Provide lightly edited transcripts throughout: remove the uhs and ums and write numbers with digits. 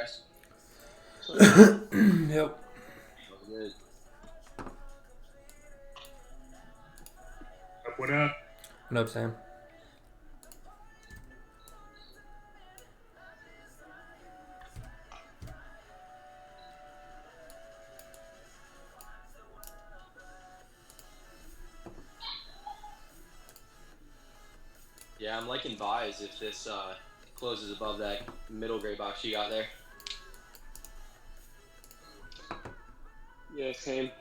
guys? Yep. Good. What up? What up, Sam? Yeah, I'm liking buys if this closes above that middle gray box you got there. Yeah, same.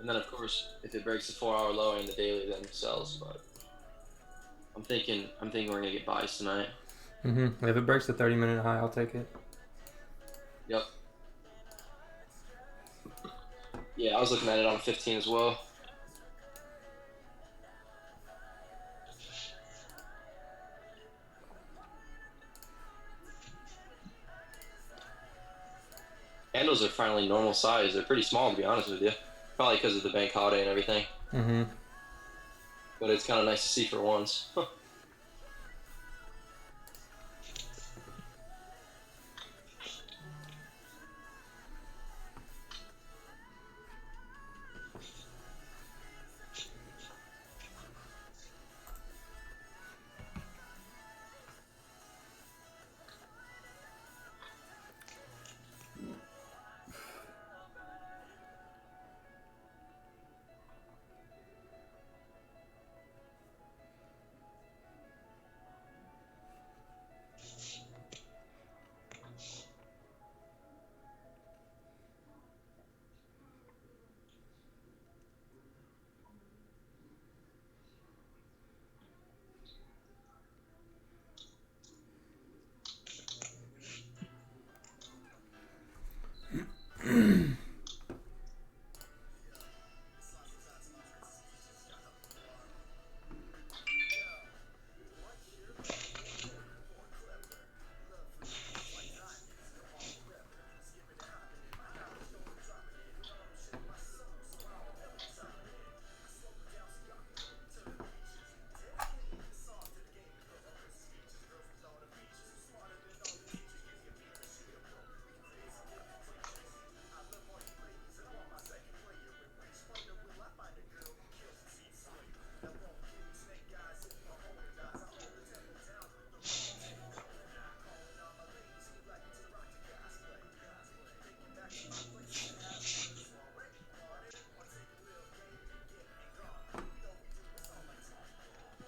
And then, of course, if it breaks the 4-hour low and the daily, then sells. But I'm thinking we're gonna get buys tonight. If it breaks the 30-minute high, I'll take it. Yep. Yeah, I was looking at it on 15 as well. Candles are finally normal size. They're pretty small, to be honest with you. Probably because of the bank holiday and everything. But it's kind of nice to see for once.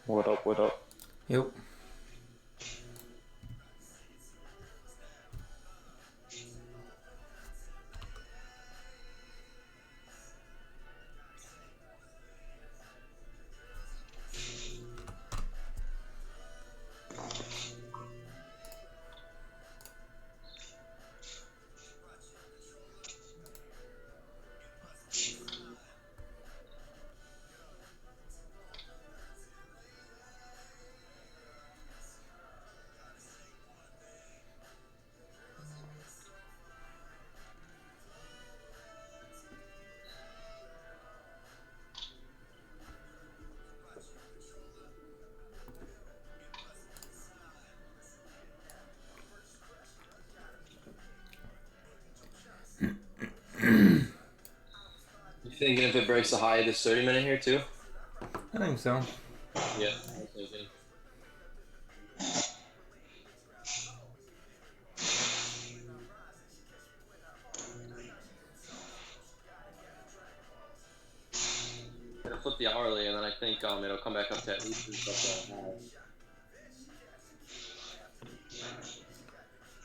What up, what up? Yep. You thinking if it breaks the high of this 30-minute here too? I think so. Yeah, I was thinking. It'll flip the hourly, and then I think it'll come back up to at least this up high.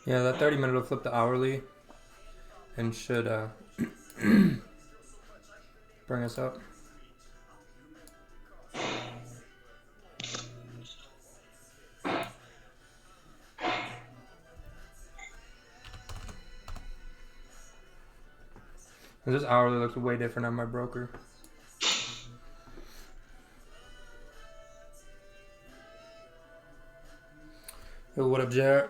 Yeah, that 30-minute will flip the hourly and should bring us up. This hourly looks way different on my broker. Yo, what up, Jarrett?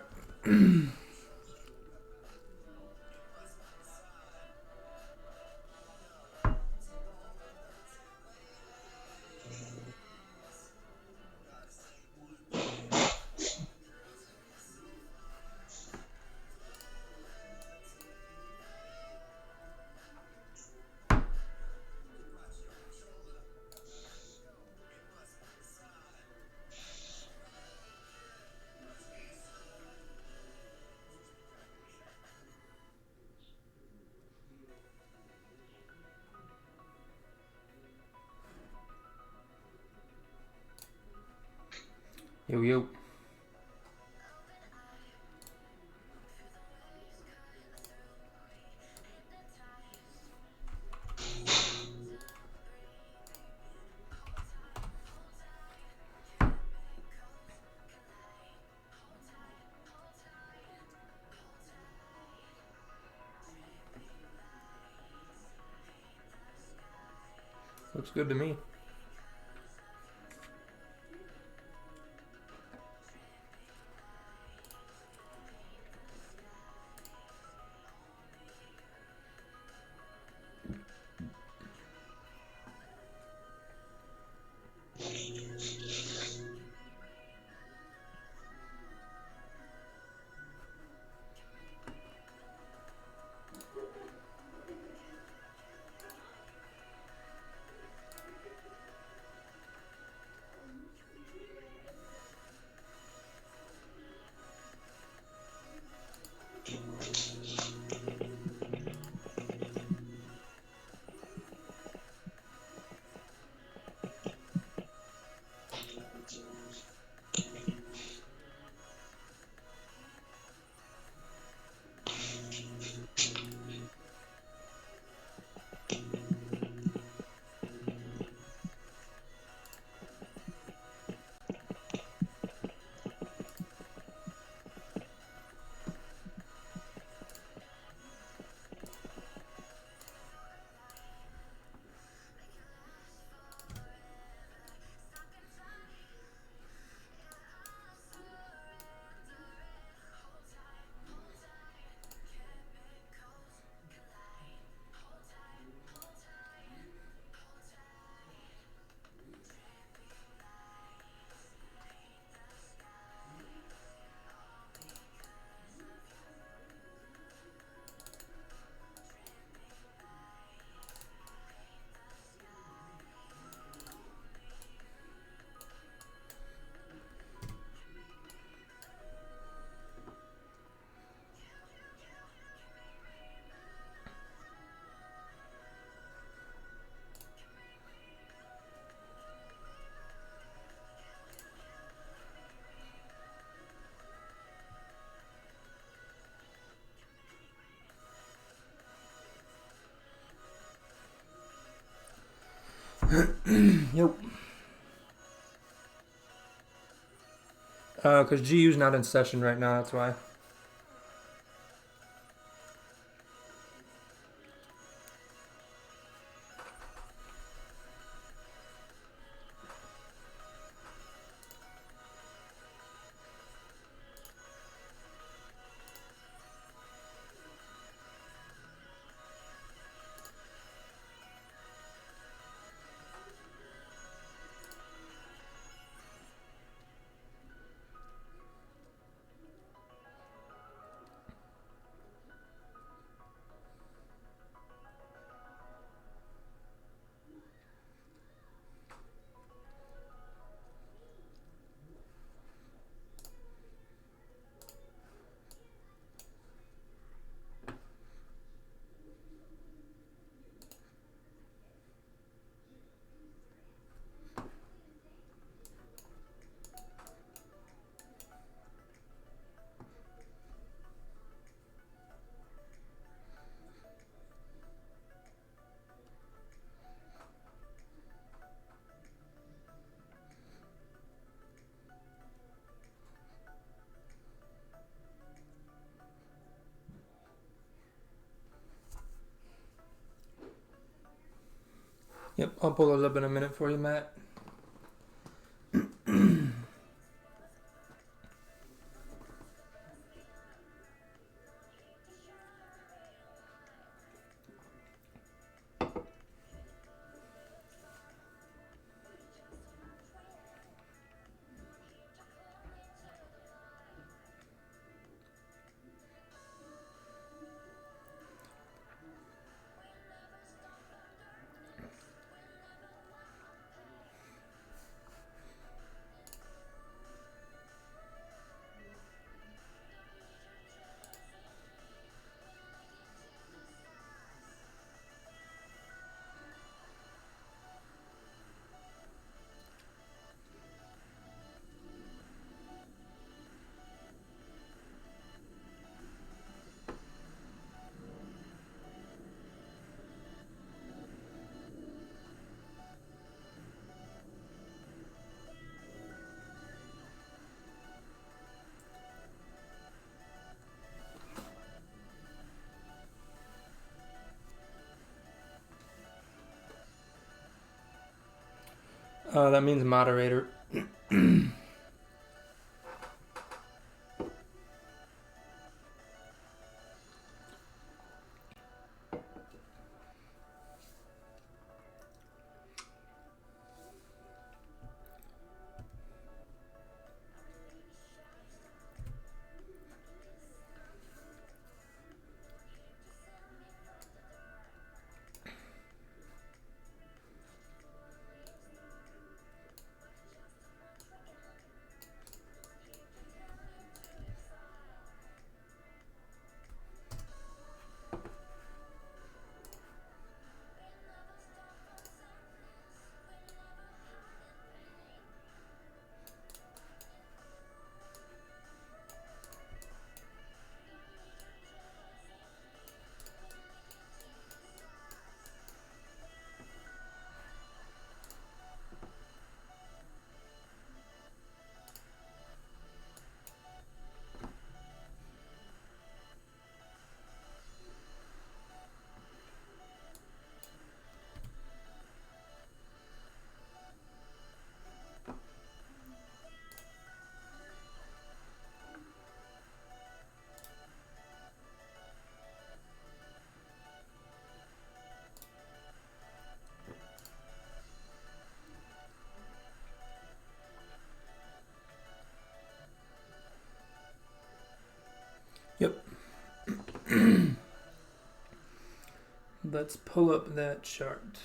Yo, yo. Looks good to me. Yep. Because GU's not in session right now, that's why. Yep, I'll pull those up in a minute for you, Matt. That means moderator. Yep. Let's pull up that chart.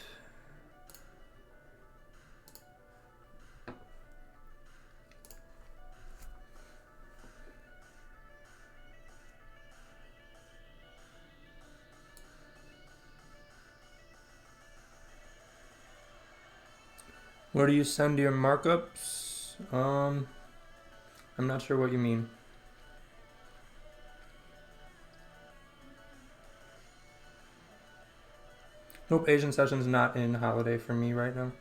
Where do you send your markups? I'm not sure what you mean. Nope, Asian session's not in holiday for me right now.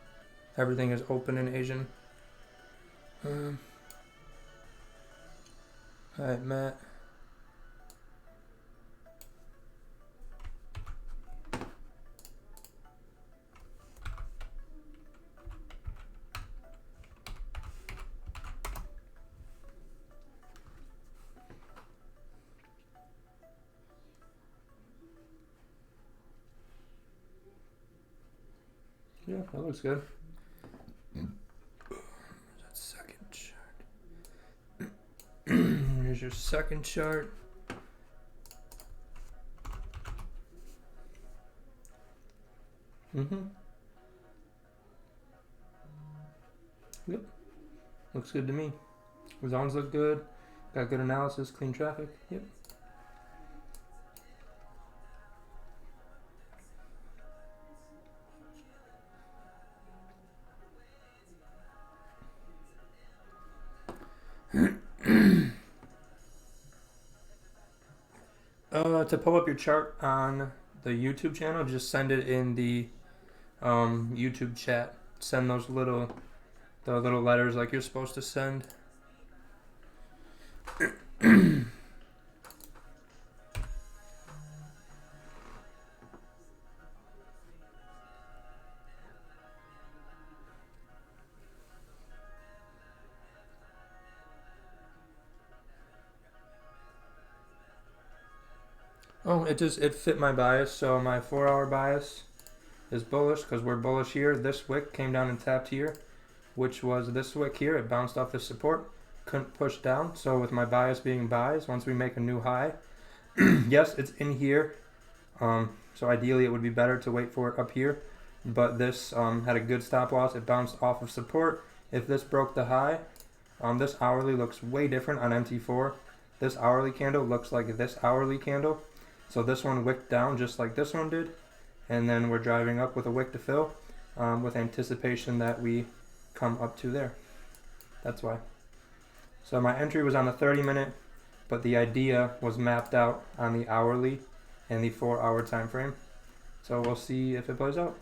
Everything is open in Asian. Alright, Matt. Yeah, that looks good. That second chart. Here's your second chart. Yep. Looks good to me. Zones look good. Got good analysis, clean traffic. Yep. To pull up your chart on the YouTube channel, just send it in the YouTube chat. Send those the little letters like you're supposed to send. Oh, it fit my bias. So my 4-hour bias is bullish because we're bullish here. This wick came down and tapped here, which was this wick here. It bounced off the support, couldn't push down. So with my bias being buys, once we make a new high, yes, it's in here. So ideally it would be better to wait for it up here, but this had a good stop loss. It bounced off of support. If this broke the high, this hourly looks way different on MT4. This hourly candle looks like this hourly candle. So this one wicked down just like this one did, and then we're driving up with a wick to fill, with anticipation that we come up to there. That's why. So my entry was on the 30-minute, but the idea was mapped out on the hourly and the 4-hour time frame. So we'll see if it plays out.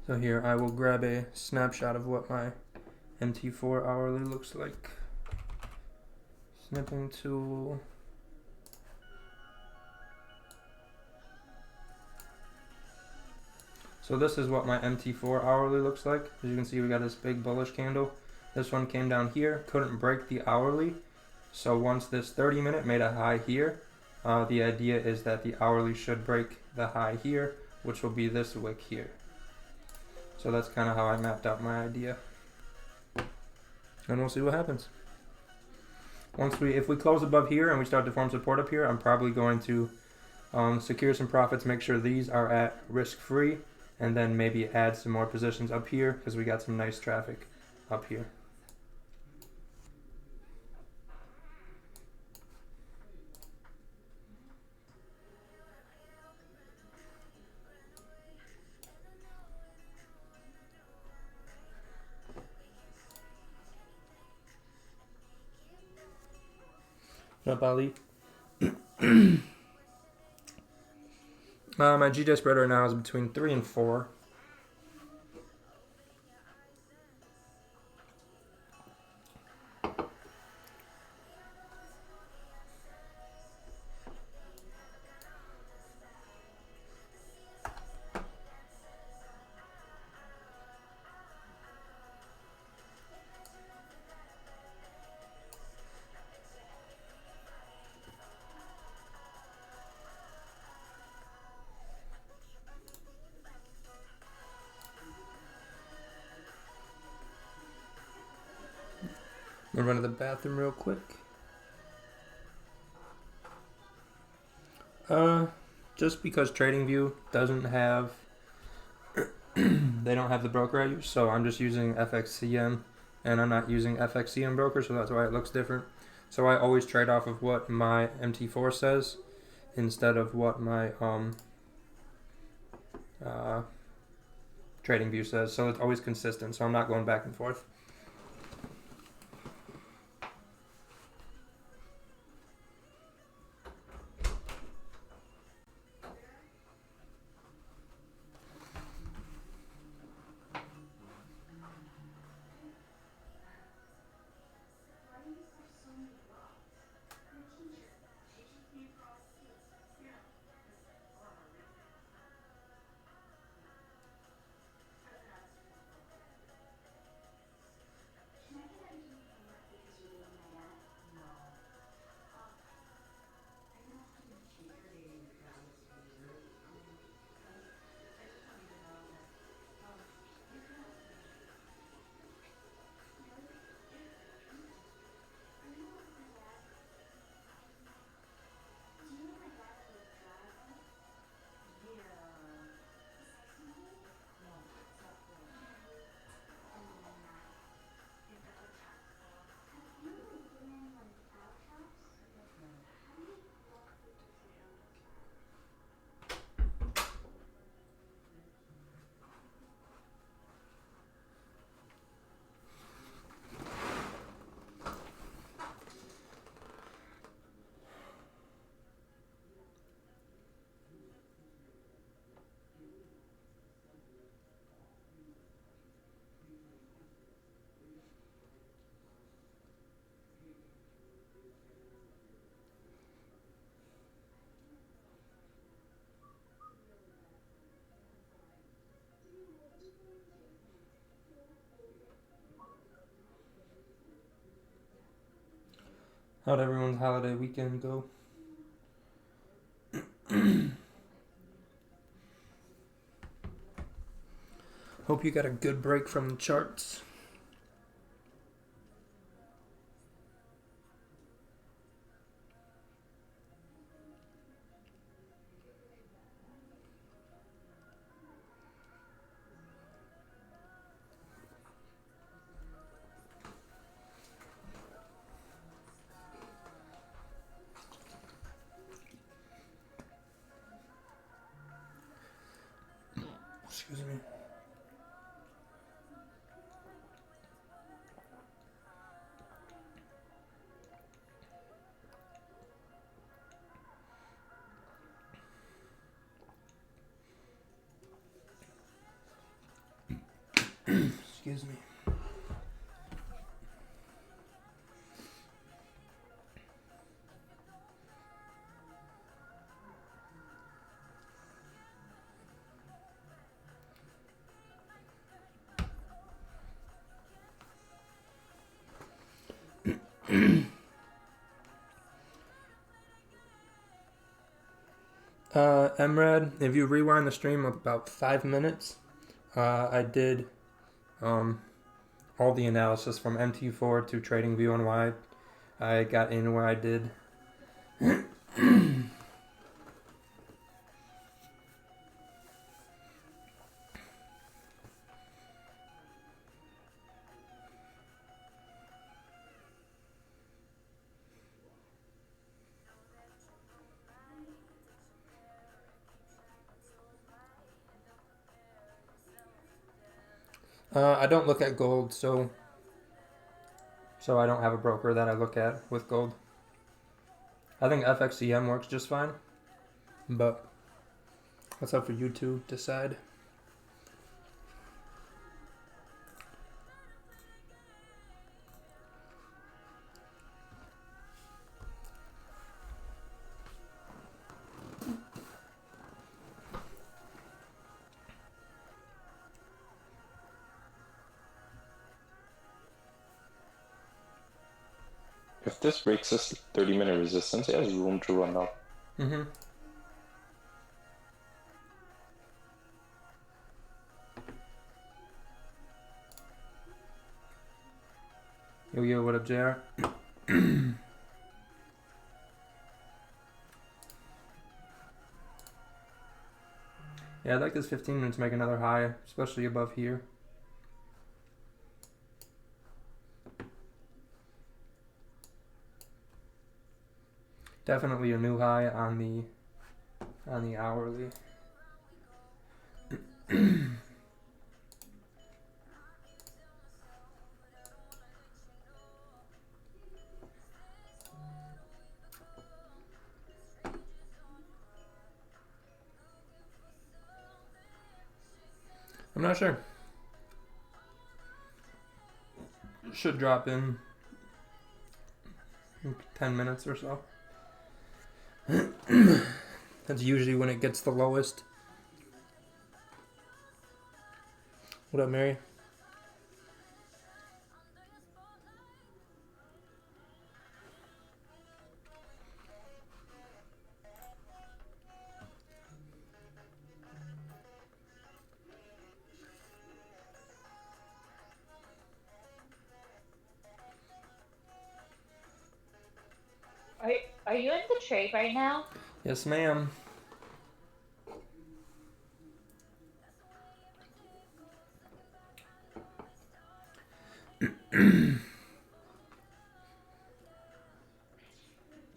So here I will grab a snapshot of what my MT4 hourly looks like. Snipping tool. So this is what my MT4 hourly looks like. As you can see, we got this big bullish candle. This one came down here, couldn't break the hourly. So once this 30-minute made a high here, the idea is that the hourly should break the high here, which will be this wick here. So that's kind of how I mapped out my idea. And we'll see what happens. If we close above here and we start to form support up here, I'm probably going to secure some profits, make sure these are at risk-free, and then maybe add some more positions up here because we got some nice traffic up here. What up, Ali? My GJ spread right now is between 3 and 4. I'm gonna run to the bathroom real quick. Just because TradingView doesn't have, they don't have the broker I use, so I'm just using FXCM, and I'm not using FXCM broker, so that's why it looks different. So I always trade off of what my MT4 says instead of what my TradingView says. So it's always consistent. So I'm not going back and forth. How'd everyone's holiday weekend go? Hope you got a good break from the charts. Excuse me. Excuse me. MRAD, if you rewind the stream about 5 minutes, I did all the analysis from MT4 to trading V1Y. I got in where I did. I don't look at gold, so I don't have a broker that I look at with gold. I think FXCM works just fine, but that's up for you to decide. If this breaks this 30-minute resistance, it has room to run up. Mm-hmm. Yo, what up, JR? Yeah, I'd like this 15 minutes to make another high, especially above here. Definitely a new high on the hourly. I'm not sure. Should drop in 10 minutes or so. That's usually when it gets the lowest. What up, Mary? Are you in the trade right now? Yes, ma'am. I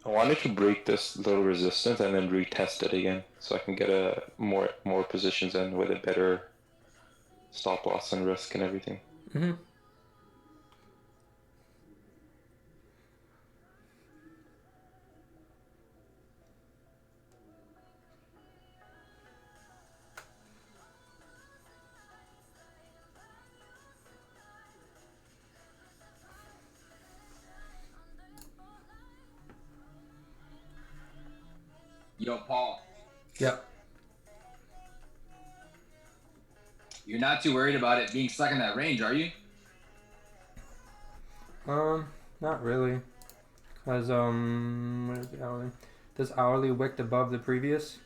wanted to break this little resistance and then retest it again, so I can get a more positions in with a better stop loss and risk and everything. Mm-hmm. Yo, Paul, Yep. you're not too worried about it being stuck in that range, are you? Not really. Cause what is the hourly? This hourly wicked above the previous,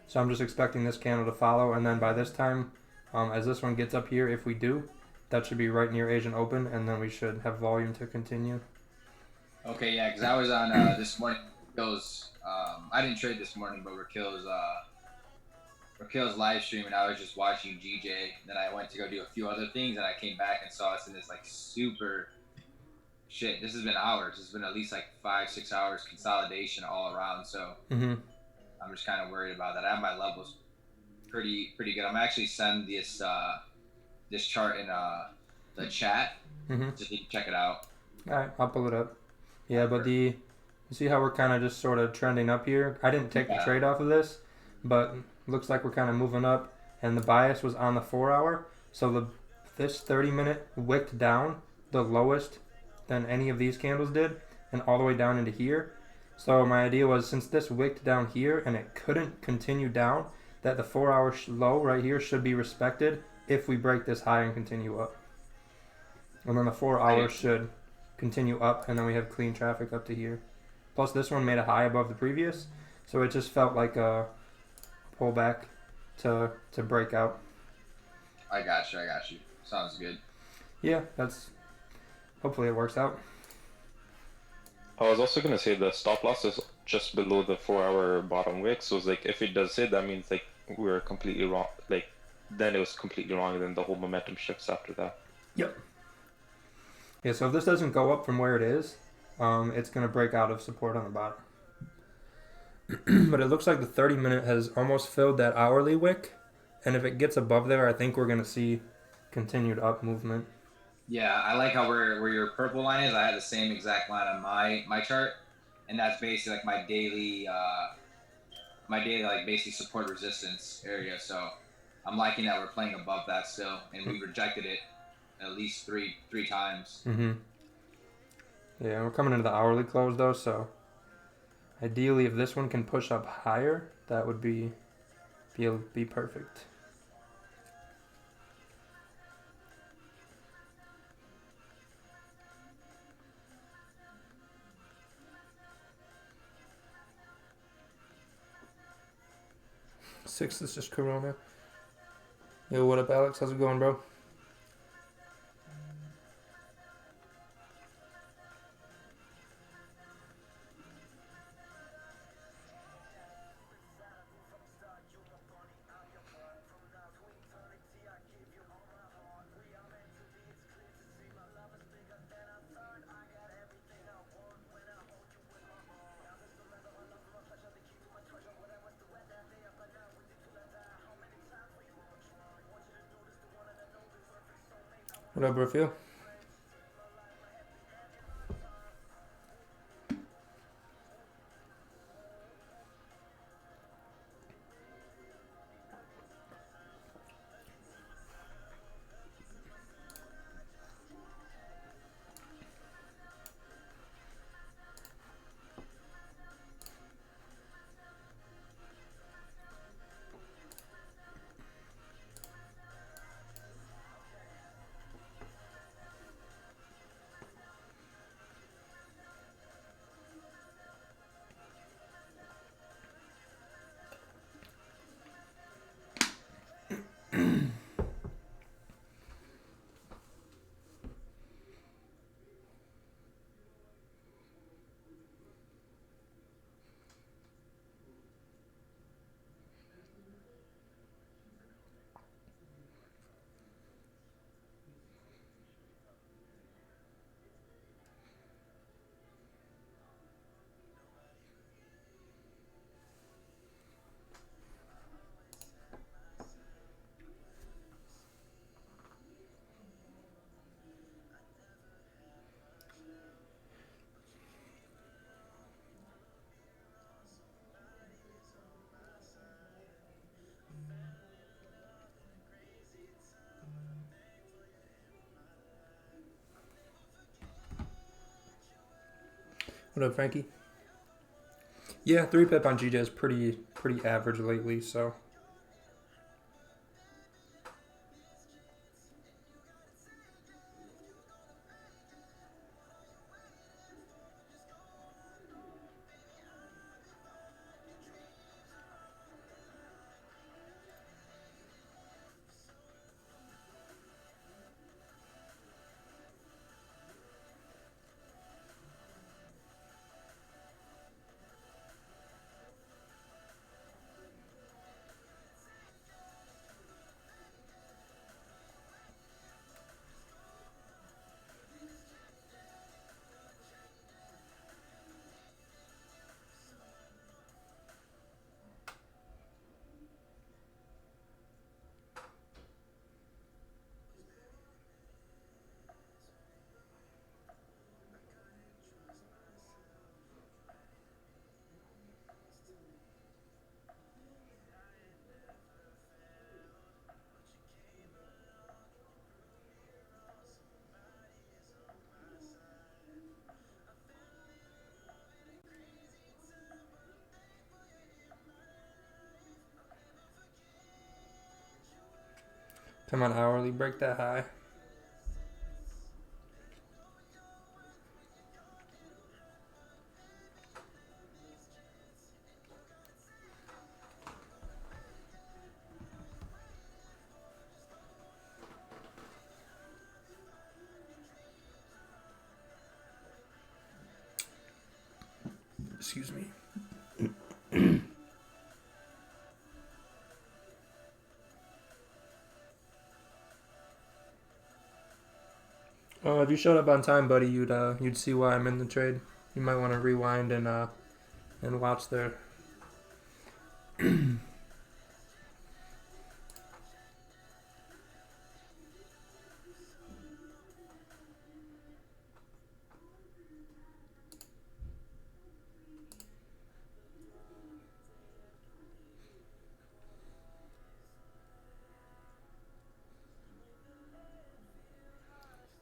so I'm just expecting this candle to follow, and then by this time, as this one gets up here, if we do, that should be right near Asian Open, and then we should have volume to continue. Okay, yeah, because I was on this morning. Rakil's, I didn't trade this morning, but Rakil's live stream, and I was just watching GJ. Then I went to go do a few other things, and I came back and saw us in this like super shit. This has been hours. It's been at least like 5-6 hours consolidation all around. So Mm-hmm. I'm just kind of worried about that. I have my levels pretty good. I'm actually send this this chart in the chat. Mm-hmm. Just need to check it out. All right, I'll pull it up. Yeah, but you see how we're kind of just sort of trending up here? I didn't take the trade off of this, but looks like we're kind of moving up, and the bias was on the 4 hour. So this 30-minute wicked down the lowest than any of these candles did, and all the way down into here. So my idea was, since this wicked down here and it couldn't continue down, that the 4 hour low right here should be respected if we break this high and continue up. And then the 4 hours should continue up, and then we have clean traffic up to here. Plus this one made a high above the previous, so it just felt like a pull back to break out. I got you. Sounds good. Yeah, hopefully it works out. I was also gonna say the stop loss is just below the 4-hour bottom wick, so it's like if it does hit, that means like we're completely wrong. Like then it was completely wrong, and then the whole momentum shifts after that. Yep. Yeah, so if this doesn't go up from where it is, it's gonna break out of support on the bottom. But it looks like the 30-minute has almost filled that hourly wick, and if it gets above there, I think we're gonna see continued up movement. Yeah, I like how where your purple line is. I have the same exact line on my chart, and that's basically like my daily like basically support resistance area. So I'm liking that we're playing above that still, and we rejected it at least three times. Mm-hmm. Yeah, we're coming into the hourly close though, so ideally, if this one can push up higher, that would be perfect. Six is just Corona. Yo, what up, Alex? How's it going, bro? What up, Raphael? What up, Frankie? Yeah, 3-pip on GJ is pretty average lately, so. Come on, hourly, break that high. Excuse me. If you showed up on time, buddy, you'd see why I'm in the trade. You might want to rewind and watch there.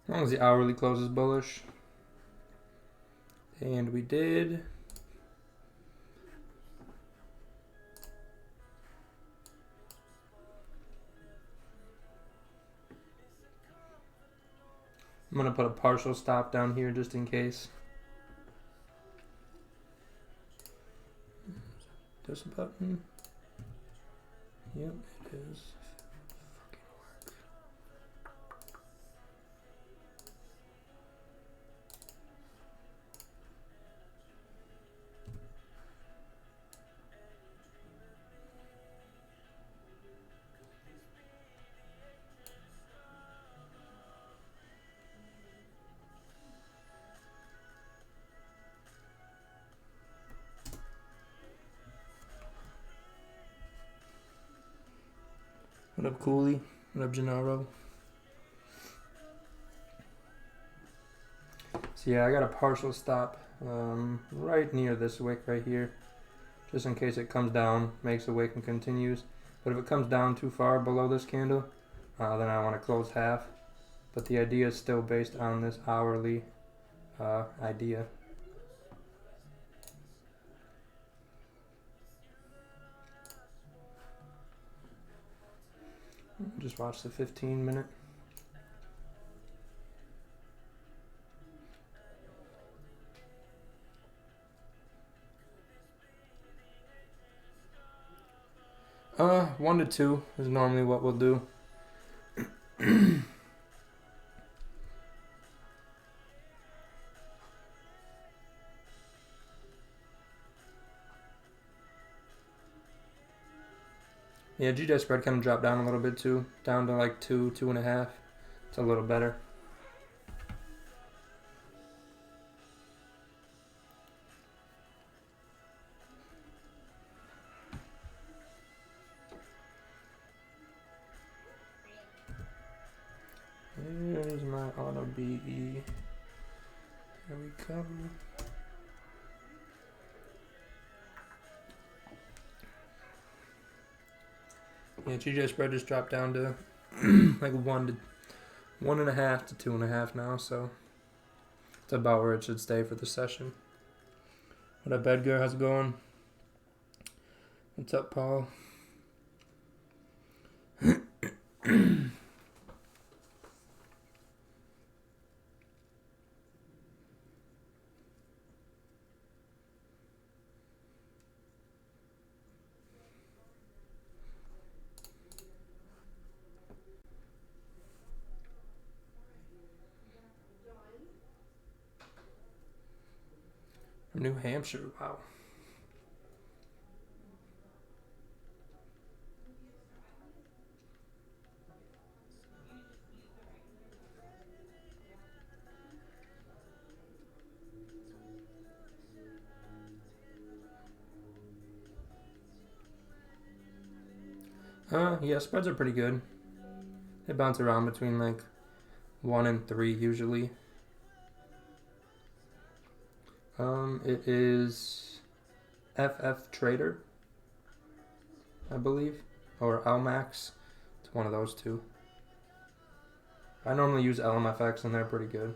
As long as the hourly closes bullish. And we did. I'm going to put a partial stop down here just in case. This button. Yep, it is. What up, Cooley? What up, Gennaro? So yeah, I got a partial stop right near this wick right here, just in case it comes down, makes a wick and continues. But if it comes down too far below this candle, then I want to close half. But the idea is still based on this hourly idea. Just watch the 15-minute. One to two is normally what we'll do. Yeah, GJ spread kind of dropped down a little bit too, down to like 2.5. It's a little better. Here's my auto BE. Here we come. Yeah, GJ spread just dropped down to like 1.5 to 2.5 now, so it's about where it should stay for the session. What up, Edgar? How's it going? What's up, Paul? New Hampshire, wow. Yeah, spreads are pretty good. They bounce around between like 1 and 3 usually. It is FF Trader, I believe, or LMAX. It's one of those two. I normally use LMFX and they're pretty good.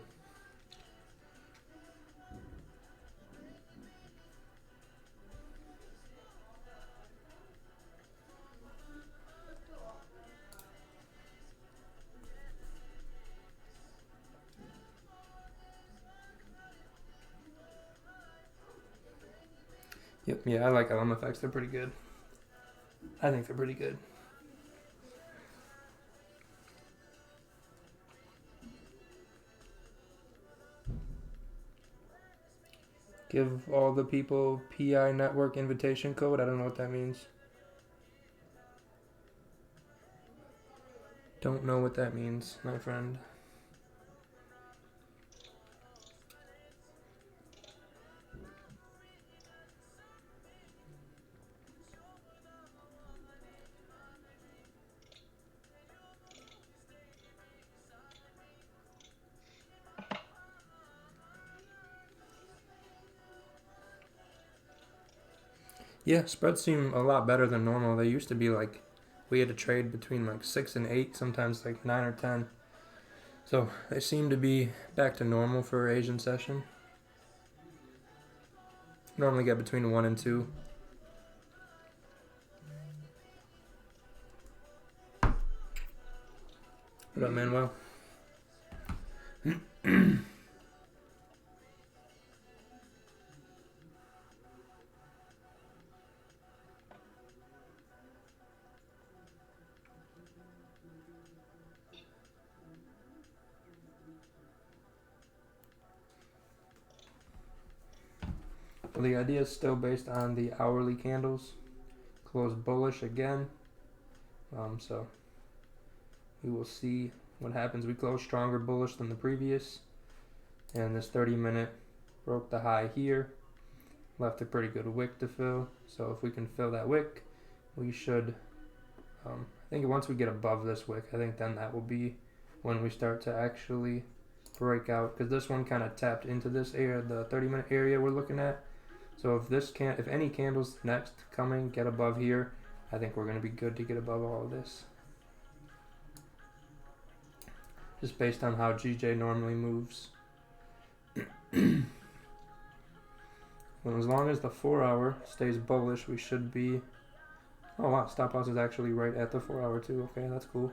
Yep, yeah, I like LMFX. They're pretty good. I think they're pretty good. Give all the people PI network invitation code. I don't know what that means. Don't know what that means, my friend. Yeah, spreads seem a lot better than normal. They used to be like, we had to trade between like 6 and 8, sometimes like 9 or 10. So they seem to be back to normal for Asian session. Normally get between 1 and 2. What up, Manuel? Well, the idea is still based on the hourly candles. Close bullish again. So we will see what happens. We close stronger bullish than the previous. And this 30-minute broke the high here. Left a pretty good wick to fill. So if we can fill that wick, we should, I think once we get above this wick, I think then that will be when we start to actually break out. Because this one kind of tapped into this area, the 30-minute area we're looking at. So if any candles next coming get above here, I think we're going to be good to get above all of this. Just based on how GJ normally moves. And as long as the 4-hour stays bullish, we should be... Oh wow, stop loss is actually right at the 4-hour too. Okay, that's cool.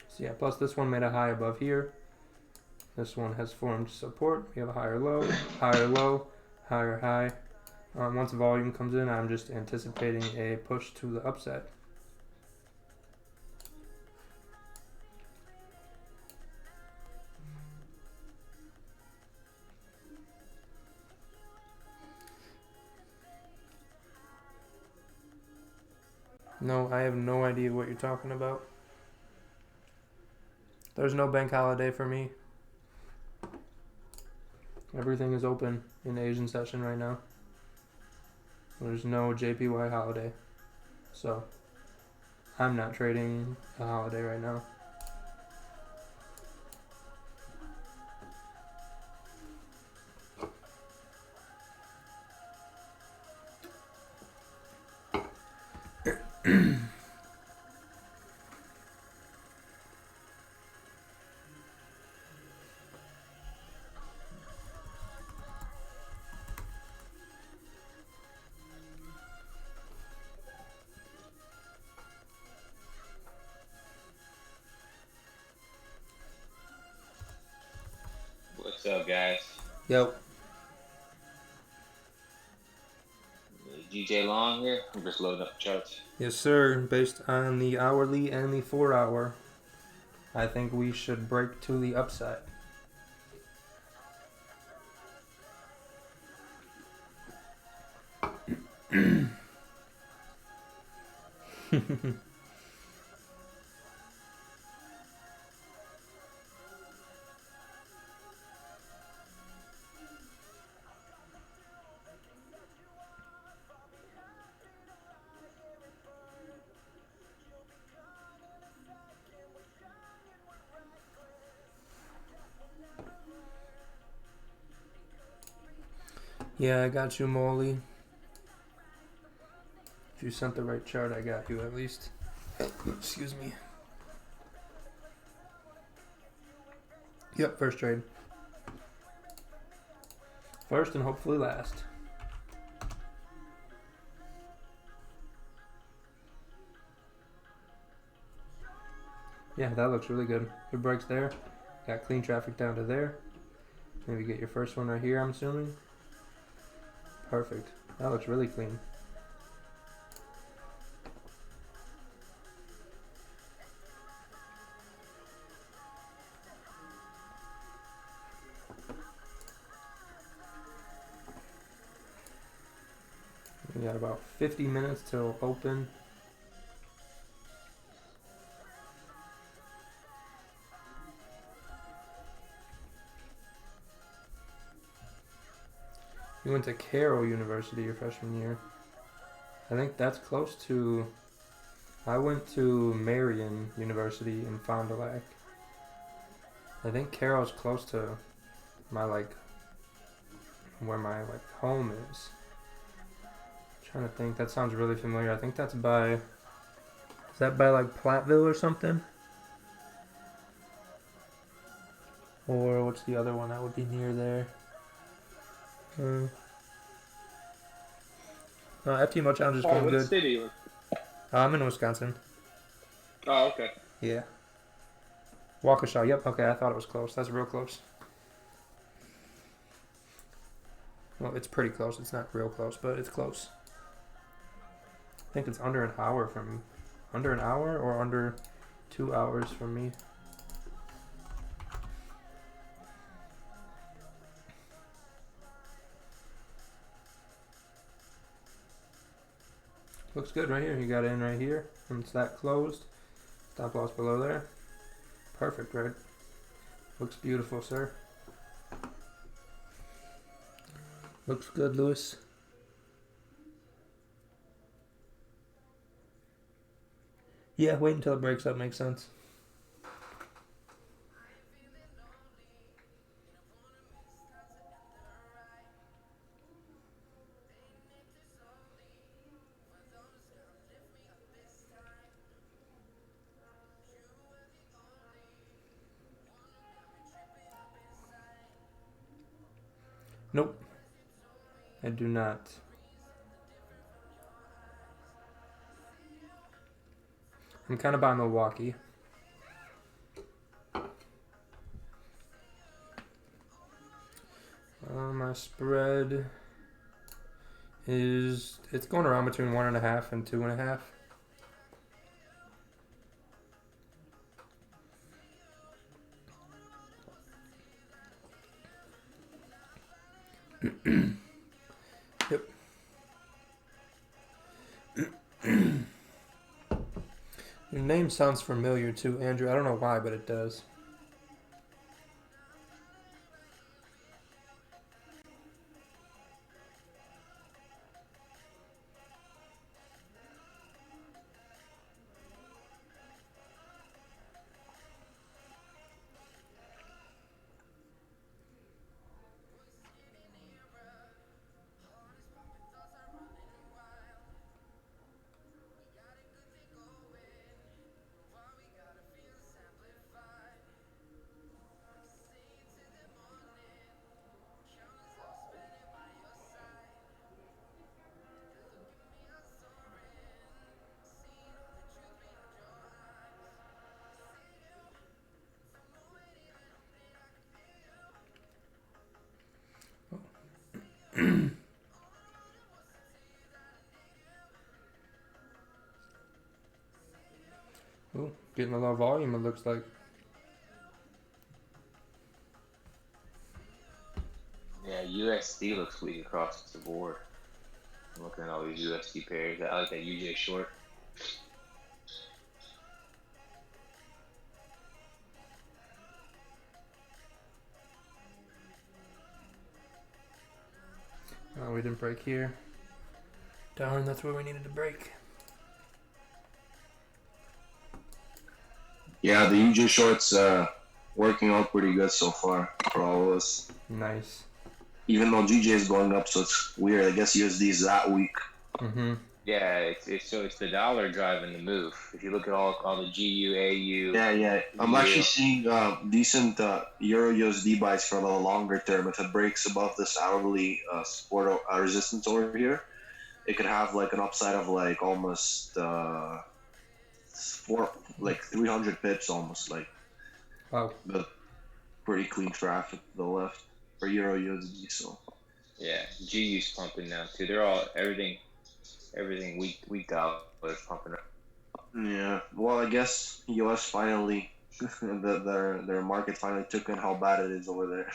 So yeah, plus this one made a high above here. This one has formed support. We have a higher low, higher high. Once volume comes in, I'm just anticipating a push to the upside. No, I have no idea what you're talking about. There's no bank holiday for me. Everything is open in Asian session right now. There's no JPY holiday. So, I'm not trading a holiday right now. What's up, guys? Yep. GJ Long here. I'm just loading up the charts. Yes, sir. Based on the hourly and the 4-hour, I think we should break to the upside. Yeah, I got you, Molly. If you sent the right chart, I got you at least. Excuse me. Yep, first trade. First and hopefully last. Yeah, that looks really good. Good breaks there. Got clean traffic down to there. Maybe get your first one right here, I'm assuming. Perfect. That looks really clean. We got about 50 minutes till open. You went to Carroll University your freshman year. I think that's close to. I went to Marion University in Fond du Lac. I think Carroll's close to my where my home is. Trying to think. That sounds really familiar. I think that's by. Is that by like Platteville or something? Or what's the other one that would be near there? FTMO challenge is going what good. state are you in? I'm in Wisconsin. Oh, okay. Yeah. Waukesha. Yep. Okay, I thought it was close. That's real close. Well, it's pretty close. It's not real close, but it's close. I think it's under an hour from me. Under an hour or under 2 hours from me. Looks good right here. You got in right here. And it's that closed. Stop loss below there. Perfect, right? Looks beautiful, sir. Looks good, Lewis. Yeah, wait until it breaks up. Makes sense. Nope. I do not. I'm kind of by Milwaukee. My spread is, it's going around between 1.5 and 2.5. Yep. Your name sounds familiar too, Andrew. I don't know why, but it does. Ooh, getting a lot of volume, it looks like. Yeah, USD looks weak across the board. I'm looking at all these USD pairs. I like that UJ short. Oh, we didn't break here. Darn, that's where we needed to break. Yeah, the UJ shorts working out pretty good so far for all of us. Nice. Even though GJ is going up, so it's weird. I guess USD is that weak. Mm-hmm. Yeah, it's the dollar driving the move. If you look at all the GU, AU. Yeah. I'm EU. actually seeing decent Euro USD buys for the longer term. If it breaks above this hourly support resistance over here, it could have like an upside of like almost 300 pips almost, like. Wow. But pretty clean traffic to the left for Euro USD. So. Yeah, GU's pumping now too. They're all everything weak dollars pumping up. Yeah, well, I guess US finally, their market finally took in how bad it is over there.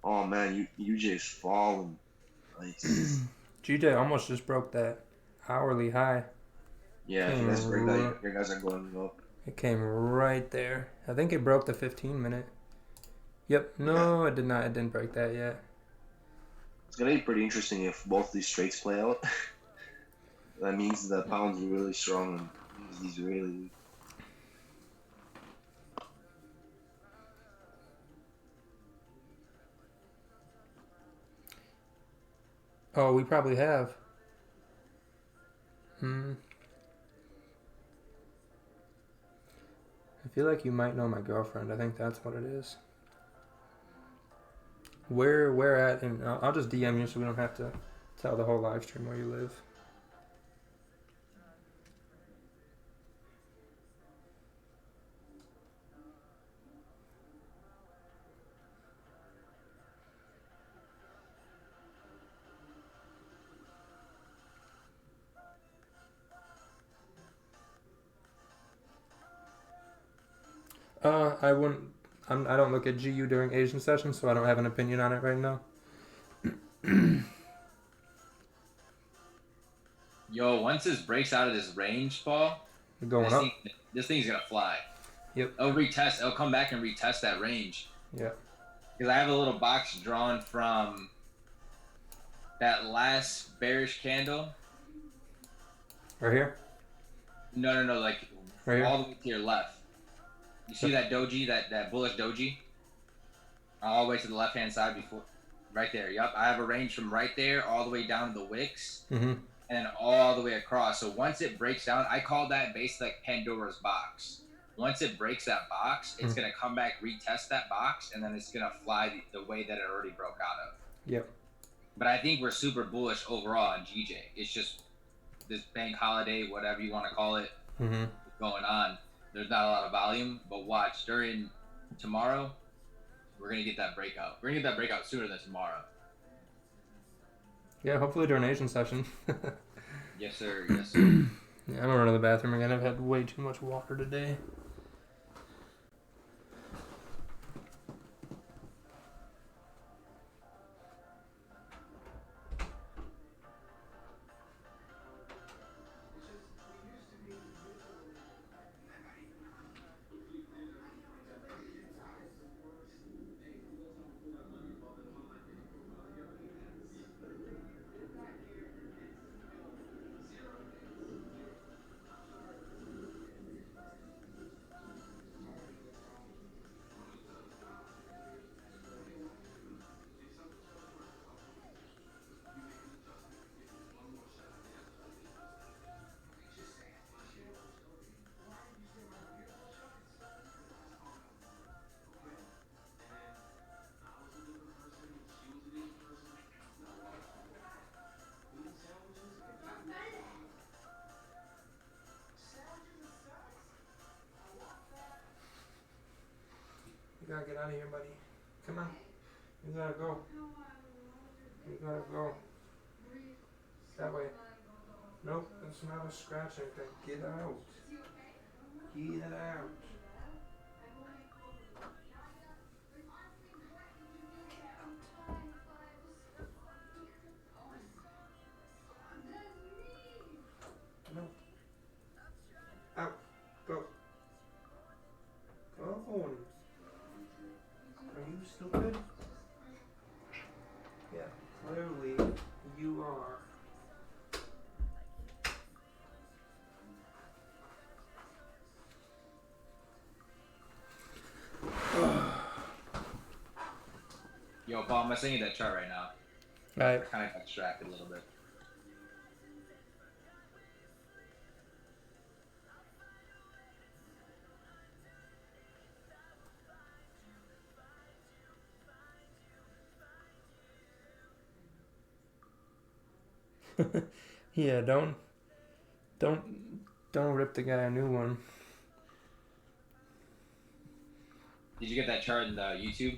Oh man, UJ's fallen. Nice. GJ almost just broke that hourly high. Yeah, if you guys break that, your guys are going up. It came right there. I think it broke the 15-minute. Yep. No, it did not. It didn't break that yet. It's gonna be pretty interesting if both these trades play out. That means the pound's really strong and USD's really weak. Oh, we probably have. I feel like you might know my girlfriend. I think that's what it is. Where at? And I'll just DM you so we don't have to tell the whole live stream where you live. I wouldn't. I don't look at GU during Asian sessions, so I don't have an opinion on it right now. Yo, once this breaks out of this range, Paul, Going up. This thing's gonna fly. Yep. It'll come back and retest that range. Yeah. Because I have a little box drawn from that last bearish candle. Right here. No, like Right here. all the way to your left. You see that doji, that bullish doji? All the way to the left hand side before, right there. Yup, I have a range from right there all the way down to the wicks, Mm-hmm. and then all the way across. So once it breaks down, I call that basically like Pandora's box. Once it breaks that box, it's gonna come back, retest that box, and then it's gonna fly the way that it already broke out of. Yep. But I think we're super bullish overall on GJ. It's just this bank holiday, whatever you want to call it, going on. There's not a lot of volume, but watch during tomorrow, we're gonna get that breakout. We're gonna get that breakout sooner than tomorrow. Yeah, hopefully during Asian session. Yes, sir. Yes, sir. Yeah, I'm gonna run to the bathroom again. I've had way too much water today. You gotta get out of here, buddy. Come on. You gotta go. You gotta go. That way. Nope, that's not a scratching thing. Get out. Get out. No. Out. Go. Go on. Are you stupid? Yeah, clearly you are. Yo, Paul, I'm gonna send you that chart right now. Alright. I kind of got distracted a little bit. Yeah, don't rip the guy a new one. Did you get that chart in the YouTube?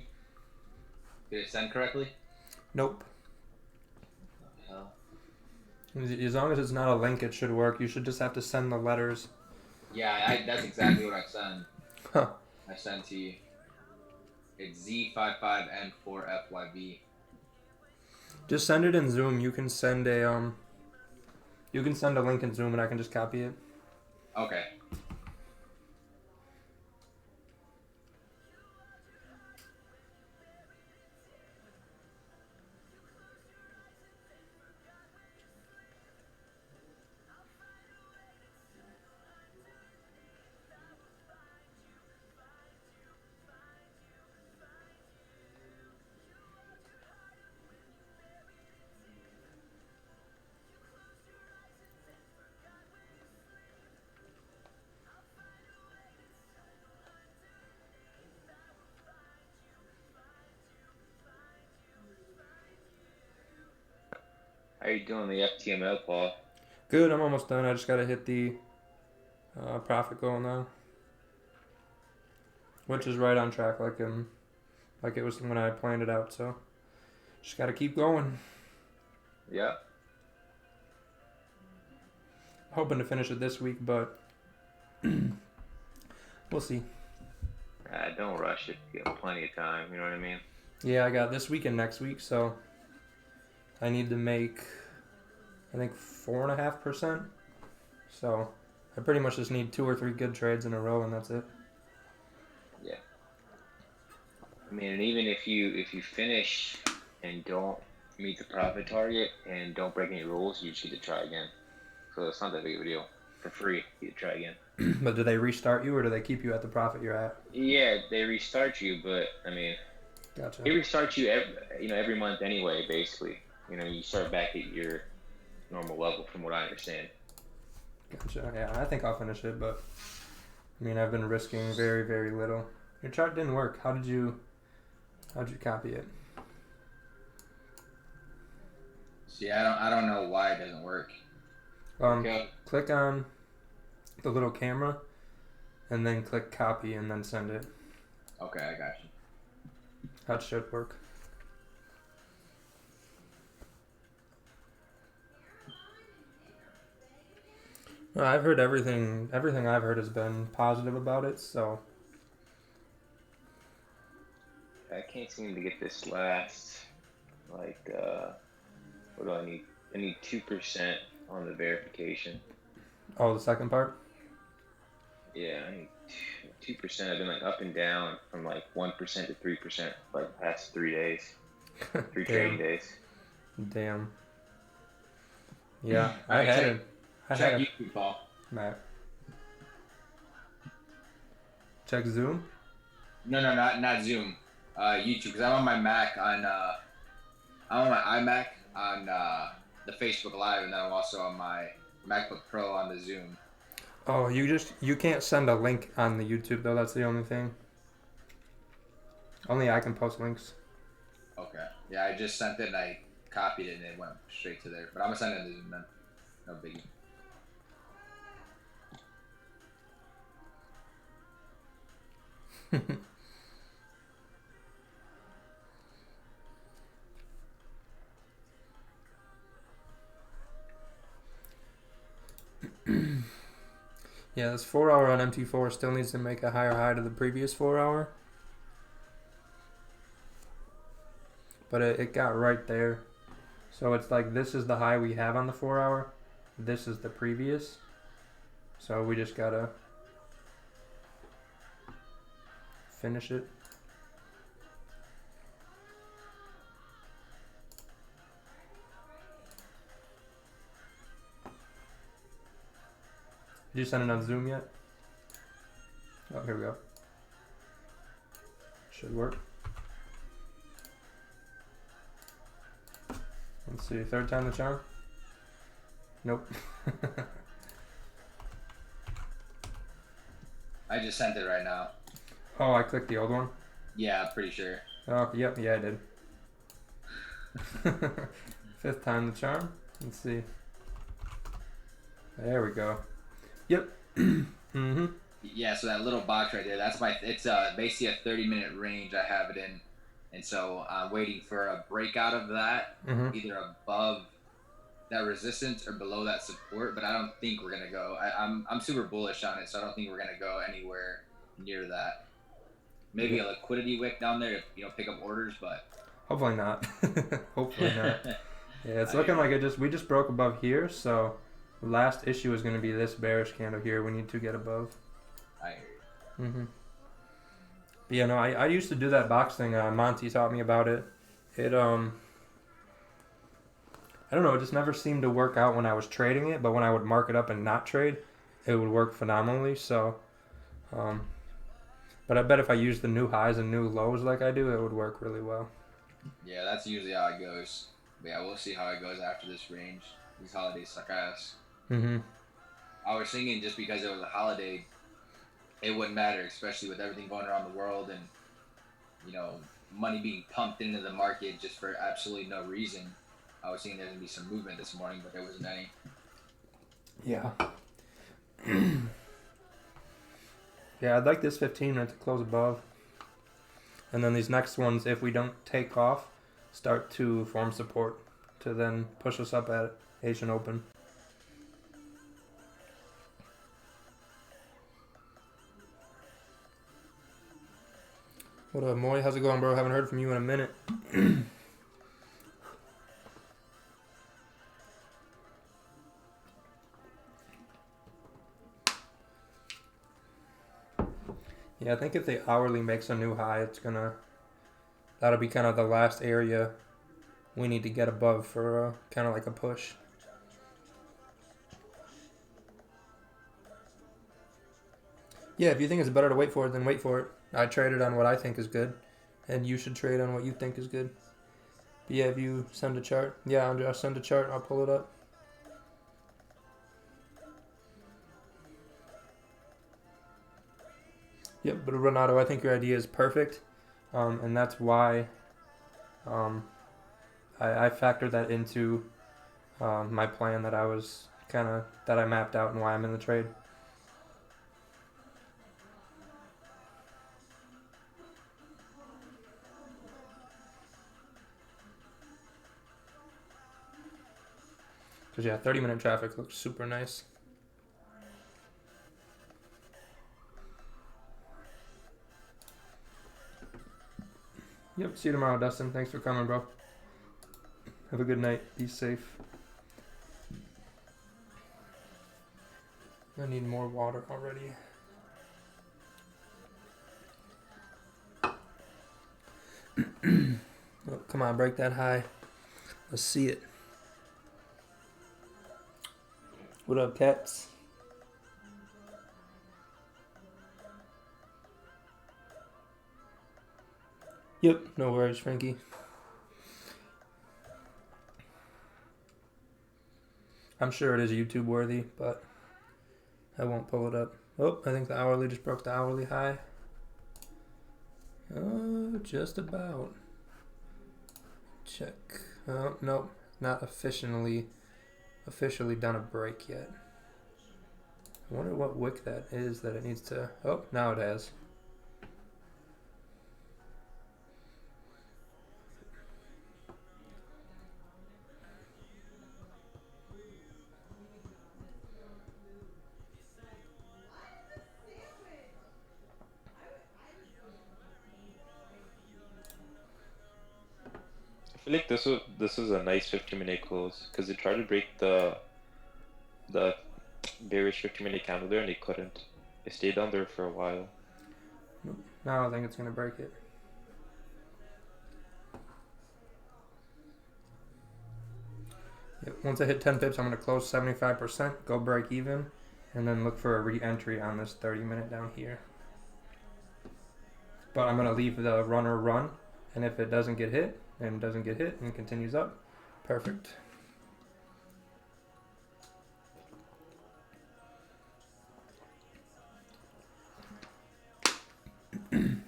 Did it send correctly? Nope. Oh, As long as it's not a link, it should work. You should just have to send the letters. yeah, that's exactly what I sent. Huh. I sent to you. It's Z55N4FYB. Just send it in Zoom. You can send a link in Zoom and I can just copy it. Okay. How you doing the FTML, Paul? Good. I'm almost done. I just gotta hit the profit goal now, which is right on track, like it was when I planned it out. So just gotta keep going. Yeah. Hoping to finish it this week, but we'll see. Don't rush it. You got plenty of time. You know what I mean? Yeah, I got this week and next week, so I need to make, I think, 4.5%. So I pretty much just need 2 or 3 good trades in a row, and that's it. Yeah. I mean, and even if you finish and don't meet the profit target and don't break any rules, you just need to try again. So it's not that big of a deal. For free, you try again. But do they restart you, or do they keep you at the profit you're at? Yeah, they restart you, but I mean, Gotcha. they restart you every month anyway. Basically, you start back at your normal level, from what I understand. Gotcha. Yeah, I think I'll finish it, but I mean, I've been risking very, very little. Your chart didn't work. How'd you copy it? See, I don't know why it doesn't work. Click on the little camera, and then click copy, and then send it. Okay, I got you. That should work. Well, I've heard everything. Everything I've heard has been positive about it. So I can't seem to get this last. What do I need? I need 2% on the verification. oh, the second part. Yeah, I need 2%. I've been up and down from 1% to 3% for the past 3 days, 3 trading days. Damn. Yeah, I Alright, had check- it. I Check had it. YouTube, Paul. Matt. Check Zoom. No, not Zoom. YouTube, because I'm on my Mac I'm on my iMac on the Facebook Live, and then I'm also on my MacBook Pro on the Zoom. Oh, you can't send a link on the YouTube though. That's the only thing. Only I can post links. Okay. Yeah, I just sent it and I copied it and it went straight to there. But I'm gonna send it to Zoom then. No biggie. Yeah, this 4 hour on MT4 still needs to make a higher high to the previous 4 hour. But it got right there. So it's like this is the high we have on the 4 hour. This is the previous. So we just gotta finish it. Did you send it on Zoom yet? Oh, here we go. Should work. Let's see, third time the charm? Nope. I just sent it right now. Oh, I clicked the old one? Yeah, I'm pretty sure. Oh, yep, yeah, I did. Fifth time the charm. Let's see. There we go. Yep. Mm-hmm. Yeah, so that little box right there, it's basically a 30-minute range I have it in. And so I'm waiting for a breakout of that, either above that resistance or below that support, but I don't think we're gonna go. I'm super bullish on it, so I don't think we're gonna go anywhere near that. Maybe a liquidity wick down there to pick up orders, but Hopefully not. Hopefully not. Yeah, it's I looking hear like we just broke above here, so the last issue is going to be this bearish candle here. We need to get above. I hear you. Mm-hmm. But yeah, no, I used to do that box thing. Monty taught me about it. It I don't know, it just never seemed to work out when I was trading it, but when I would mark it up and not trade, it would work phenomenally. So, but I bet if I used the new highs and new lows like I do, it would work really well. Yeah, that's usually how it goes. But yeah, we'll see how it goes after this range. These holidays suck ass. Mm-hmm. I was thinking just because it was a holiday, it wouldn't matter, especially with everything going around the world and, you know, money being pumped into the market just for absolutely no reason. I was thinking there's going to be some movement this morning, but there wasn't any. Yeah. Yeah, I'd like this 15 minute to close above. And then these next ones, if we don't take off, start to form support to then push us up at Asian Open. What up, Moy? How's it going, bro? Haven't heard from you in a minute. Yeah, I think if the hourly makes a new high, that'll be kind of the last area we need to get above for kind of like a push. Yeah, if you think it's better to wait for it, then wait for it. I traded on what I think is good, and you should trade on what you think is good. But yeah, if you send a chart, I'll send a chart, I'll pull it up. Yep, but Renato, I think your idea is perfect, and that's why I factored that into my plan that I mapped out and why I'm in the trade. Because yeah, 30-minute traffic looks super nice. Yep, see you tomorrow, Dustin. Thanks for coming, bro. Have a good night. Be safe. I need more water already. Oh, come on, break that high. Let's see it. What up, cats? Yep, no worries, Frankie. I'm sure it is YouTube worthy, but I won't pull it up. Oh, I think the hourly just broke the hourly high. Oh, just about. Check. Oh, nope, not officially done a break yet. I wonder what wick that is that it needs to. Oh, now it has. I feel like this was a nice 50-minute close because they tried to break the bearish 50-minute candle there and they couldn't. They stayed down there for a while. Now I think it's gonna break it. Yep. Once I hit 10 pips, I'm gonna close 75%, go break even, and then look for a re-entry on this 30-minute down here. But I'm gonna leave the runner run, and if it doesn't get hit and continues up, perfect. Here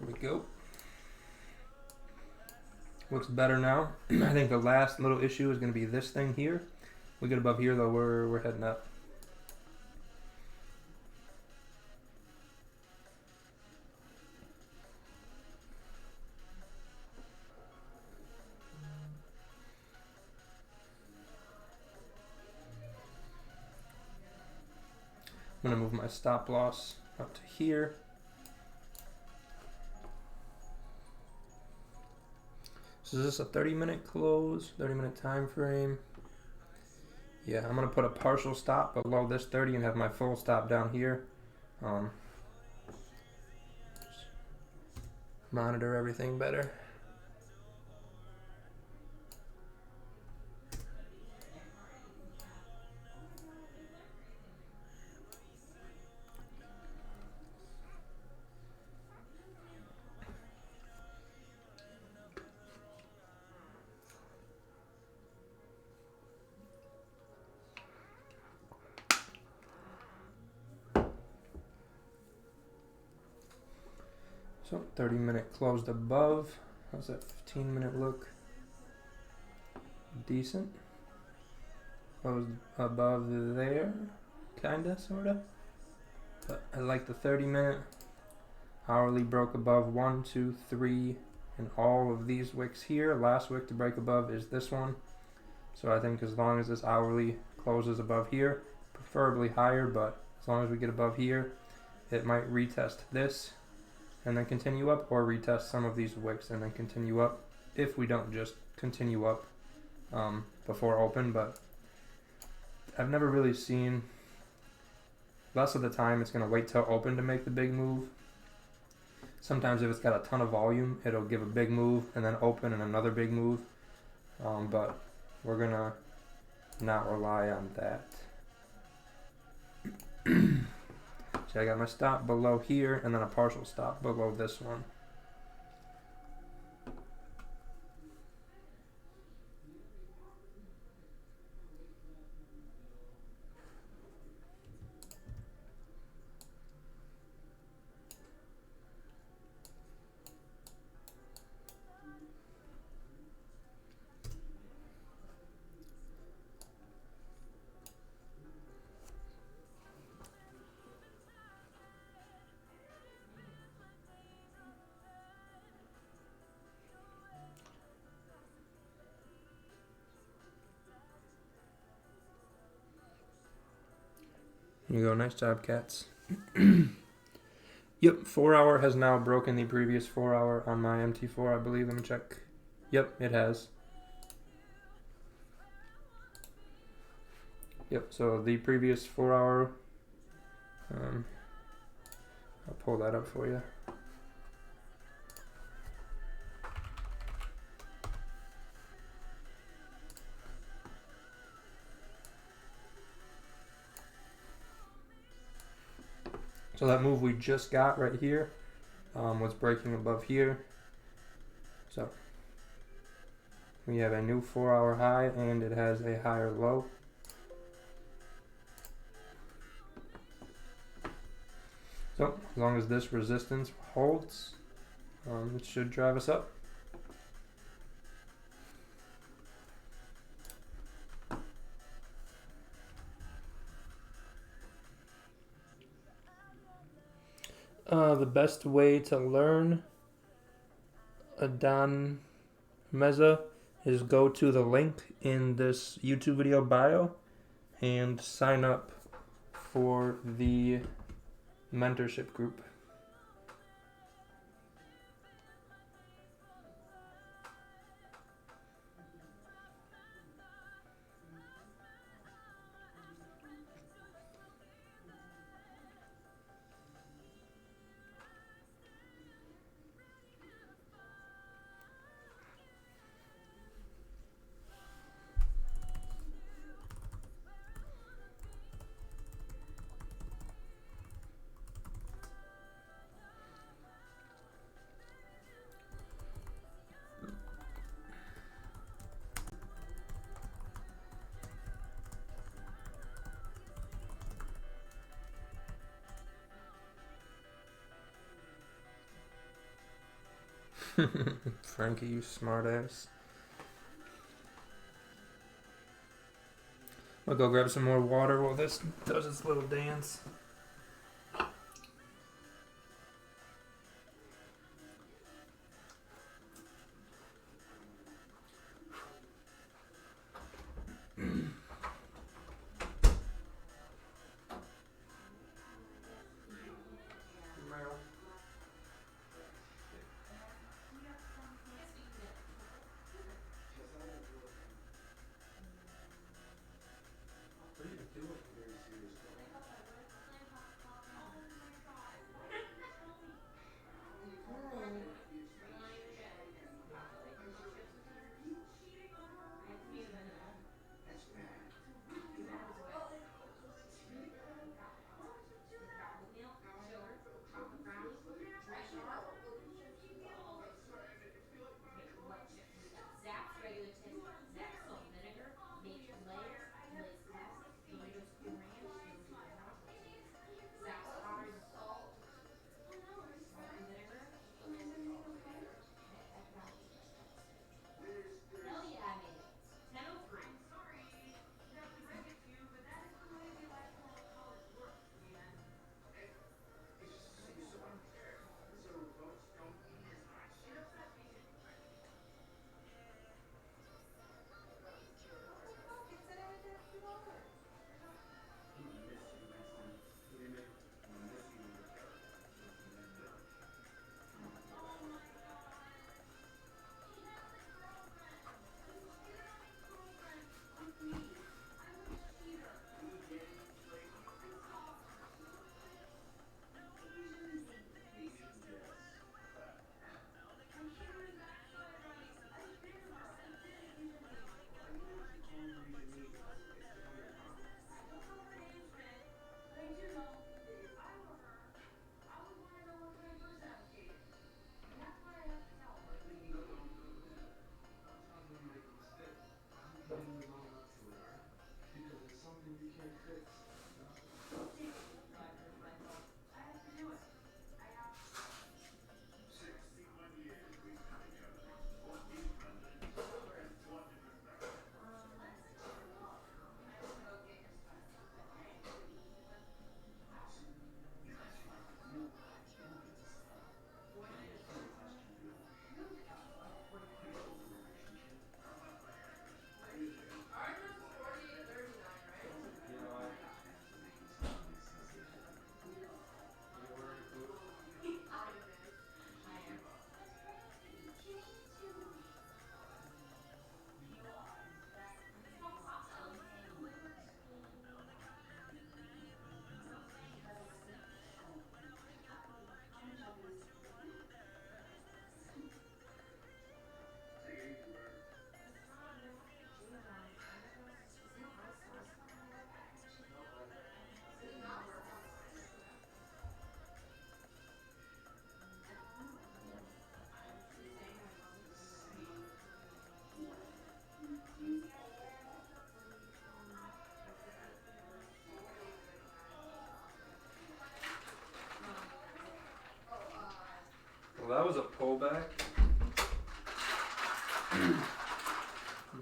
we go. Looks better now. I think the last little issue is going to be this thing here. We get above here though, we're heading up. I'm going to move my stop loss up to here. So is this a 30-minute close? 30-minute time frame? Yeah, I'm gonna put a partial stop below this 30 and have my full stop down here. Monitor everything better. So 30-minute closed above. How's that 15-minute look? Decent. Closed above there, kinda, sorta. But I like the 30-minute. Hourly broke above 1, 2, 3, and all of these wicks here. Last wick to break above is this one. So I think as long as this hourly closes above here, preferably higher, but as long as we get above here, it might retest this and then continue up, or retest some of these wicks and then continue up, if we don't just continue up before open. But I've never really seen, less of the time it's going to wait till open to make the big move. Sometimes if it's got a ton of volume, it'll give a big move and then open and another big move, but we're going to not rely on that. So I got my stop below here and then a partial stop below this one. Here you go, nice job, cats. Yep, 4 hour has now broken the previous 4 hour on my MT4, I believe. Let me check. Yep, it has. Yep, so the previous 4 hour, I'll pull that up for you. So that move we just got right here was breaking above here. So we have a new 4 hour high and it has a higher low. So as long as this resistance holds, it should drive us up. The best way to learn a Don Meza is go to the link in this YouTube video bio and sign up for the mentorship group. Frankie, you smartass. I'll go grab some more water while this does its little dance.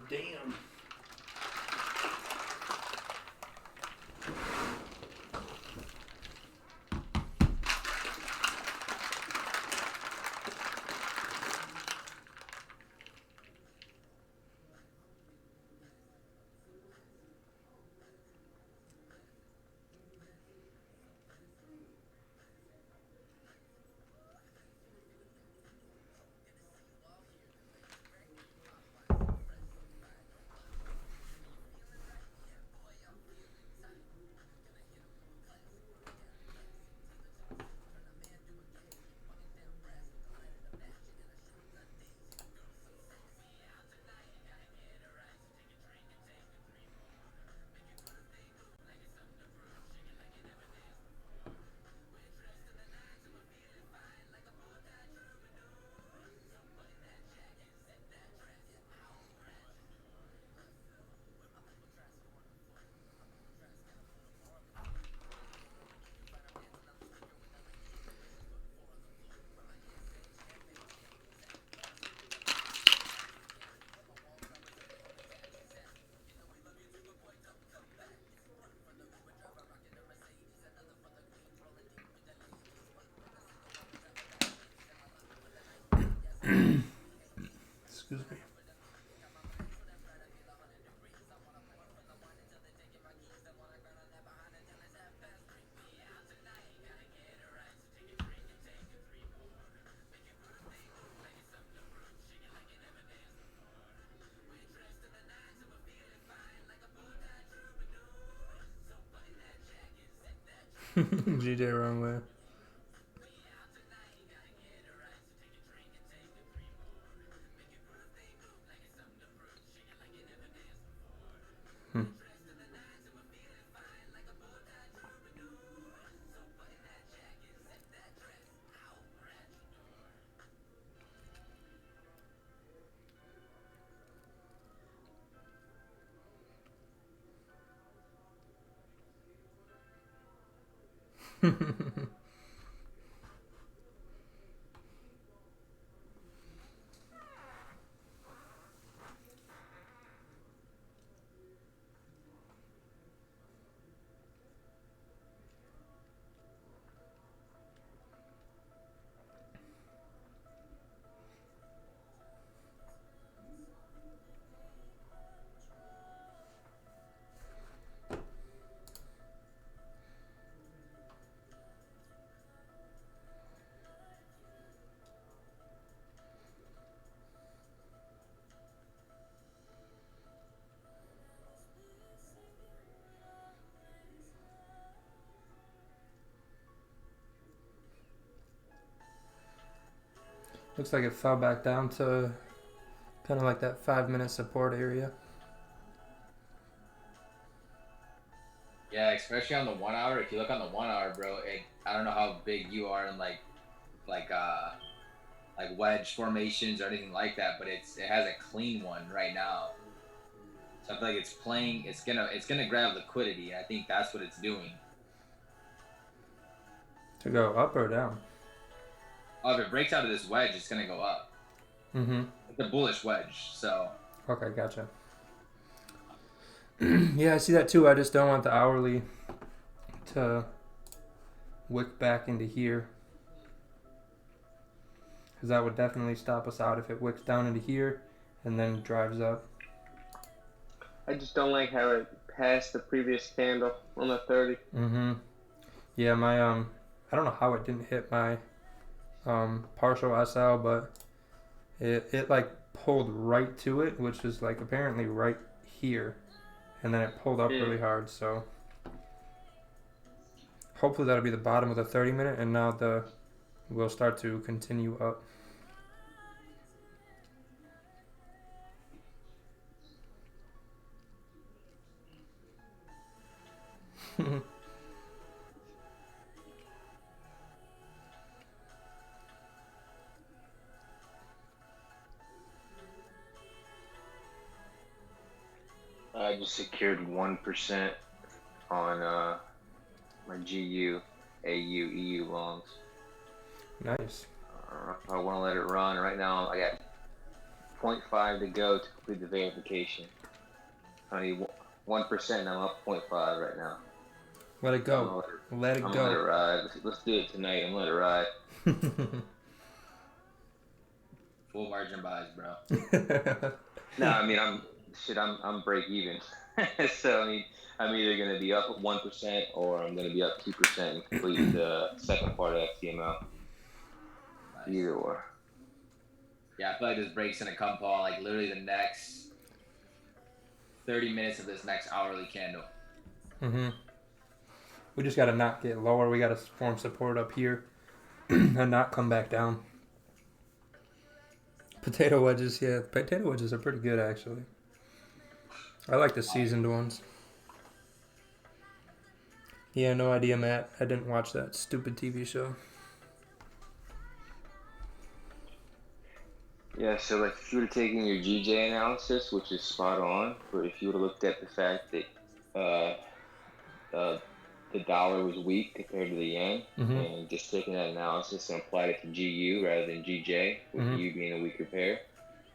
Damn. Excuse me. GJ wrong way. Hmm. Looks like it fell back down to kind of like that 5-minute support area. Yeah, especially on the 1 hour. If you look on the 1 hour, bro, I don't know how big you are in like wedge formations or anything like that, but it has a clean one right now. So I feel like it's playing. It's gonna grab liquidity. I think that's what it's doing. To go up or down? Oh, if it breaks out of this wedge, it's gonna go up. Mm-hmm. It's a bullish wedge, so. Okay, gotcha. Yeah, I see that too. I just don't want the hourly to wick back into here, because that would definitely stop us out if it wicks down into here and then drives up. I just don't like how it passed the previous candle on the 30. Mm-hmm. Yeah, my I don't know how it didn't hit my partial SL, but it like pulled right to it, which is like apparently right here, and then it pulled up really hard. So hopefully that'll be the bottom of the 30-minute, and now we'll start to continue up. I just secured 1% on my GU, AU, EU longs. Nice. don't know if I want to let it run. Right now, I got 0.5 to go to complete the verification. I need 1%, and I'm up 0.5 right now. Let it go. Let it I'm go. gonna let it ride. Let's do it tonight. I'm gonna let it ride. Full margin buys, bro. No, I mean I'm break even. So I mean I'm either gonna be up 1% or I'm gonna be up 2% and complete the second part of XTML. Nice. Either or. Yeah, I feel like this break's gonna come, Paul. Like literally the next 30 minutes of this next hourly candle. We just gotta not get lower. We gotta form support up here and not come back down. Potato wedges, yeah. Potato wedges are pretty good, actually. I like the seasoned ones. Yeah, no idea, Matt. I didn't watch that stupid TV show. Yeah, so like if you would have taken your GJ analysis, which is spot on, but if you would have looked at the fact that the dollar was weak compared to the yen, and just taken that analysis and applied it to GU rather than GJ, with U being a weaker pair,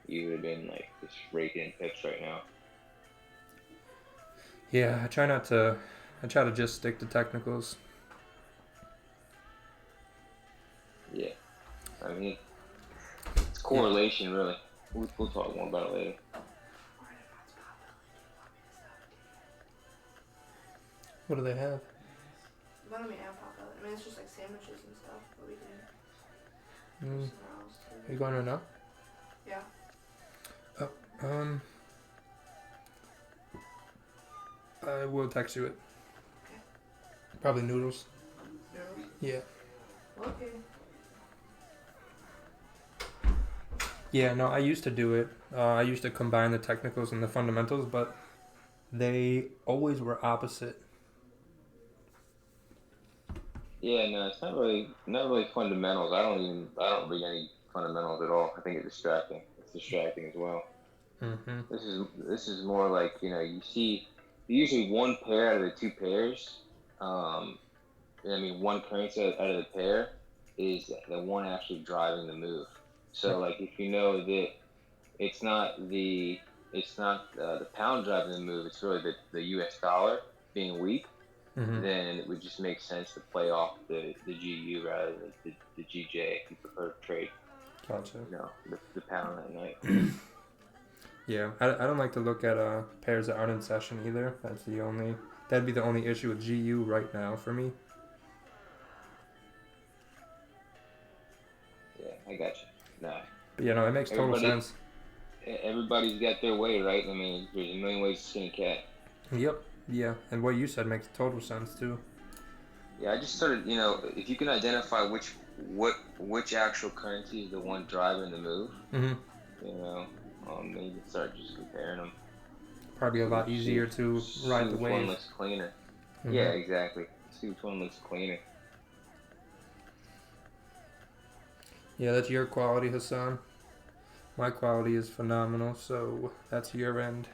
you would have been like just raking in pips right now. Yeah, I try to just stick to technicals. Yeah, I mean it's correlation really. We'll talk more about it later. What do they have? But I mean, alpaca. I mean, it's just like sandwiches and stuff, but we can do somewhere else too. Are you going right now? Yeah. Oh, I will text you it. Okay. Probably noodles. Noodles? Yeah. Okay. Yeah, no, I used to do it. I used to combine the technicals and the fundamentals, but they always were opposite. Yeah, no, it's not really fundamentals. I don't read any fundamentals at all. I think it's distracting. It's distracting as well. This is more like, you see usually one pair out of the two pairs. I mean, one currency out of the pair is the one actually driving the move. So like if you know that it's not the pound driving the move, it's really the US dollar being weak, then it would just make sense to play off the GU rather than the GJ if you prefer to trade. Gotcha. The pound that night. Yeah, I don't like to look at pairs that aren't in session either. That'd be the only issue with GU right now for me. Yeah, I got you. Nah. But yeah, no, it makes total sense. Everybody's got their way, right? I mean, there's a million ways to skin a cat. Yep. Yeah, and what you said makes total sense too. Yeah, I just started. If you can identify which actual currency is the one driving the move, then you can start just comparing them. Probably a lot easier to ride the wave. See which one looks cleaner. Yeah, exactly. See which one looks cleaner. Yeah, that's your quality, Hassan. My quality is phenomenal, so that's your end.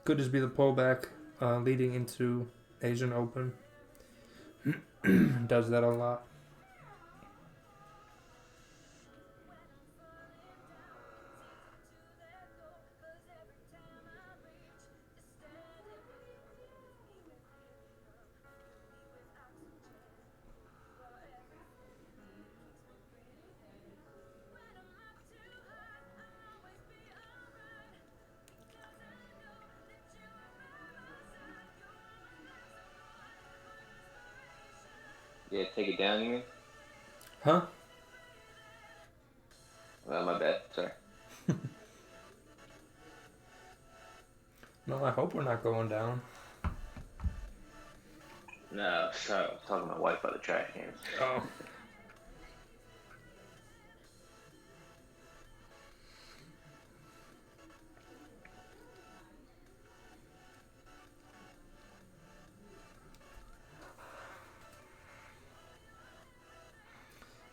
Could just be the pullback leading into Asian Open. Does that a lot. Yeah, take it down, you mean? Huh? My bad. Sorry. No, I hope we're not going down. No, sorry. I was talking to my wife about the trash cans. Oh.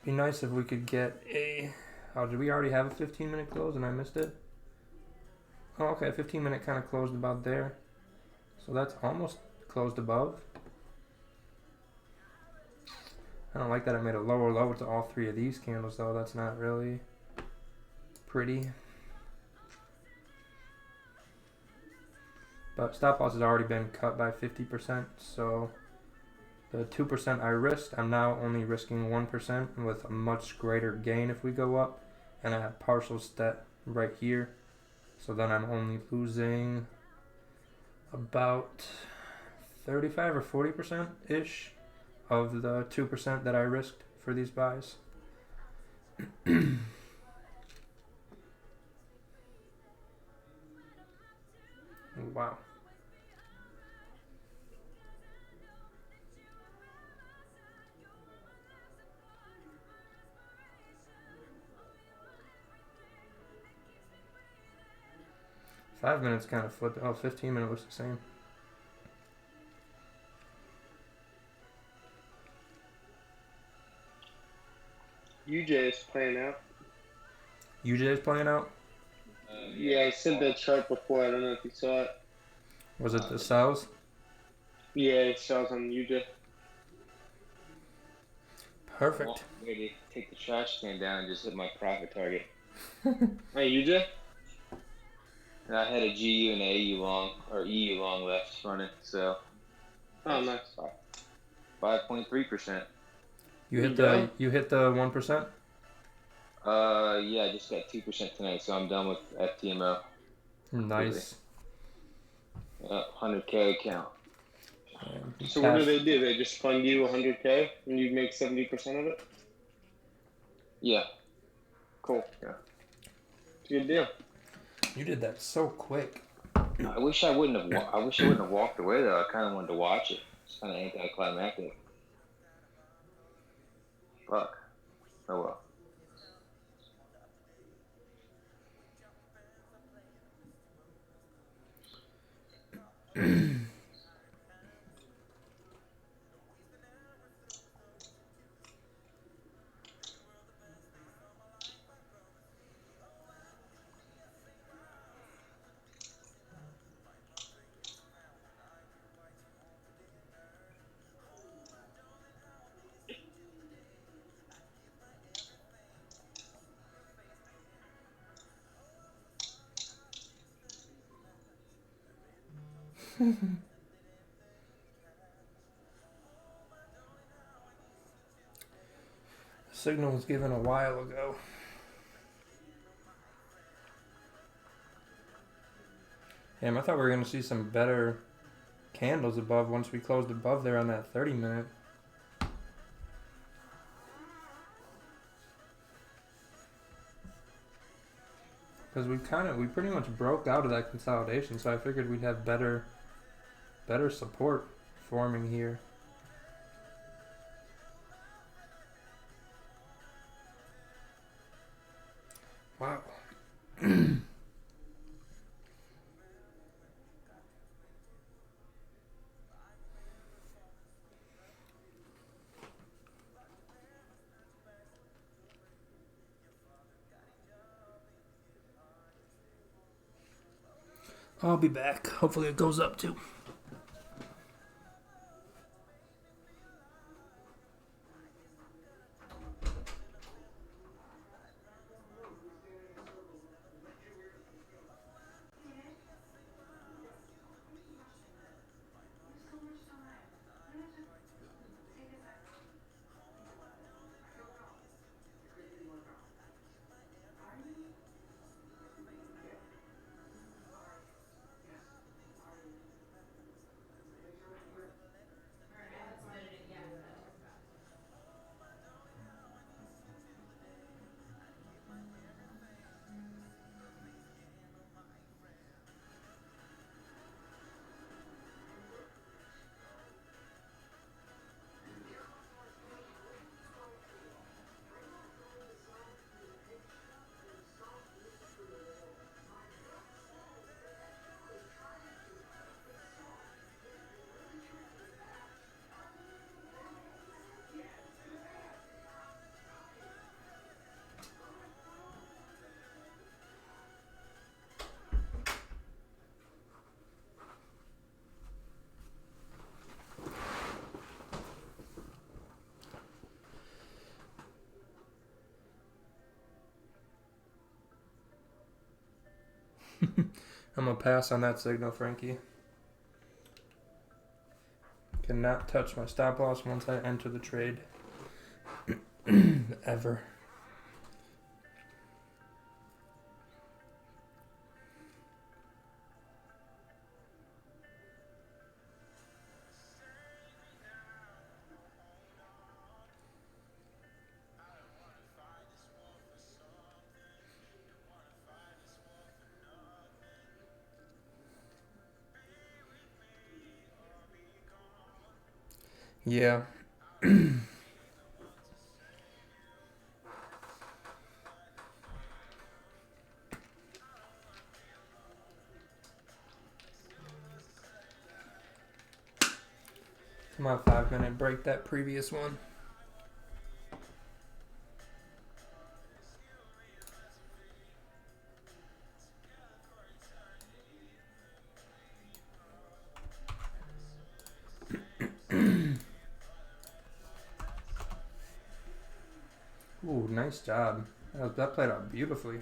Be nice if we could get a. Oh, did we already have a 15-minute close and I missed it? Oh, okay. 15-minute kind of closed about there. So that's almost closed above. I don't like that I made a lower low to all three of these candles though. That's not really pretty. But stop loss has already been cut by 50%. So the 2% I risked, I'm now only risking 1% with a much greater gain if we go up. And I have partial stat right here. So then I'm only losing about 35 or 40% ish of the 2% that I risked for these buys. Wow. Five minutes kind of flipped. Oh, 15-minute looks the same. UJ is playing out. UJ is playing out. Yeah, I sent that chart before. I don't know if you saw it. Was it the sells? Yeah, it shows on UJ. Perfect. Ready to take the trash can down and just hit my profit target. Hey, UJ? And I had a GU and a AU long or EU long left running, so. Oh, nice. 5.3%. You hit the 1%. Yeah, I just got 2% tonight, so I'm done with FTMO. Nice. 100K account. So what do? They just fund you 100K and you make 70% of it? Yeah. Cool. Yeah. It's a good deal. You did that so quick. I wish I wouldn't have walked away though. I kind of wanted to watch it. It's kind of anticlimactic. Fuck. Oh well. Signal was given a while ago. Damn, I thought we were going to see some better candles above once we closed above there on that 30-minute. Because we pretty much broke out of that consolidation, so I figured we'd have better support forming here. Wow. I'll be back. Hopefully it goes up too. I'm gonna pass on that signal, Frankie. Cannot touch my stop loss once I enter the trade. Ever. Yeah. Come on, 5-minute break that previous one. Ooh, nice job. That played out beautifully.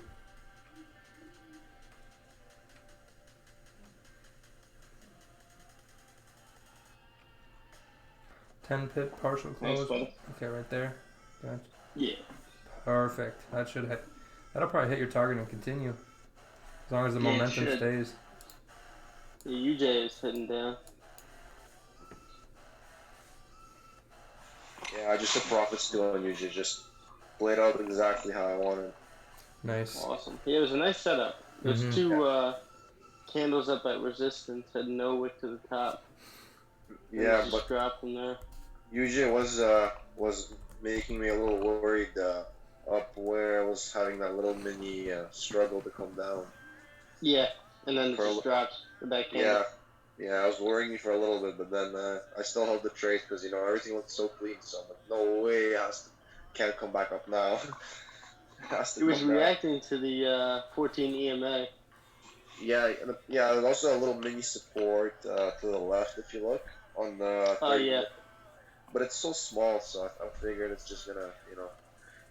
$10 partial Nice, close. buddy. Okay, right there. Gotcha. Yeah. Perfect. That should hit. That'll probably hit your target and continue. As long as the Yeah, it momentum should. stays. Yeah, UJ is heading down. Yeah, I just took profits too on usually. Just played out exactly how I wanted. Nice. Awesome. Yeah, it was a nice setup. There's Mhm. two candles up at resistance, had no wick to the top. And Yeah, it just but dropped from there. usually was making me a little worried up where I was having that little mini struggle to come down. Yeah, and then it For a just li- dropped with that candle. yeah, I was worrying me for a little bit, but then I still held the trade because everything looked so clean. So I'm like, no way, can't come back up now. It has to It was come down. reacting to the 14 EMA. Yeah, there's also a little mini support to the left if you look on the. Oh, yeah. But it's so small, so I figured it's just gonna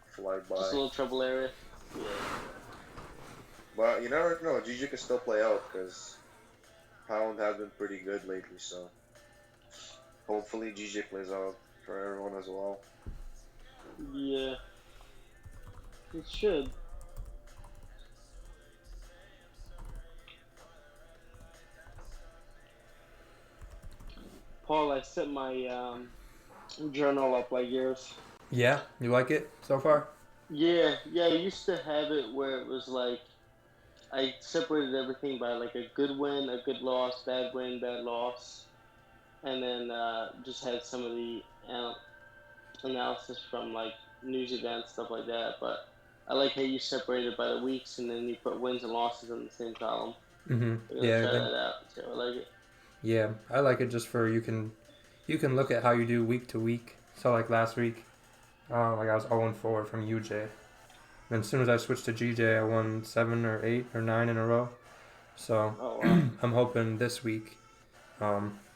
fly by. Just a little trouble area. Yeah. But you never know. GG could still play out because Pound has been pretty good lately. So hopefully GG plays out for everyone as well. Yeah. It should. Paul, I set my journal up like yours. Yeah, you like it so far? Yeah, I used to have it where it was like I separated everything by like a good win, a good loss, bad win, bad loss, and then just had some of the analysis from like news events, stuff like that. But I like how you separate it by the weeks and then you put wins and losses in the same column. Mhm. I'm gonna try that out. So I like it. Yeah, I like it just for you can look at how you do week to week. So like last week, like I was 0-4 from UJ. And as soon as I switched to GJ, I won 7 or 8 or 9 in a row. So Oh wow. I'm hoping this week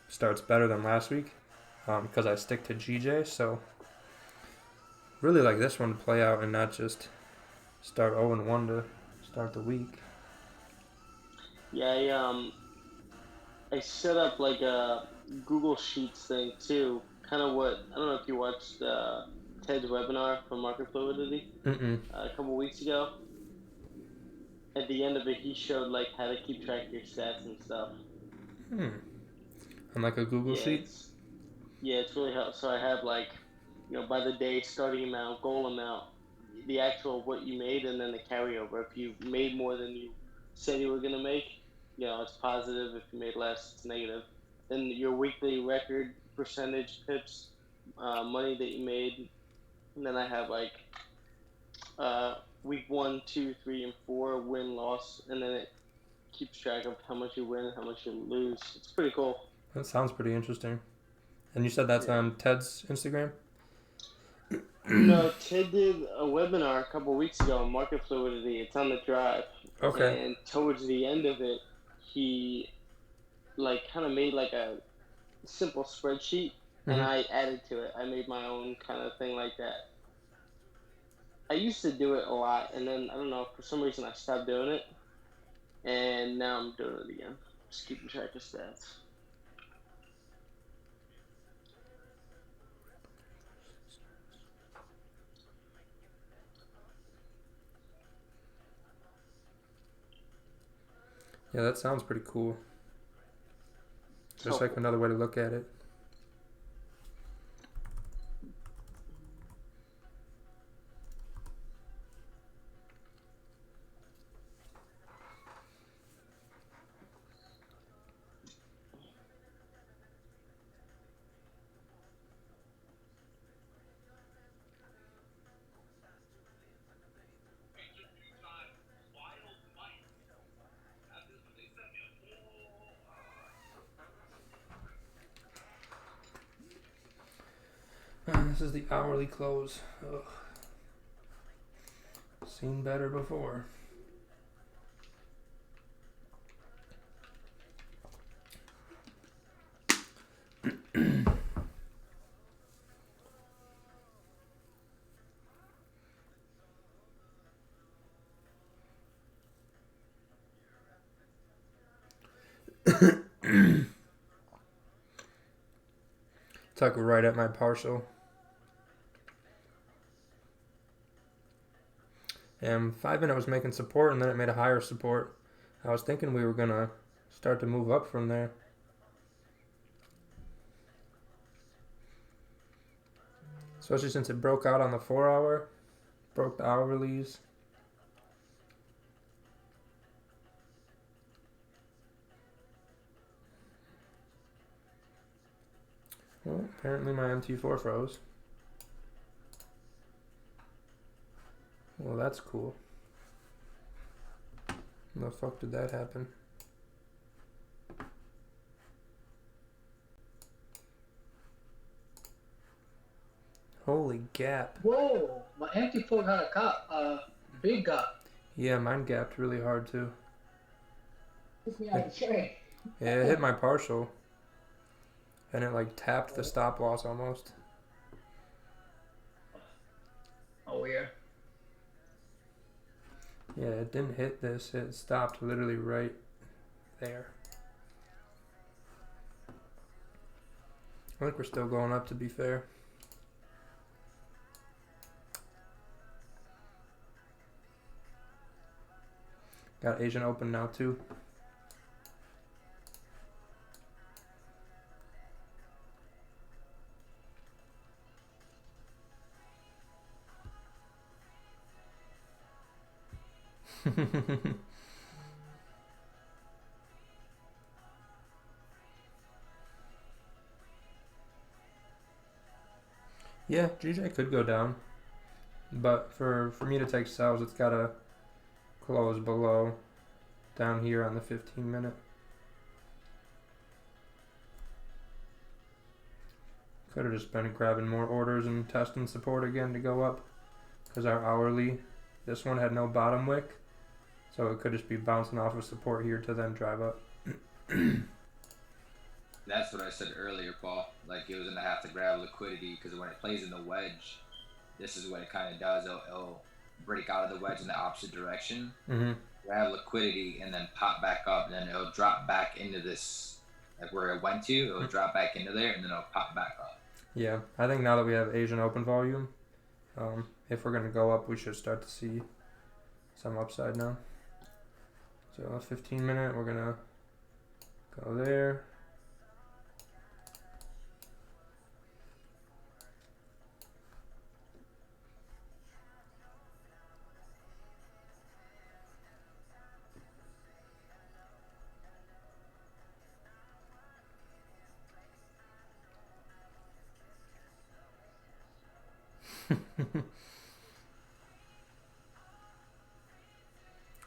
starts better than last week because I stick to GJ. So really like this one to play out and not just start 0-1 to start the week. Yeah, I set up like a Google Sheets thing too. Kind of what I don't know if you watched Ted's webinar from Market Fluidity a couple weeks ago. At the end of it, he showed like how to keep track of your stats and stuff. On like a Google Yeah, sheet? it's really helpful. So I have like, by the day, starting amount, goal amount, the actual what you made, and then the carryover. If you made more than you said you were gonna make, it's positive. If you made less, it's negative. Then your weekly record, percentage, pips, money that you made, and then I have like week 1, 2, 3, and 4 win loss, and then it keeps track of how much you win and how much you lose. It's pretty cool. That sounds pretty interesting. And you said that's on Ted's Instagram? No, Ted did a webinar a couple weeks ago on market fluidity. It's on the drive. Okay. And towards the end of it, he like kind of made like a simple spreadsheet, and I added to it. I made my own kind of thing like that. I used to do it a lot, and then I don't know, for some reason I stopped doing it. And now I'm doing it again. Just keeping track of stats. Yeah, that sounds pretty cool. It's Just like helpful. another way to look at it. This is the hourly close. Ugh. Seen better before. Tuck right at my partial. And 5-minute was making support, and then it made a higher support. I was thinking we were gonna start to move up from there. Especially since it broke out on the 4-hour, broke the hourlies. Well, apparently my MT4 froze. Well, that's cool. How the fuck did that happen? Holy gap. Whoa, my MT4 got a big gap. Yeah, mine gapped really hard too. Took me out of the trade. Yeah, it hit my partial. And it like tapped the stop loss almost. Oh yeah. Yeah, it didn't hit this. It stopped literally right there. I think we're still going up, to be fair. Got Asian Open now too. Yeah, GJ could go down. But for me to take sells, it's gotta close below down here on the 15-minute. Could have just been grabbing more orders and testing support again to go up. Because our hourly, this one had no bottom wick. So it could just be bouncing off of support here to then drive up. That's what I said earlier, Paul. Like, it was going to have to grab liquidity because when it plays in the wedge, this is what it kind of does. It'll break out of the wedge in the opposite direction, grab liquidity, and then pop back up. And then it'll drop back into this, like where it went to. It'll drop back into there, and then it'll pop back up. Yeah, I think now that we have Asian Open volume, if we're going to go up, we should start to see some upside now. So 15-minute, we're going to go there.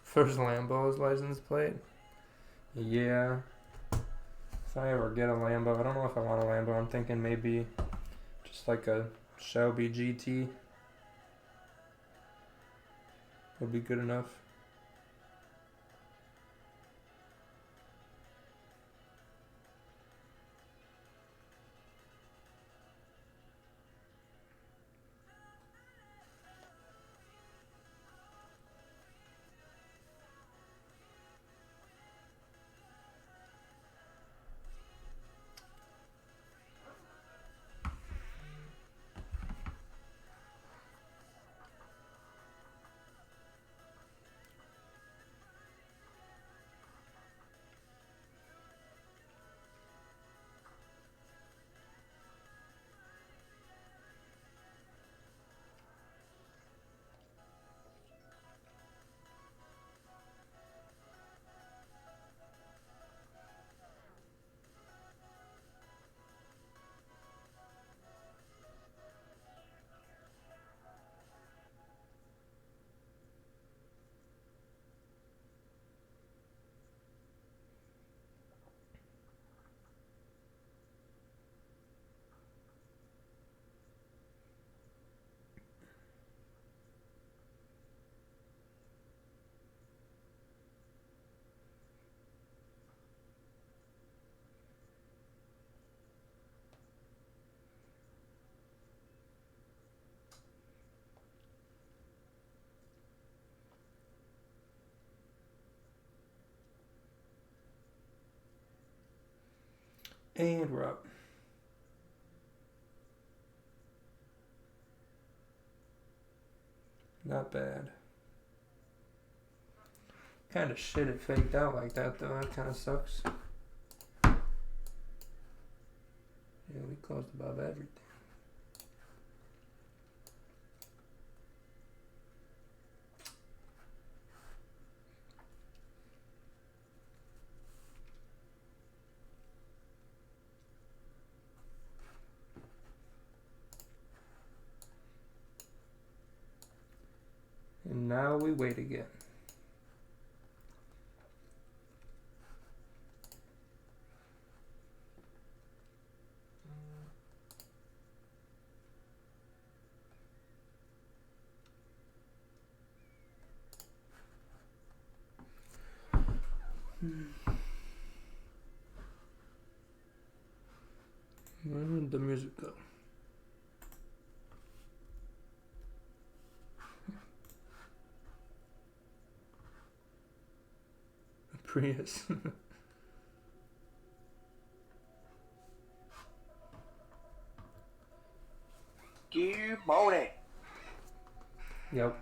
First Lambo's license plate. Yeah. If I ever get a Lambo, I don't know if I want a Lambo. I'm thinking maybe just like a Shelby GT would be good enough. And we're up. Not bad. Kind of shit it faked out like that though. That kind of sucks. Yeah, we closed above everything. And now we wait again. Where did the music go? Prius. Good morning. Yep.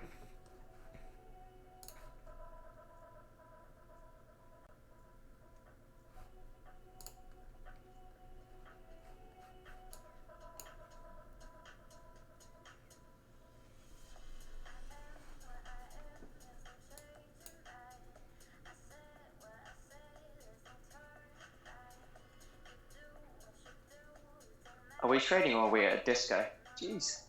Are we trading or are we at a disco? Jeez.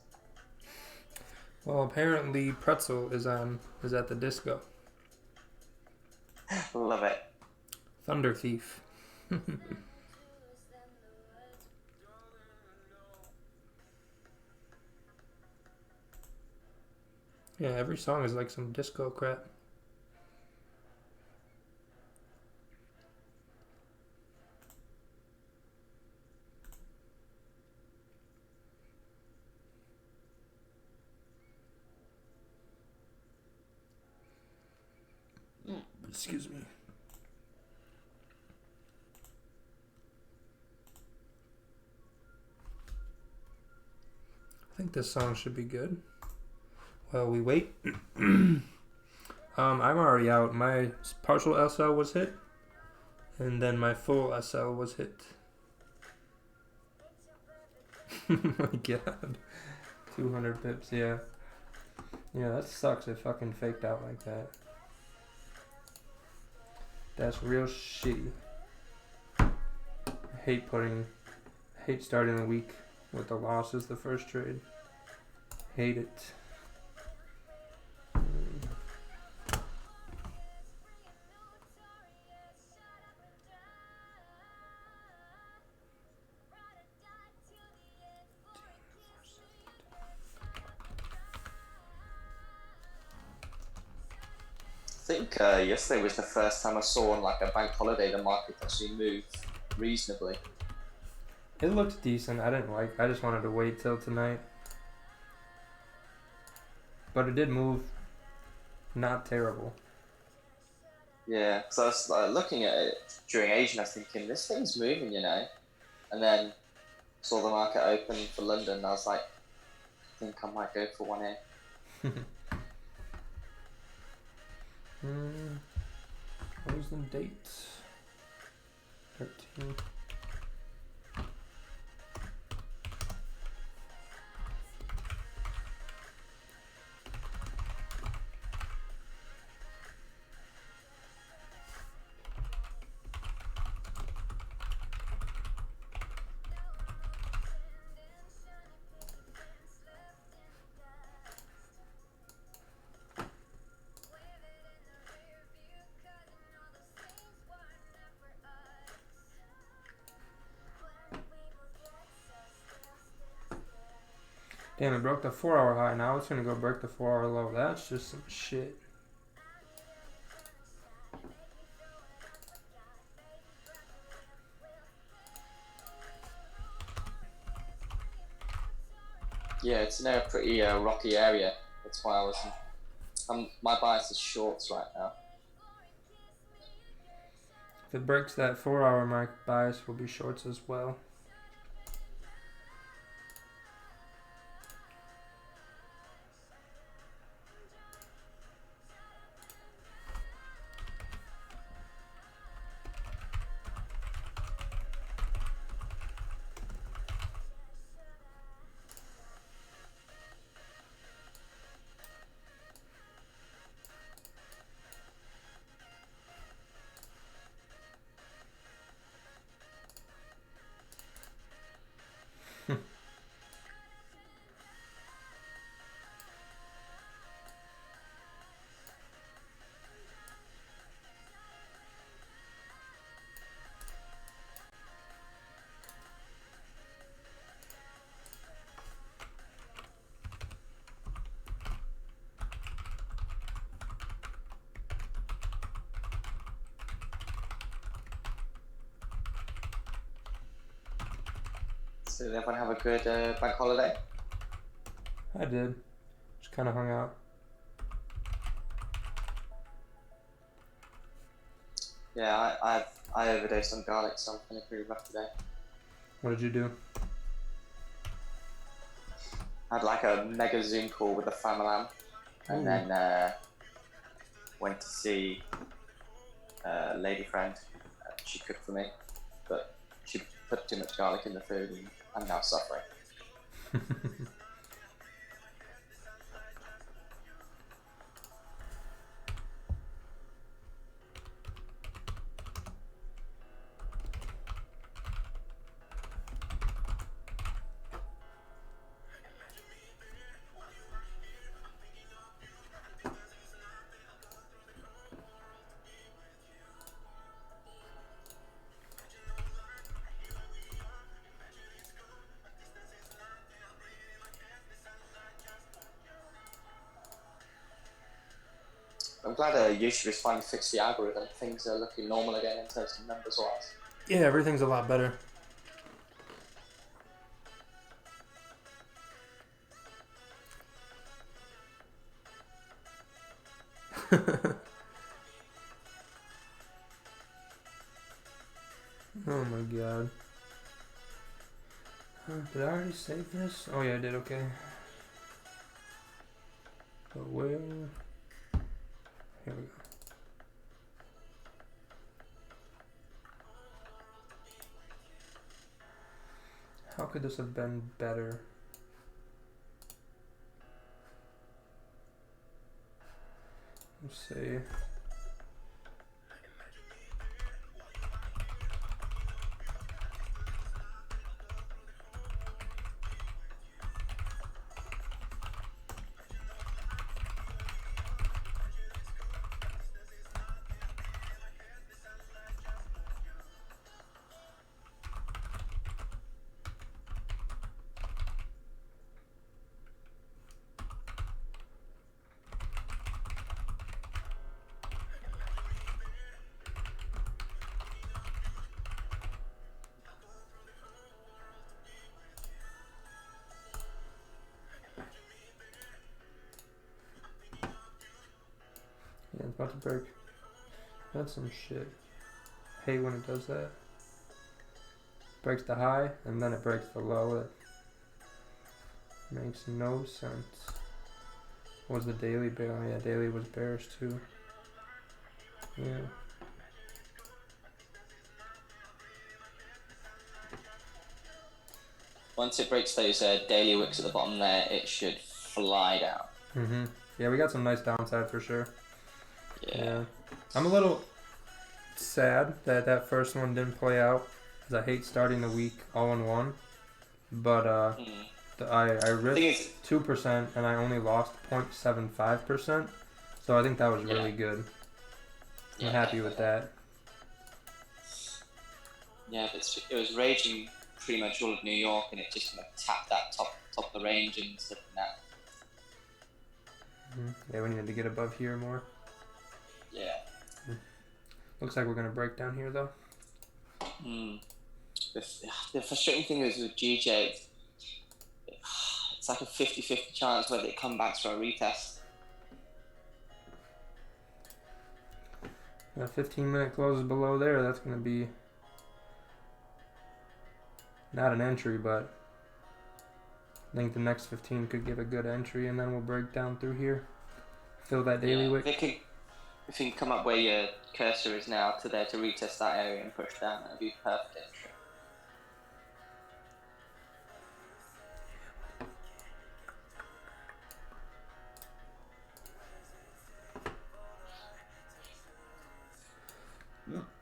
Well, apparently Pretzel is at the disco. Love it. Thunder Thief. Yeah, every song is like some disco crap. Excuse me. I think this song should be good. While we wait. I'm already out. My partial SL was hit. And then my full SL was hit. Oh my god. 200 pips, yeah. Yeah, that sucks. It fucking faked out like that. That's real shitty. I hate starting the week with the loss as the first trade. Hate it. I think yesterday was the first time I saw on like a bank holiday the market actually move reasonably. It looked decent. I just wanted to wait till tonight. But it did move not terrible. Yeah, because I was looking at it during Asian, I was thinking, this thing's moving, you know? And then saw the market open for London, and I was like, I think I might go for one here. Where's the date? 13. Damn, it broke the 4-hour high. Now it's gonna go break the 4-hour low. That's just some shit. Yeah, it's in a pretty rocky area. That's why I was. My bias is shorts right now. If it breaks that 4-hour mark, bias will be shorts as well. So did everyone have a good bank holiday? I did. Just kind of hung out. Yeah, I overdosed on garlic, so I'm feeling pretty rough today. What did you do? I had like a mega Zoom call with the family, and then went to see a lady friend. She cooked for me, but she put too much garlic in the food, and I'm now suffering. I'm glad YouTube has finally fixed the algorithm. Things are looking normal again in terms of numbers wise. Yeah, everything's a lot better. Oh my god. Did I already save this? Oh yeah, I did, okay. But where? Here we go. How could this have been better? Let's see. Yeah, it's about to break. That's some shit. Hate when it does that. Breaks the high and then it breaks the low. It makes no sense. Was the daily bear? Oh yeah, daily was bearish too. Yeah. Once it breaks those daily wicks at the bottom there, it should fly down. Yeah, we got some nice downside for sure. Yeah. I'm a little sad that that first one didn't play out because I hate starting the week all in one. But I risked 2% and I only lost 0.75%. So I think that was really good. I'm happy with that. Yeah, but it was raging pretty much all of New York, and it just kind of tapped that top of the range and stuff like that. Yeah, we needed to get above here more. Yeah. Looks like we're gonna break down here though. The frustrating thing is with GJ, it's like a 50-50 chance whether it comes back for a retest. That 15-minute close is below there. That's going to be not an entry, but I think the next 15 could give a good entry, and then we'll break down through here. Fill that daily wick. If you can come up where your cursor is now to there to retest that area and push down, that'd be perfect entry.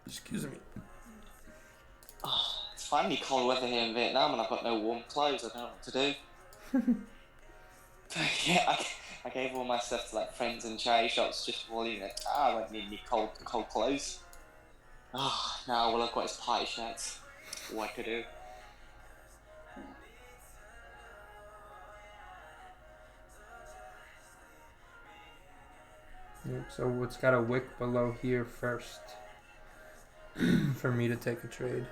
Excuse me. Oh, it's finally cold weather here in Vietnam and I've got no warm clothes. I don't know what to do. Yeah, I gave all my stuff to like friends and charity shops just for leaving it. I won't need any cold clothes. Oh, now all I've got is party shirts. What to do? Yep, so it's got a wick below here first for me to take a trade.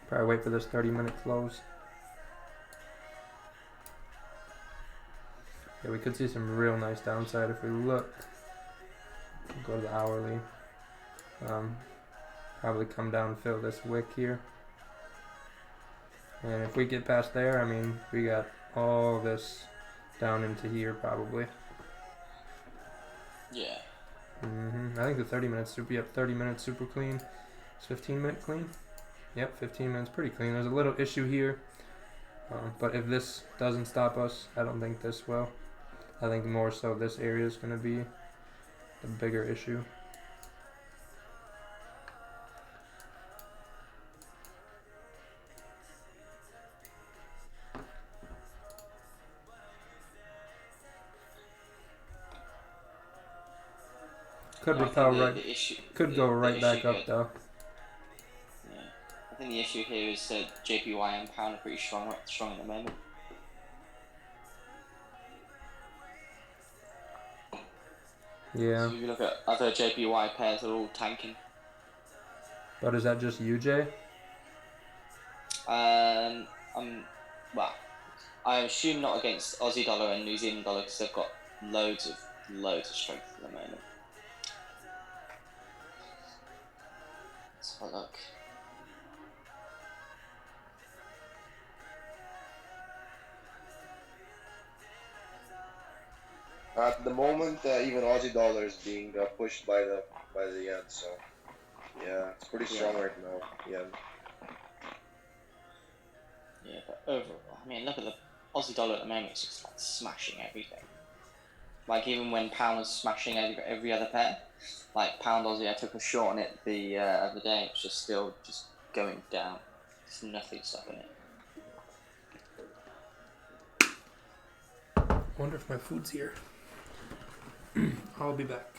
Probably wait for this 30-minute close. Yeah, we could see some real nice downside if we look. Go to the hourly. Probably come down and fill this wick here. And if we get past there, I mean, we got all this down into here probably. Yeah. I think the 30 minutes super. Yep, 30 minutes super clean. It's 15-minute clean. Yep, 15 minutes pretty clean. There's a little issue here, but if this doesn't stop us, I don't think this will. I think more so this area is going to be the bigger issue. Could repel right. Could go right back up though. Yeah, I think the issue here is that JPY and pound are pretty strong at the moment. Yeah. So if you look at other JPY pairs, they're all tanking. But is that just UJ? Well, I assume not against Aussie dollar and New Zealand dollar because they've got loads of strength at the moment. Let's have a look. At the moment, even Aussie dollar is being pushed by the yen, so yeah, it's pretty strong right now. Yen. Yeah, but overall, I mean, look at the Aussie dollar at the moment; it's just like smashing everything. Like even when pound was smashing every other pair, like pound Aussie, I took a short on it the other day. It's just still just going down. There's nothing stopping it. Wonder if my food's here. I'll be back.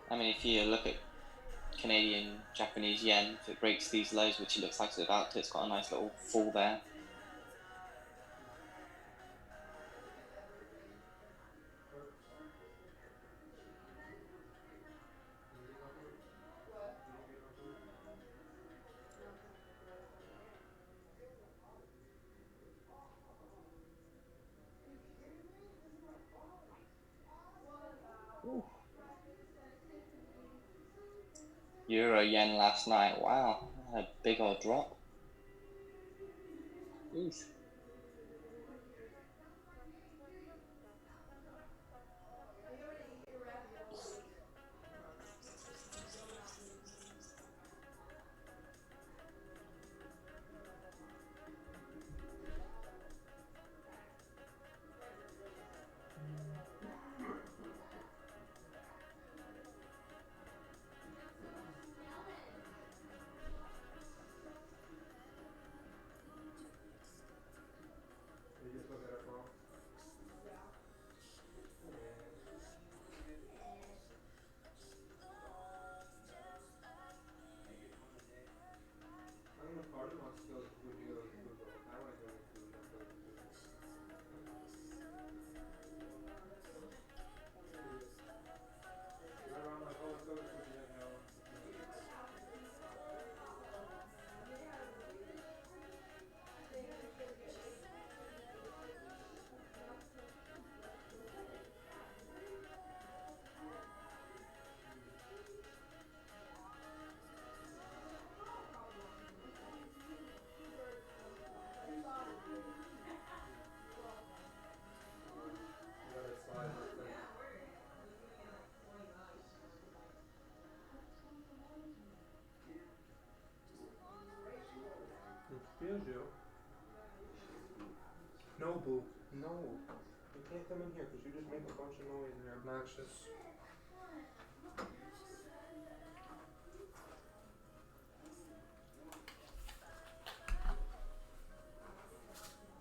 I mean, if you look at Canadian, Japanese yen, if it breaks these lows, which it looks like it's about to, it's got a nice little fall there. Euro yen last night, wow, a big old drop. Jeez. can't come in here because you just make a bunch of noise and you're obnoxious.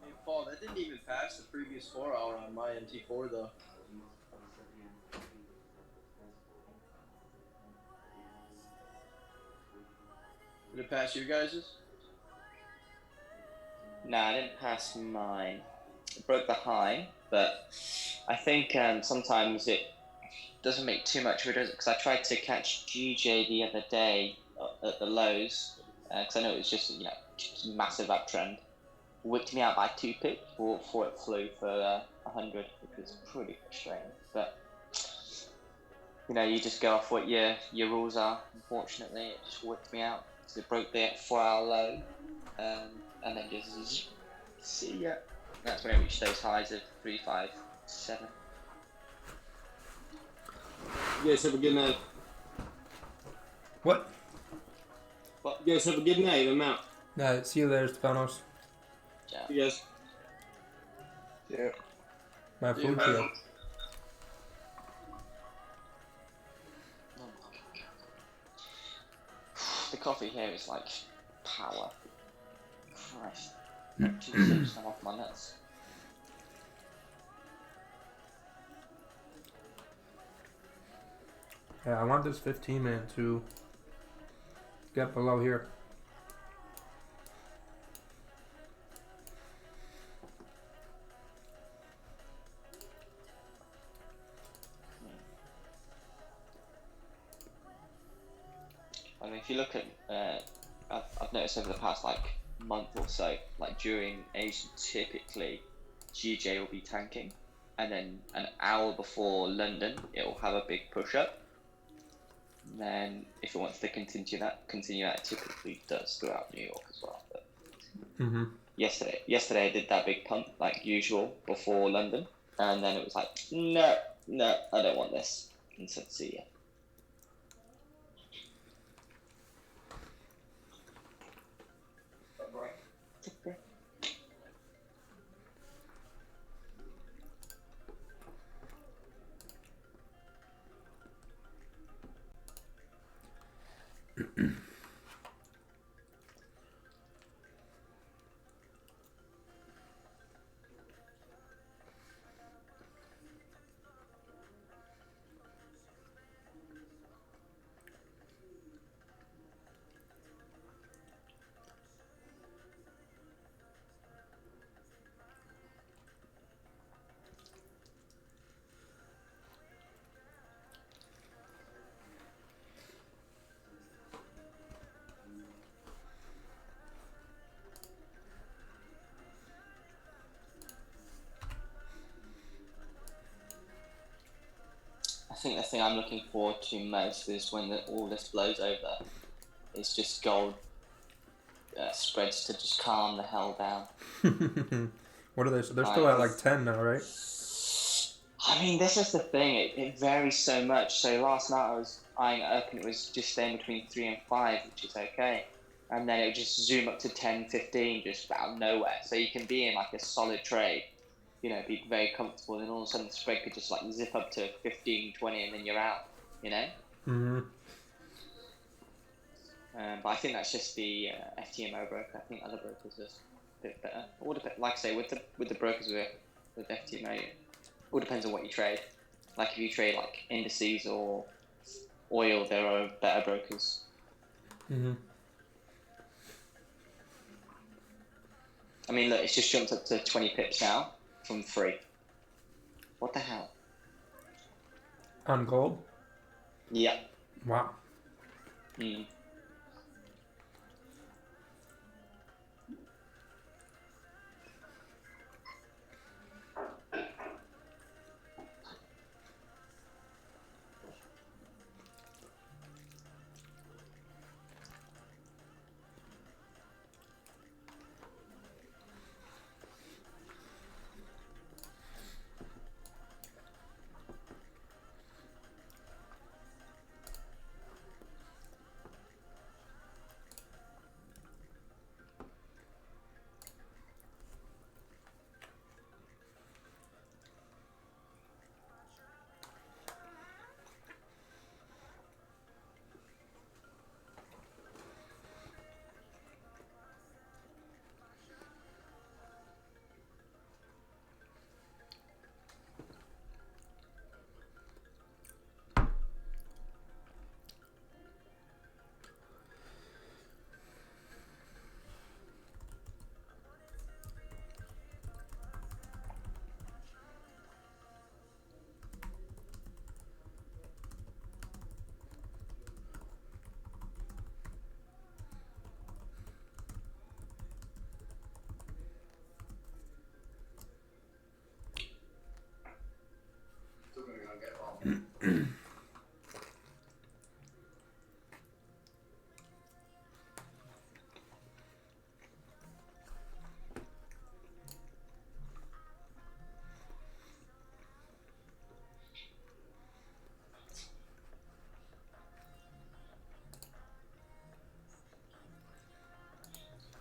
Hey, Paul, that didn't even pass the previous 4 hour on my MT4 though. Did it pass your guys's? No, I didn't pass mine. It broke the high, but I think sometimes it doesn't make too much of a difference because I tried to catch GJ the other day at the lows because I know it was just just a massive uptrend. Whipped me out by 2 pips before it flew for 100, which was pretty frustrating. But you just go off what your rules are. Unfortunately, it just whipped me out because it broke the 4-hour low, and then just see ya. That's when it reached those highs of 357. You guys have a good night. What? You guys have a good night. I'm out. See you later, Stefanos. Yeah. You guys. Yeah. My food's here. The coffee here is like power. Christ. 2 sips and I'm off my nuts. Yeah, I want this 15-minute to get below here. I mean, if you look at, I've noticed over the past month or so, during Asia, typically GJ will be tanking, and then an hour before London, it will have a big push up. And then if it wants to continue that, it typically does throughout New York as well. But yesterday I did that big pump like usual before London, and then it was like, no, I don't want this, and said, see ya. I think the thing I'm looking forward to most is when all this blows over. It's just gold spreads to just calm the hell down. What are they? They're still at like 10 now, right? I mean, this is the thing. It varies so much. So last night I was eyeing it up and it was just staying between 3 and 5, which is okay. And then it would just zoom up to 10, 15, just out of nowhere. So you can be in like a solid trade, be very comfortable. And all of a sudden the spread could just zip up to 15, 20, and then you're out, But I think that's just the FTMO broker. I think other brokers are a bit better. Like I say, with the brokers with FTMO, it all depends on what you trade. Like if you trade indices or oil, there are better brokers. I mean, look, it's just jumped up to 20 pips now from 3. What the hell? On gold? Yeah. Wow.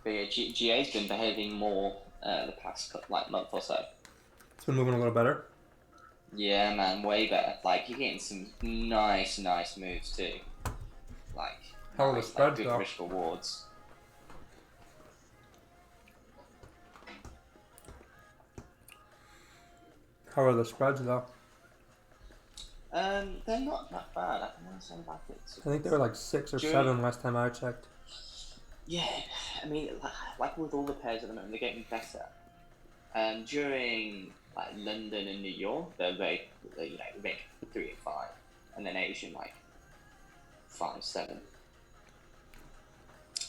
But yeah, GA's been behaving more the past month or so. It's been moving a little better. Yeah, man, way better. Like you're getting some nice moves too. Like How are the spreads good though? risk rewards. How are the spreads though? They're not that bad. I can say like it's. I think they were like 6 or 7 last time I checked. Yeah, I mean, like with all the pairs at the moment, they're getting better. During like London and New York, they're very, rank 3 and 5, and then Asian like 5, 7.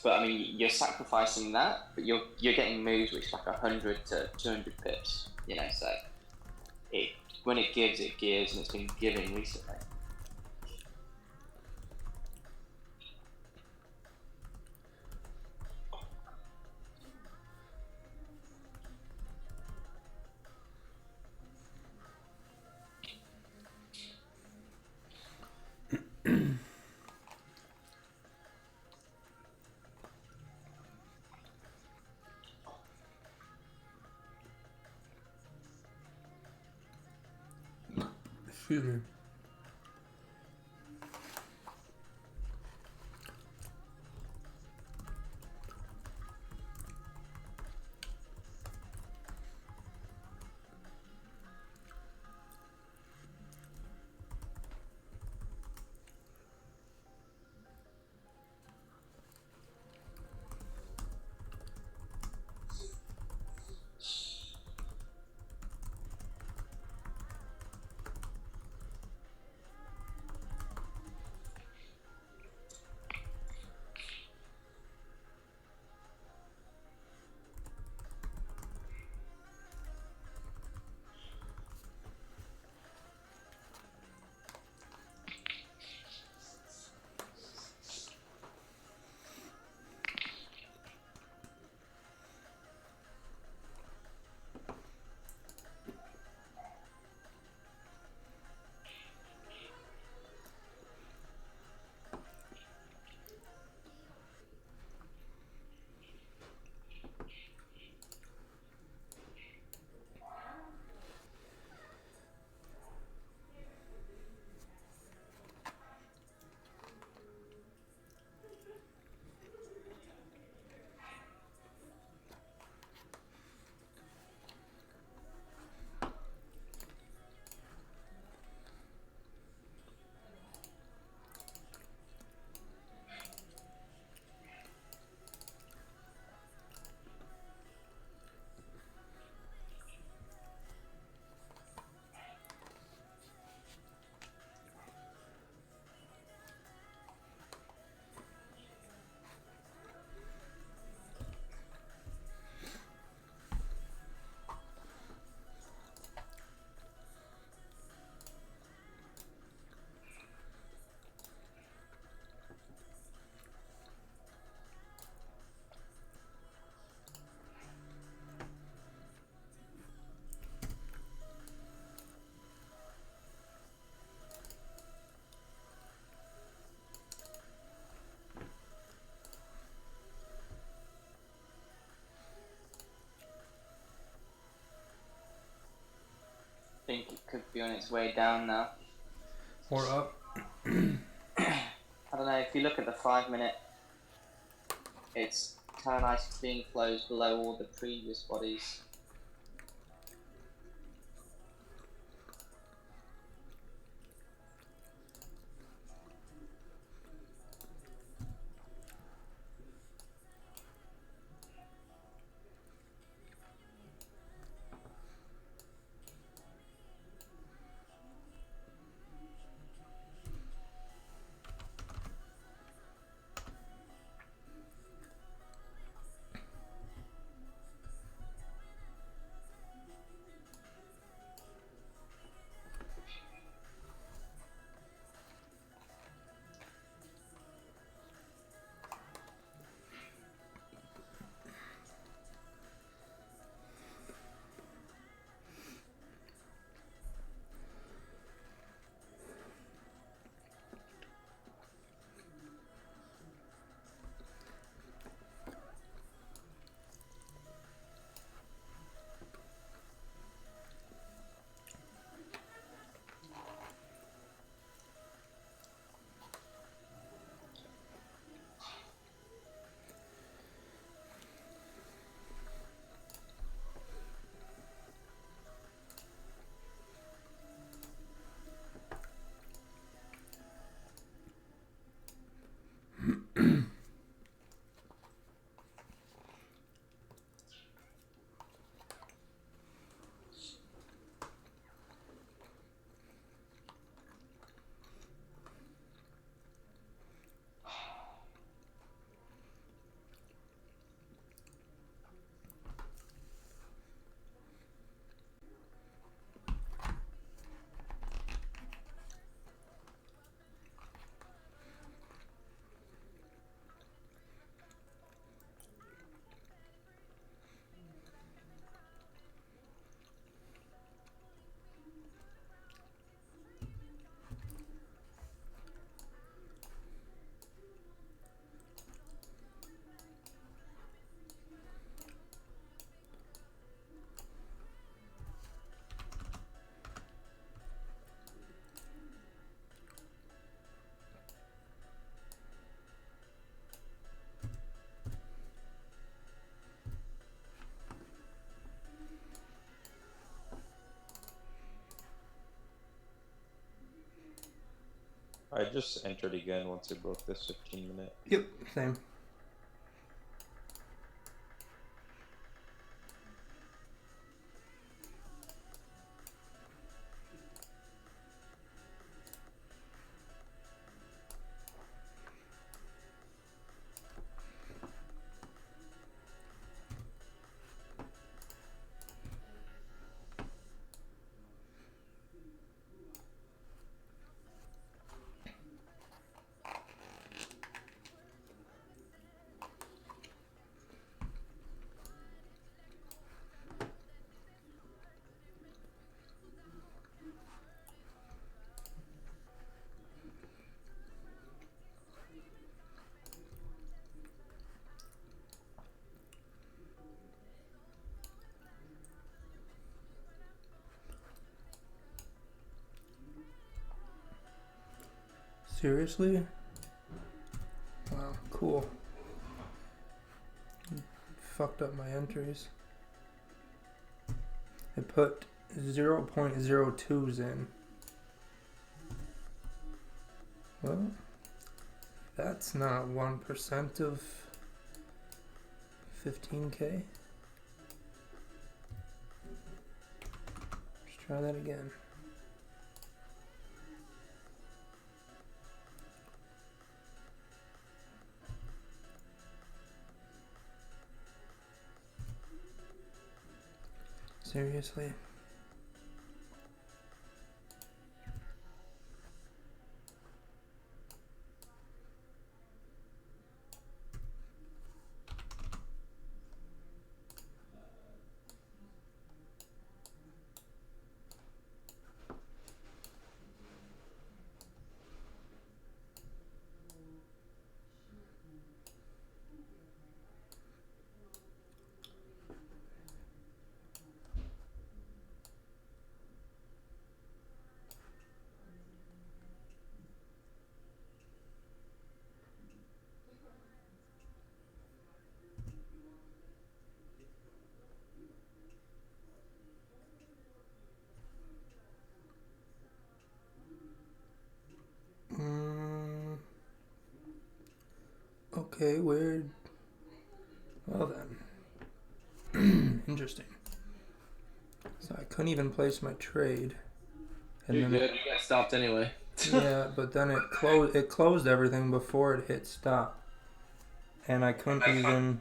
But I mean, you're sacrificing that, but you're getting moves which like 100 to 200 pips. So when it gives, and it's been giving recently. Excuse me. I think it could be on its way down now. Or up. I don't know, if you look at the 5-minute, it's kind of nice clean flows below all the previous bodies. I just entered again once it broke this 15-minute. Yep, same. Seriously? Wow, cool. Fucked up my entries. I put 0.02s in. Well, that's not 1% of 15K. Let's try that again. Seriously? Okay, weird. Well then. Interesting. So I couldn't even place my trade. And You're then good. You got stopped anyway. yeah, but then it closed everything before it hit stop. And I couldn't even...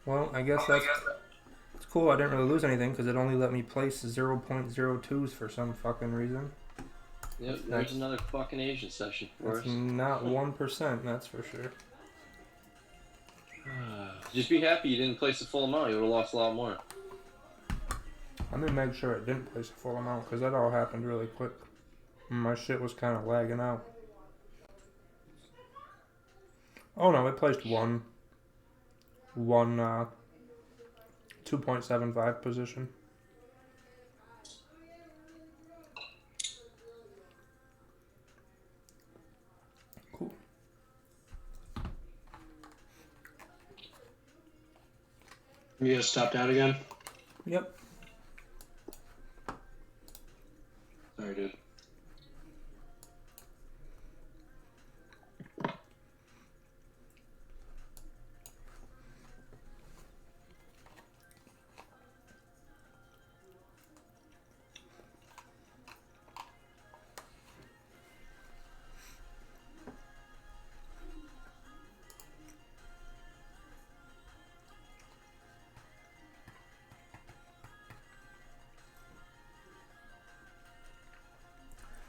Well, I guess that's... It's cool, I didn't really lose anything because it only let me place 0.02s for some fucking reason. Yep, there's another fucking Asian session for us. Not 1%, that's for sure. Just be happy you didn't place the full amount. You would have lost a lot more. I'm gonna make sure it didn't place a full amount because that all happened really quick. My shit was kind of lagging out. Oh no, it placed one 2.75 position. Cool. You guys stopped out again? Yep. Sorry, dude.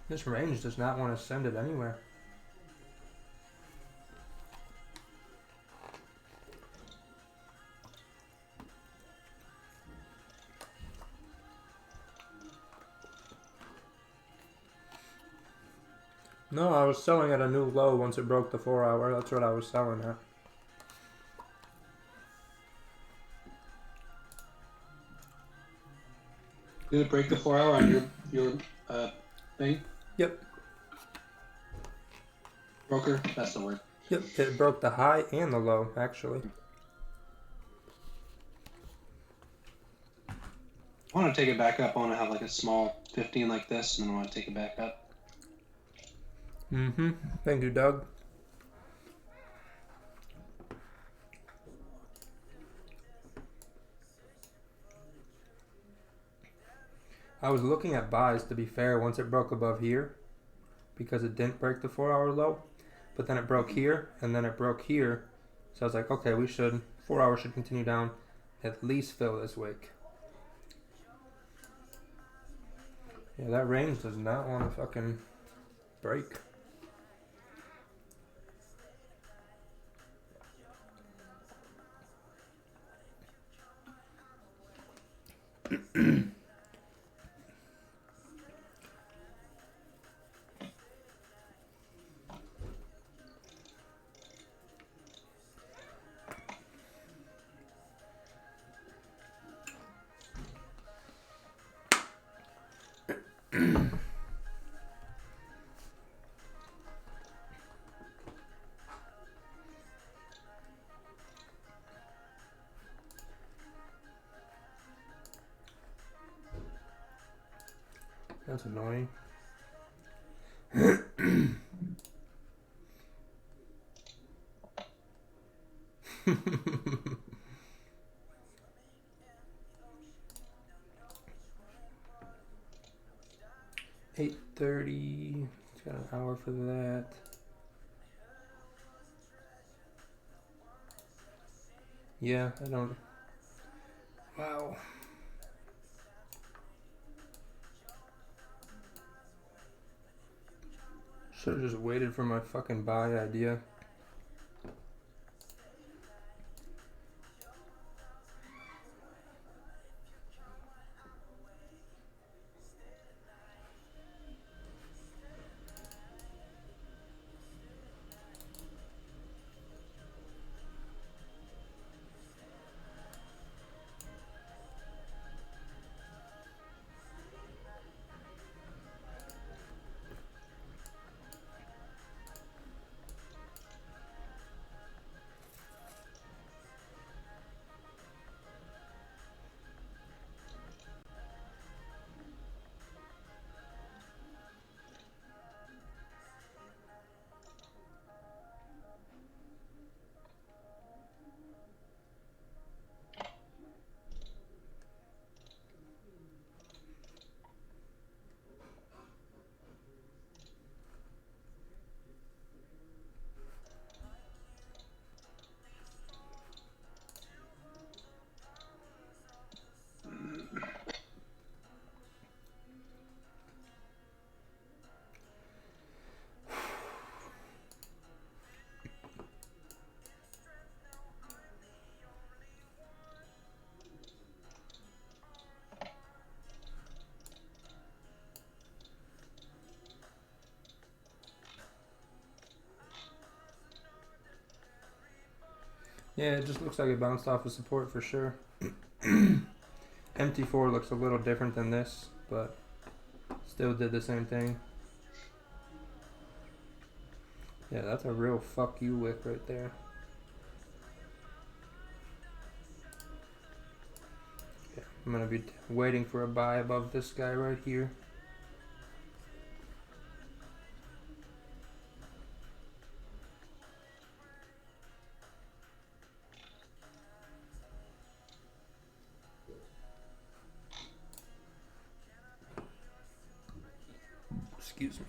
This range does not want to send it anywhere. No, I was selling at a new low once it broke the 4 hour. That's what I was selling at. Did it break the 4 hour on your thing? Yep. Broker? That's the word. Yep, it broke the high and the low, actually. I want to take it back up. I want to have like a small 15 like this, and then I want to take it back up. Mm-hmm. Thank you, Doug. I was looking at buys, to be fair, once it broke above here, because it didn't break the 4-hour low, but then it broke here, and then it broke here, so I was like, okay, 4 hours should continue down, at least fill this wick. Yeah, that range does not want to fucking break. That's annoying. 8:30. It's got an hour for that. Yeah, I don't. Wow. Should have just waited for my fucking buy idea. Yeah, it just looks like it bounced off of support for sure. MT4 looks a little different than this, but still did the same thing. Yeah, that's a real fuck you wick right there. Yeah, I'm gonna be waiting for a buy above this guy right here. Excuse me.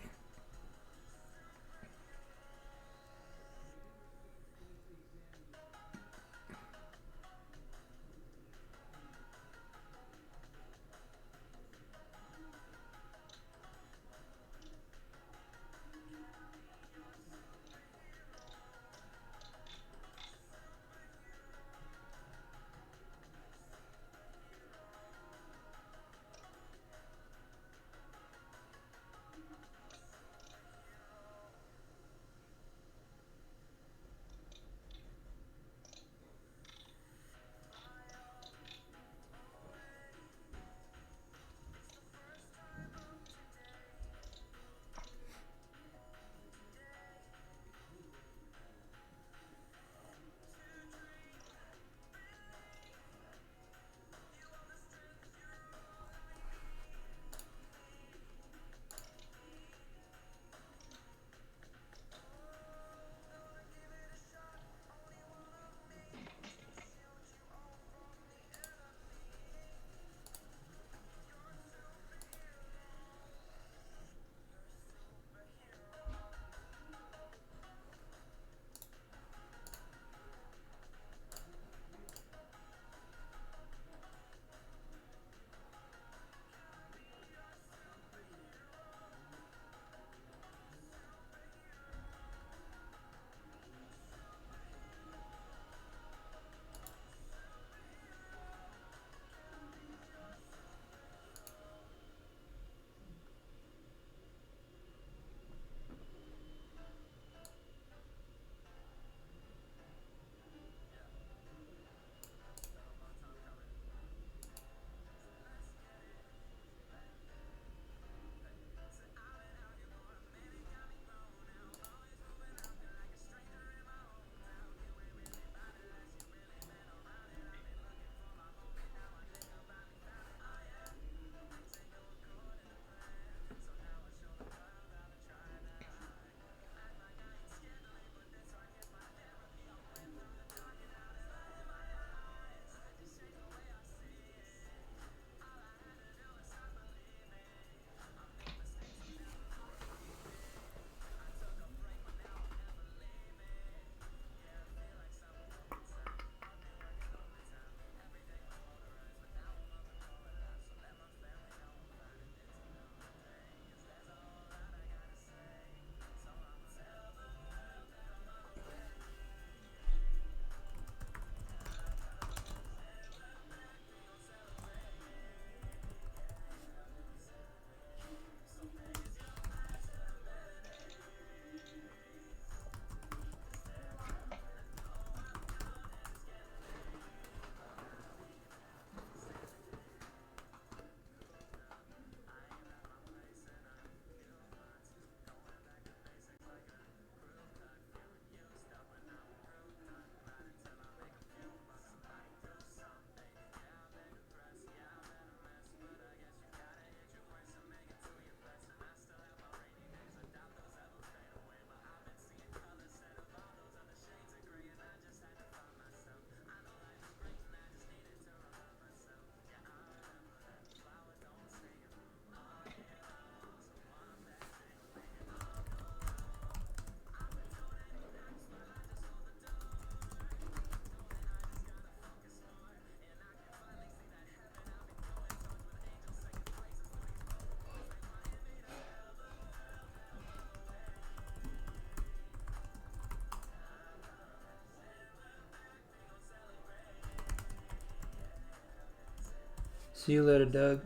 See you later, Doug.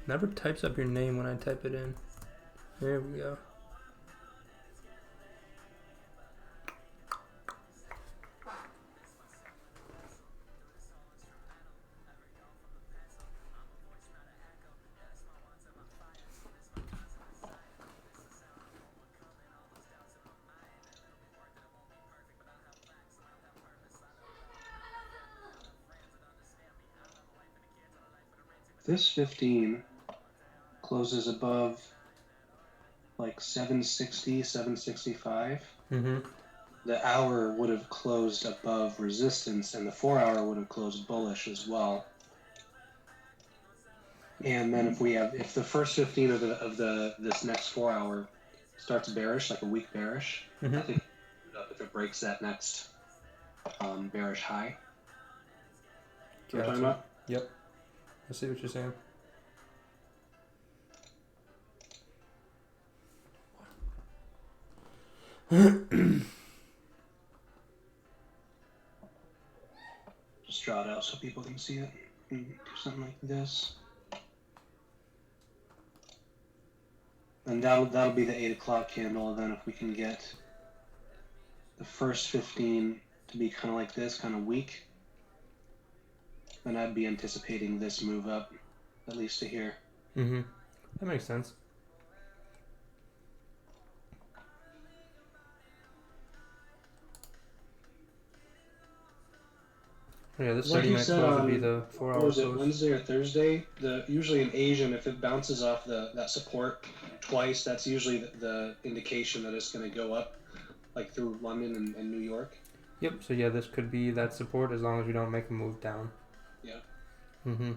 Never types up your name when I type it in. There we go. This 15 closes above like 760, 765. Mm-hmm. The hour would have closed above resistance, and the 4-hour would have closed bullish as well. And then if the first 15 of this next 4-hour starts bearish, like a weak bearish, I think if it breaks that next bearish high. You know what I'm talking about? Yep. I see what you're saying. Just draw it out so people can see it. And do something like this. And that'll be the 8 o'clock candle. Then if we can get the first 15 to be kind of like this, kind of weak, then I'd be anticipating this move up, at least to here. Mm-hmm. That makes sense. Yeah, this Like 30-minute close would be the 4-hour what was it, close. Wednesday or Thursday? Usually in Asian, if it bounces off that support twice, that's usually the indication that it's going to go up, like through London and New York. Yep. So yeah, this could be that support as long as we don't make a move down. Yeah. Mm-hmm.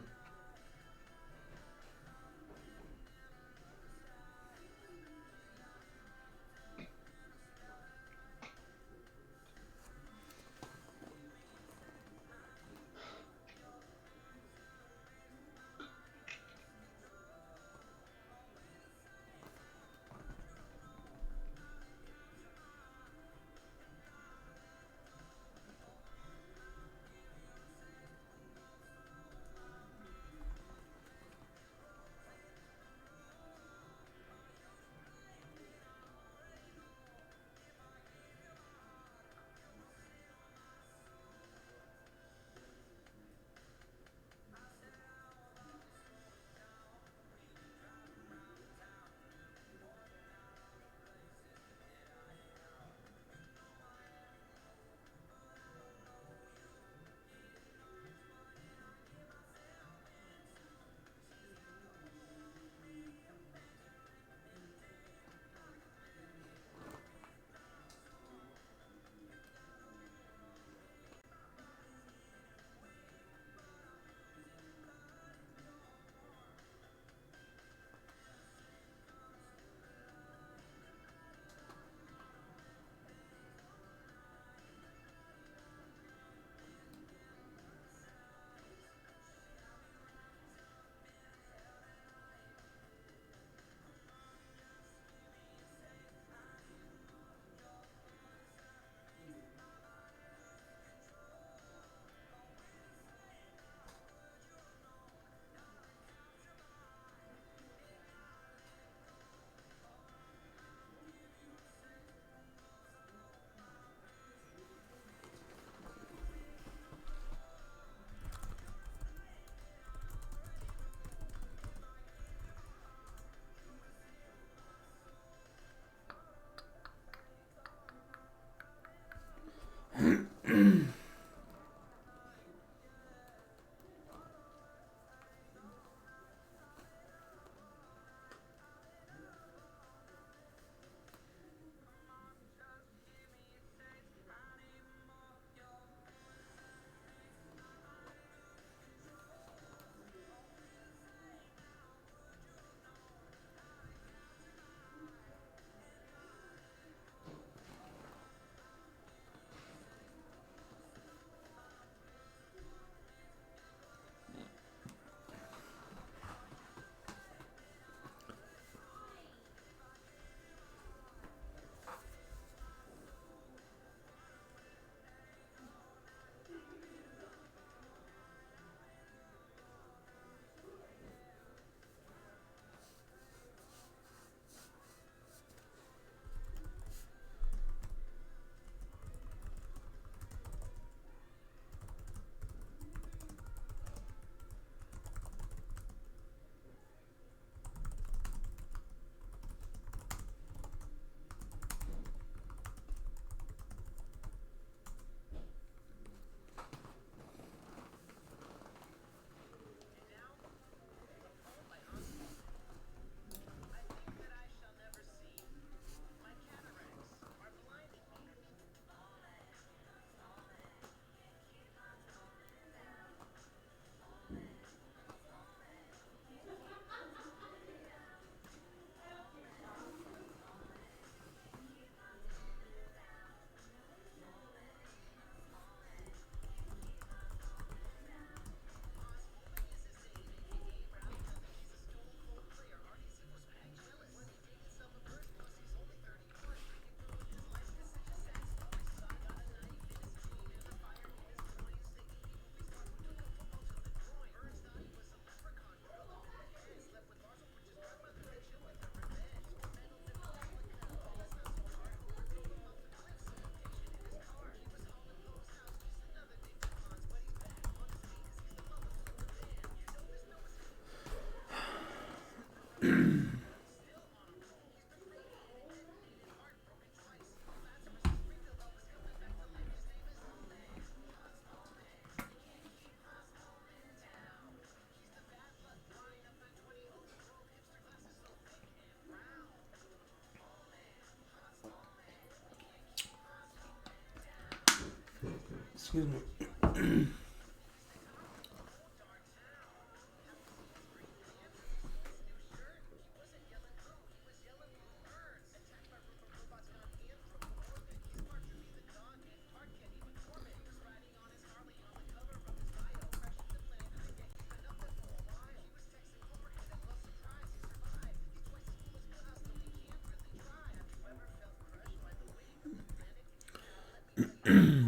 Excuse me.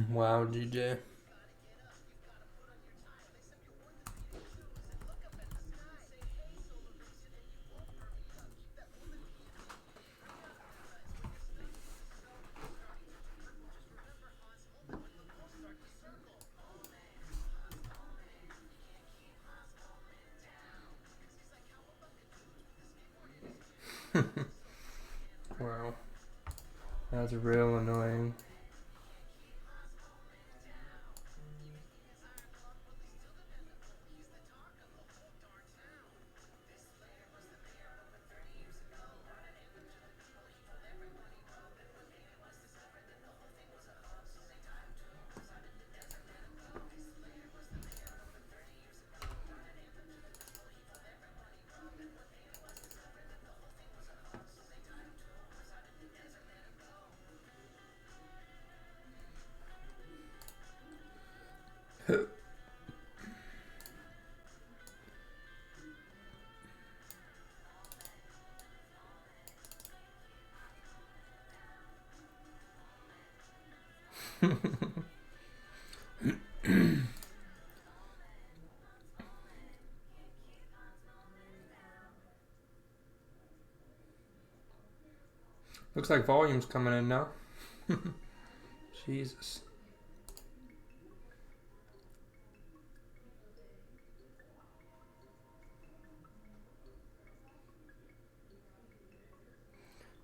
Wow, GJ. Wow. That's real annoying. Looks like volume's coming in now. Jesus.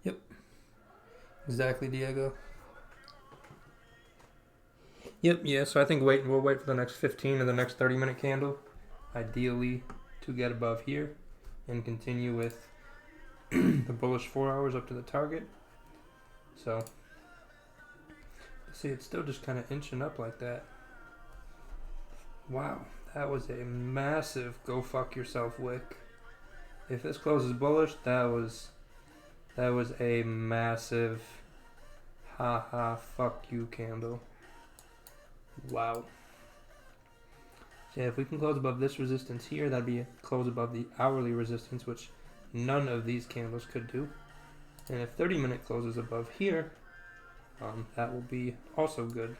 Yep. Exactly, Diego. Yep, yeah, so I think we'll wait for the next 15 or the next 30-minute candle, ideally to get above here and continue with the bullish 4 hours up to the target. So, see, it's still just kind of inching up like that. Wow, that was a massive go fuck yourself wick. If this closes bullish, that was a massive haha fuck you candle. Wow. Yeah, if we can close above this resistance here, that'd be a close above the hourly resistance, which none of these candles could do. And if 30-minute closes above here, that will be also good.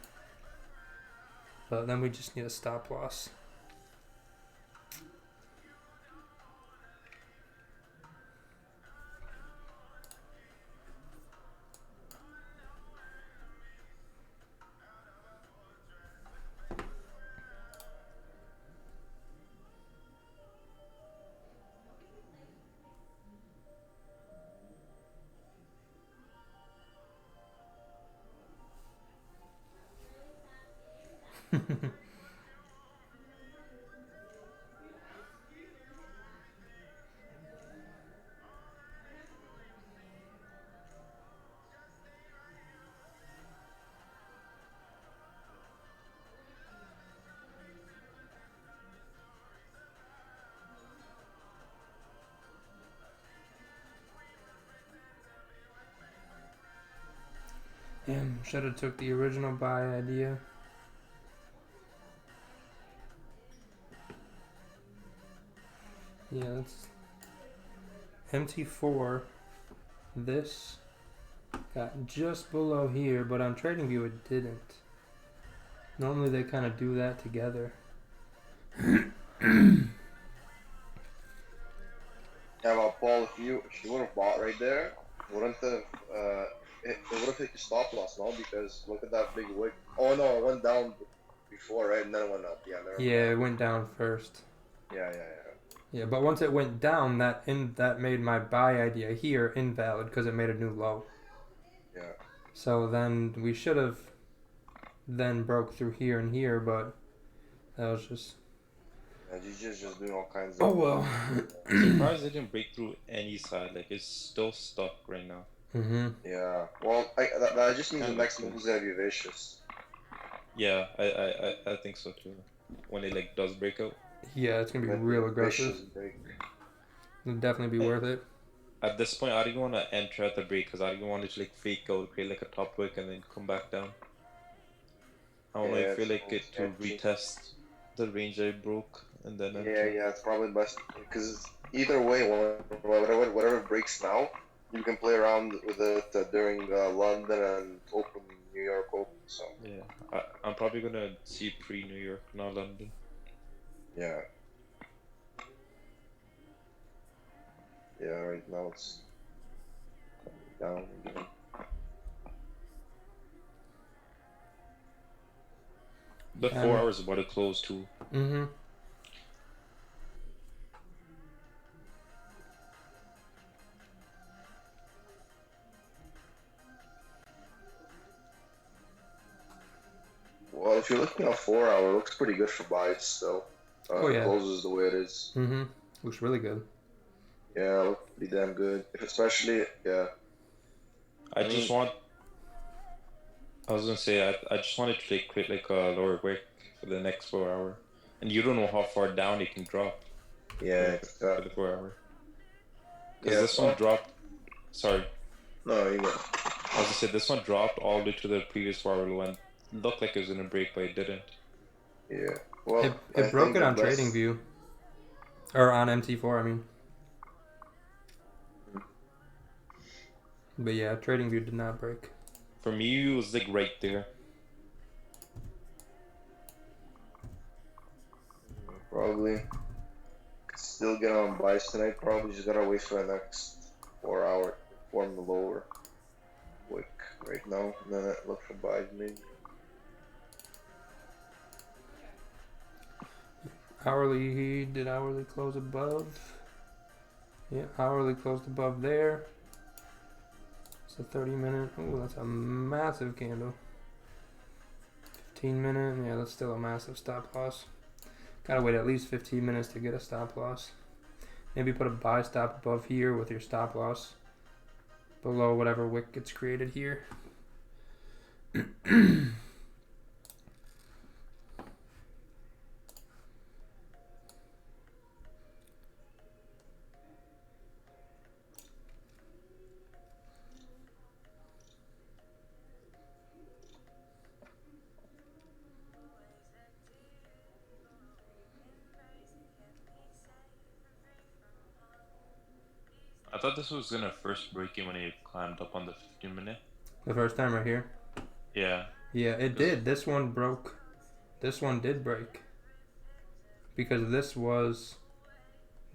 But then we just need a stop loss. Damn, should have took the original buy idea. Yeah, that's MT4. This got just below here, but on TradingView it didn't. Normally they kind of do that together. Yeah, well, Paul, if you would have bought right there, wouldn't have it would have hit your stop loss, no? Because look at that big wick. Oh no, it went down before, right? And then it went up. Yeah, never mind. Yeah, it went down first. Yeah. Yeah, but once it went down, that made my buy idea here invalid because it made a new low. Yeah. So then we should have then broke through here and here, but that was just. And you just doing all kinds of. Oh well. I'm surprised it didn't break through any side. Like it's still stuck right now. Mm-hmm. Yeah. Well, that just means the next move is gonna be vicious. Yeah, I think so too. When it like does break out. Yeah, it's gonna be Might real a aggressive. vicious break. It'll definitely be Hey, worth it. at this point, I don't even want to enter at the break because I don't want it to like fake out, create like a top wick, and then come back down. I want to Yeah, feel it's like it to sketchy. retest the range I broke and then Yeah, enter. yeah, it's probably best because either way, whatever breaks now, you can play around with it during London and Open, New York Open. So Yeah, I'm probably gonna see pre-New York, not London. yeah, yeah. Right now it's down again. The Yeah, 4 hours is about to close too. mm-hmm. Well, if you're looking at 4 hour, it looks pretty good for buys still. Oh It yeah. closes the way it is. Mm-hmm. Looks really good. Yeah, it looks pretty damn good. If especially, yeah. I I just mean, want. I was gonna say I just wanted to like create like a lower wick for the next 4 hour, and you don't know how far down it can drop yeah, for the 4 hour. Because yeah. this one Oh, dropped. Sorry, no, you go. I was gonna say this one dropped all the way to the previous 4 hour low and looked like it was gonna break, but it didn't. Yeah. It Well, I it broke think it the on best. TradingView or on MT4. I mean, but yeah, TradingView did not break. For me, it was like right there. Probably could still get on buys tonight. Probably just gotta wait for the next 4 hour to form the lower wick right now. And then look for buys maybe. Hourly, did hourly close above? Yeah, hourly closed above there. It's a 30-minute. Oh, that's a massive candle. 15-minute. Yeah, that's still a massive stop loss. Gotta wait at least 15 minutes to get a stop loss. Maybe put a buy stop above here with your stop loss below whatever wick gets created here. I thought this was gonna first break in when it climbed up on the 15-minute. The first time right here. Yeah. Yeah, it did. This one broke. This one did break. Because this was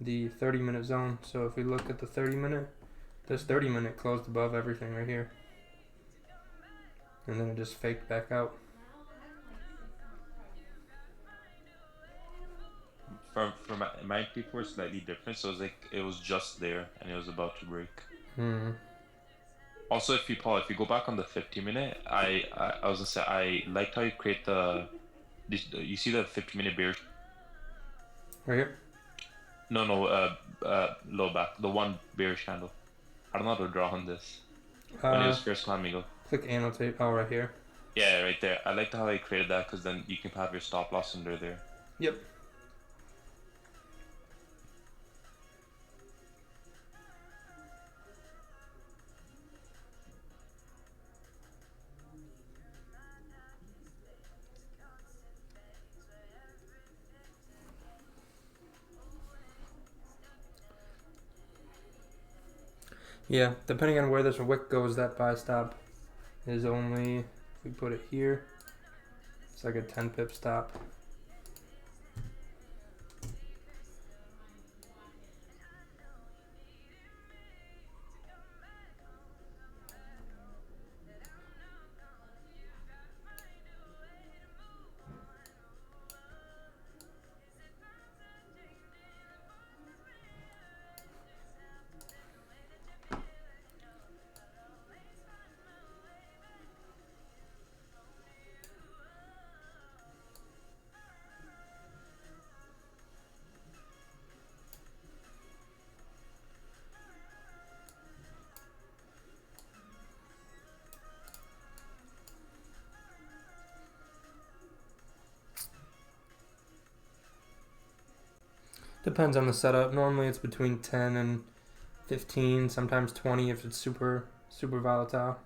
the 30-minute zone. So if we look at the 30-minute, this 30-minute closed above everything right here. And then it just faked back out. For my people were slightly different, so it was like it was just there and it was about to break. Hmm. Also, if you go back on the 50-minute, I was gonna say I liked how you create you see the 50-minute bear. Right here? No, low back, the one bearish candle. I don't know how to draw on this. When it was first climbing up. Click annotate. Oh, right here. Yeah, right there. I liked how I created that because then you can have your stop loss under there. Yep. Yeah, depending on where this wick goes, that buy stop is only, if we put it here, it's like a 10 pip stop. Depends on the setup. Normally it's between 10 and 15, sometimes 20 if it's super volatile.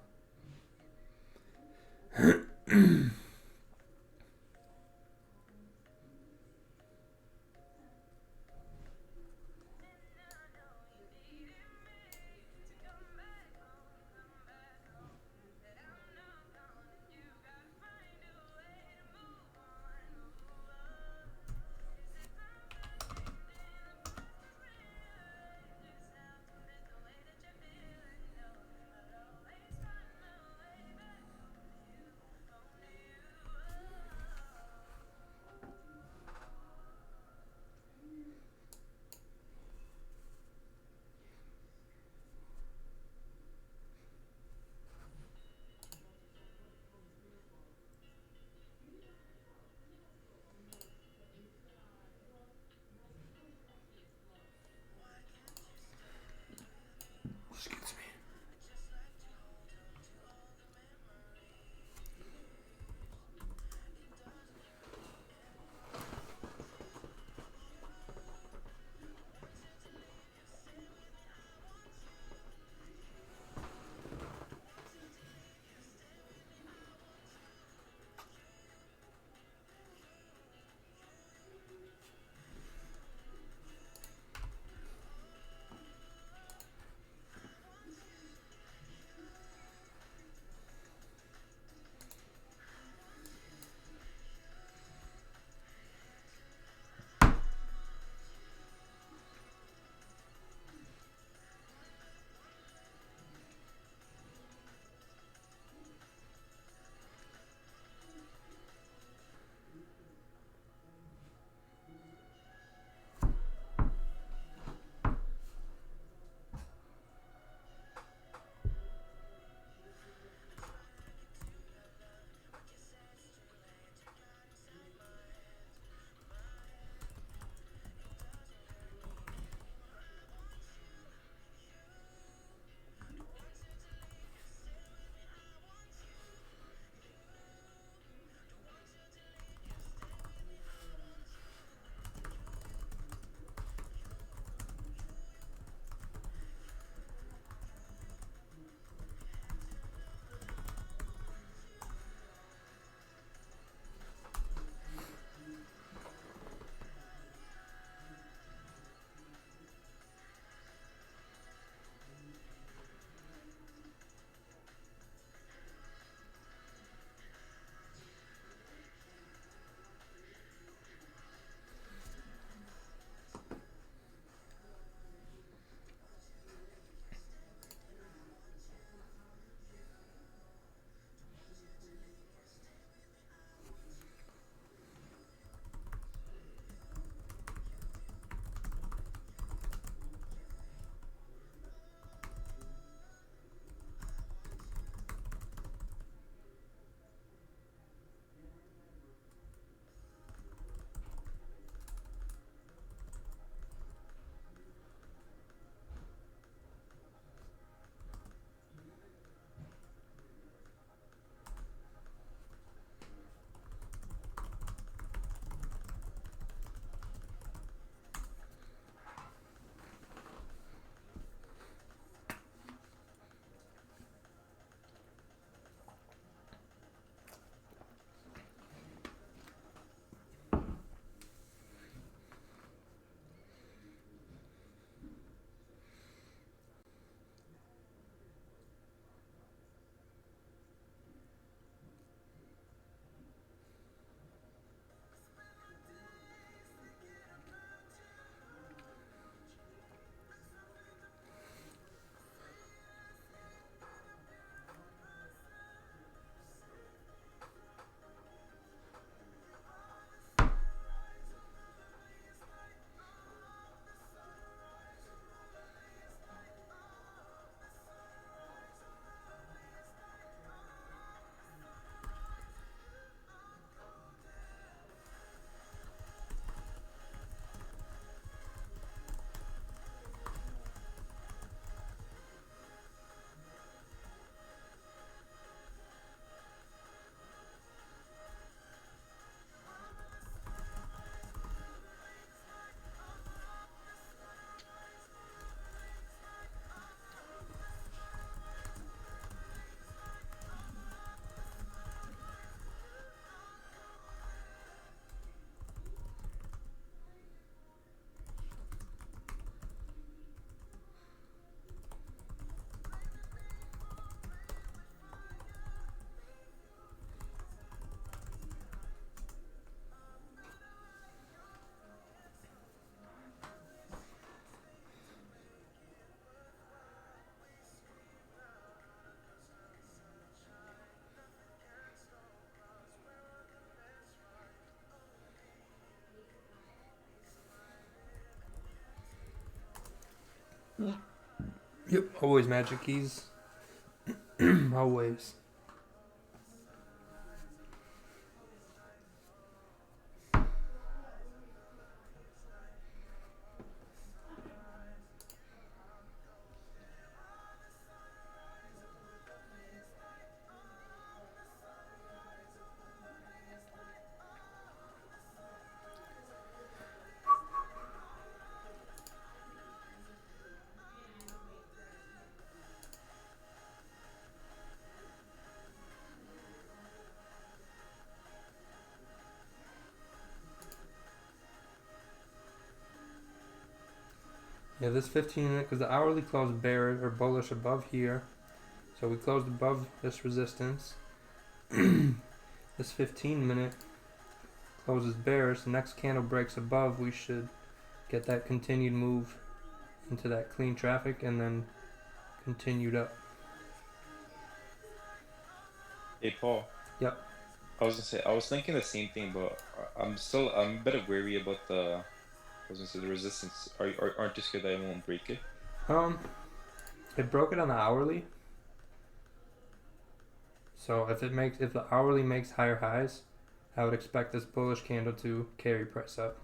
Yep, always magic keys. Always. Yeah, this 15 minute, because the hourly closed bearish or bullish above here. So we closed above this resistance. This 15 minute closes bearish. The next candle breaks above. We should get that continued move into that clean traffic and then continued up. Hey Paul. Yep. I was gonna say I was thinking the same thing, but I'm a bit wary about the resistance. Aren't you scared that I won't break it? It broke it on the hourly. So if the hourly makes higher highs, I would expect this bullish candle to carry price up.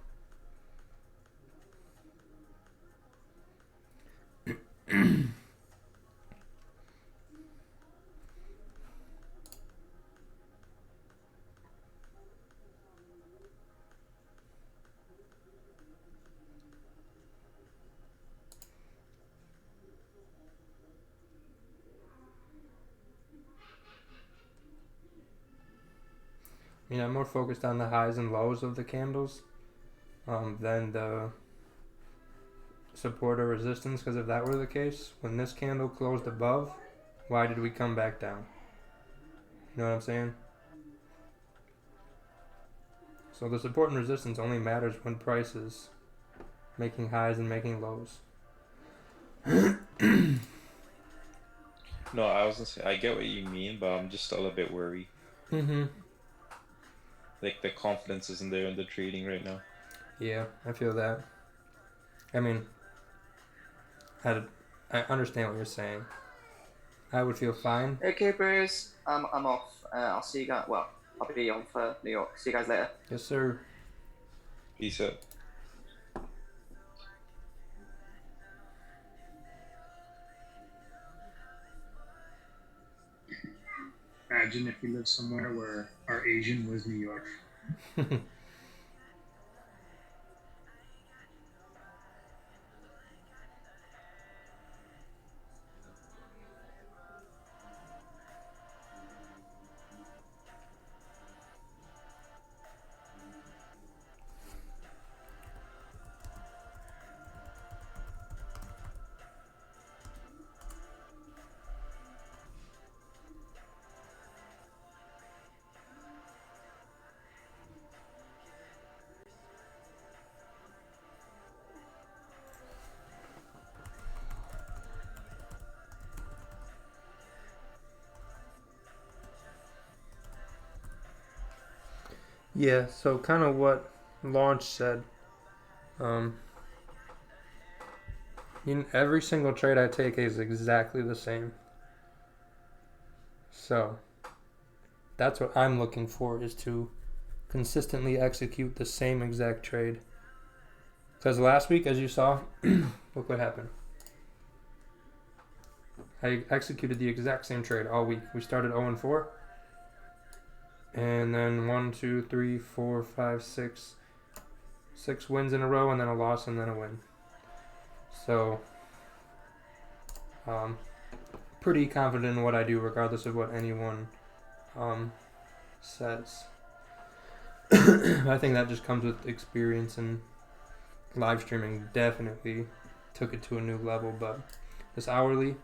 I mean, I'm more focused on the highs and lows of the candles than the support or resistance, because if that were the case, when this candle closed above, why did we come back down? You know what I'm saying? So the support and resistance only matters when price is making highs and making lows. No, I was gonna say I get what you mean, but I'm just still a bit worried. Like the confidence isn't there in the trading right now. Yeah, I feel that. I mean, I understand what you're saying. I would feel fine. Okay, bros. I'm off. I'll see you guys. Well, I'll be on for New York. See you guys later. Yes, sir. Peace out. Imagine if we lived somewhere where our Asian was New York. Yeah, so kind of what Launch said. Every single trade I take is exactly the same. So that's what I'm looking for, is to consistently execute the same exact trade. Because last week, as you saw, look what happened. I executed the exact same trade all week. We started 0-4. And then 1, 2, 3, 4, 5, 6. 6 wins in a row, and then a loss, and then a win. So, pretty confident in what I do, regardless of what anyone says. I think that just comes with experience, and live streaming definitely took it to a new level. But this hourly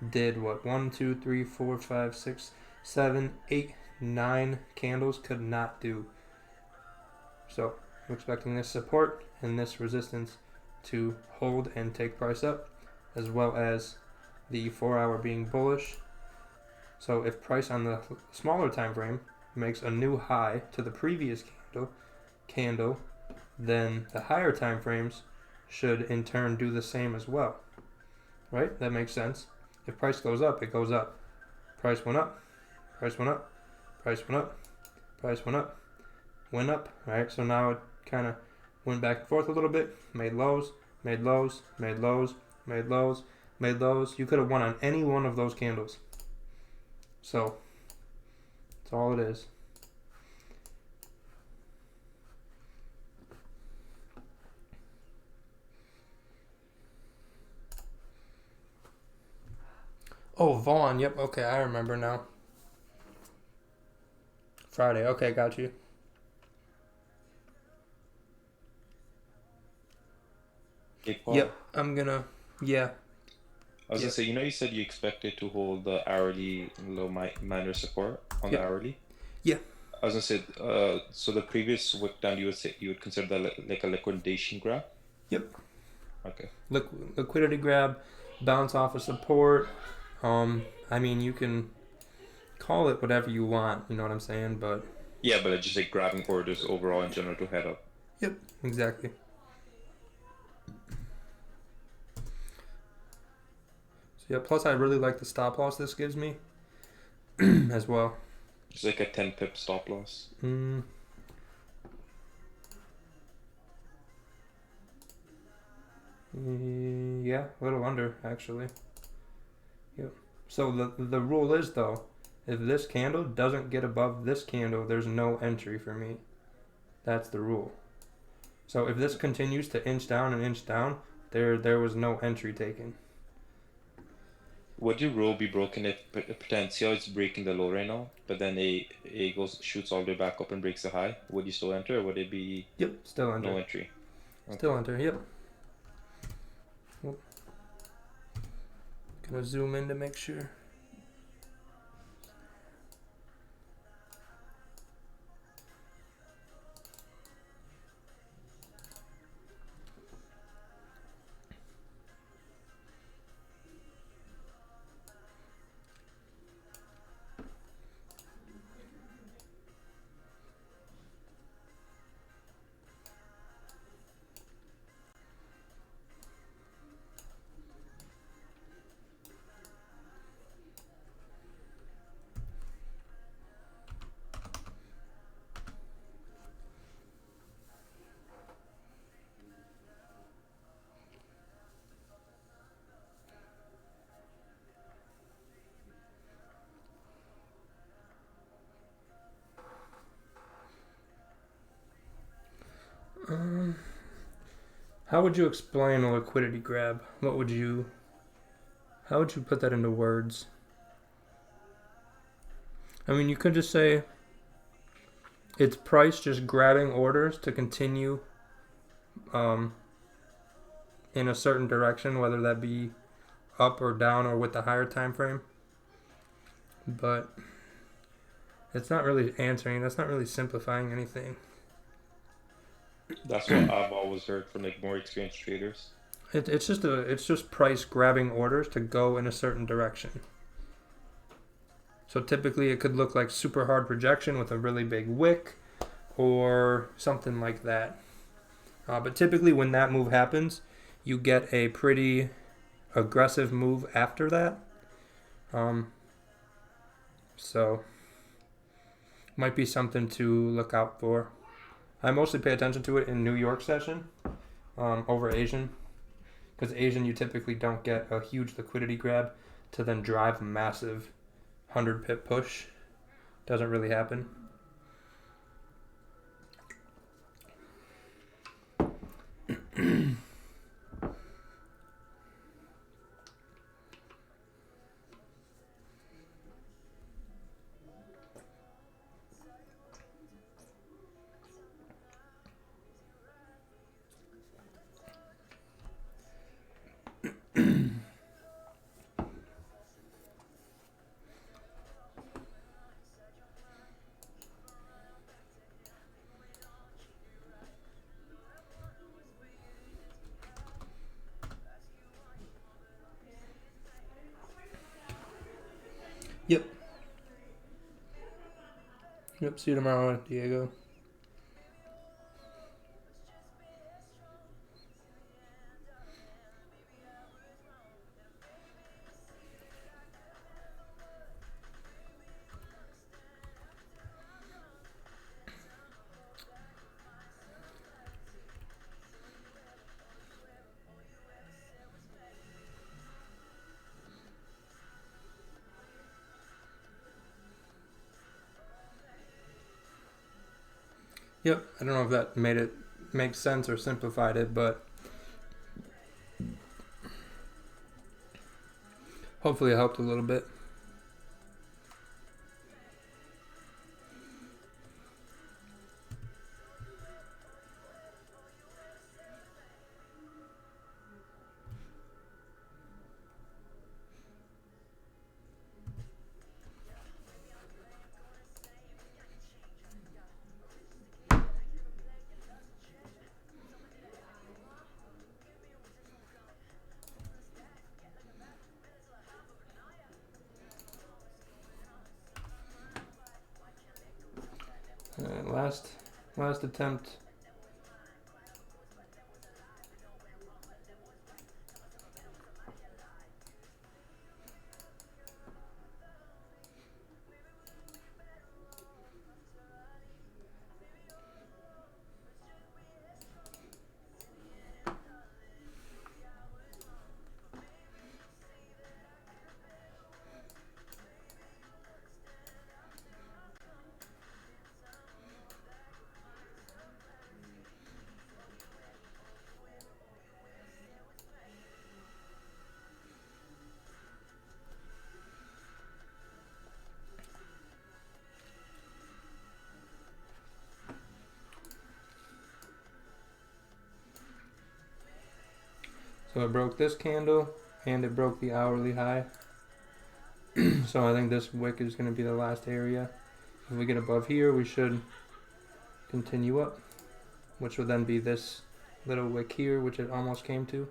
did what 1, 2, 3, 4, 5, 6, 7, 8, 9 candles could not do. So I'm expecting this support and this resistance to hold and take price up, as well as the 4-hour being bullish. So if price on the smaller time frame makes a new high to the previous candle, then the higher time frames should in turn do the same as well. right? That makes sense. If price goes up, it goes up. Price went up, price went up, price went up, price went up, right? So now it kind of went back and forth a little bit, made lows, made lows, made lows, made lows, made lows. You could have won on any one of those candles. So that's all it is. Oh, Vaughn. Yep. Okay, I remember now. Friday. Okay, got you. Hey, Paul. Yep. I'm gonna. Yeah. I was gonna say, you said you expected to hold the hourly low minor support on the hourly. Yeah. I was gonna say, so the previous wick down, you would consider that like a liquidation grab. Yep. Okay. Liquidity grab, bounce off of support. I mean, you can call it whatever you want. You know what I'm saying? But yeah, but just like grabbing orders overall in general to head up. Yep. Exactly. So yeah. Plus, I really like the stop loss this gives me as well. It's like a 10 pip stop loss. Yeah, a little under actually. Yep. So the rule is though, if this candle doesn't get above this candle, there's no entry for me. That's the rule. So if this continues to inch down and inch down, there was no entry taken. Would your rule be broken if pretend see how it's breaking the low right now, but then it shoots all the way back up and breaks the high? Would you still enter, or would it be still enter? No entry. Okay. Still enter. Yep. Gonna zoom in to make sure. How would you explain a liquidity grab? How would you put that into words? I mean, you could just say it's price just grabbing orders to continue in a certain direction, whether that be up or down or with the higher time frame. But it's not really answering. That's not really simplifying anything. That's what I've always heard from like more experienced traders. It's just price grabbing orders to go in a certain direction. So typically it could look like super hard projection with a really big wick or something like that. But typically when that move happens, you get a pretty aggressive move after that. So might be something to look out for. I mostly pay attention to it in New York session over Asian. Because Asian, you typically don't get a huge liquidity grab to then drive a massive 100 pip push. Doesn't really happen. Yep. Yep. See you tomorrow, Diego. Yep. I don't know if that made it make sense or simplified it, but hopefully it helped a little bit. Last attempt. So it broke this candle and it broke the hourly high. So I think this wick is going to be the last area. If we get above here, we should continue up, which will then be this little wick here, which it almost came to.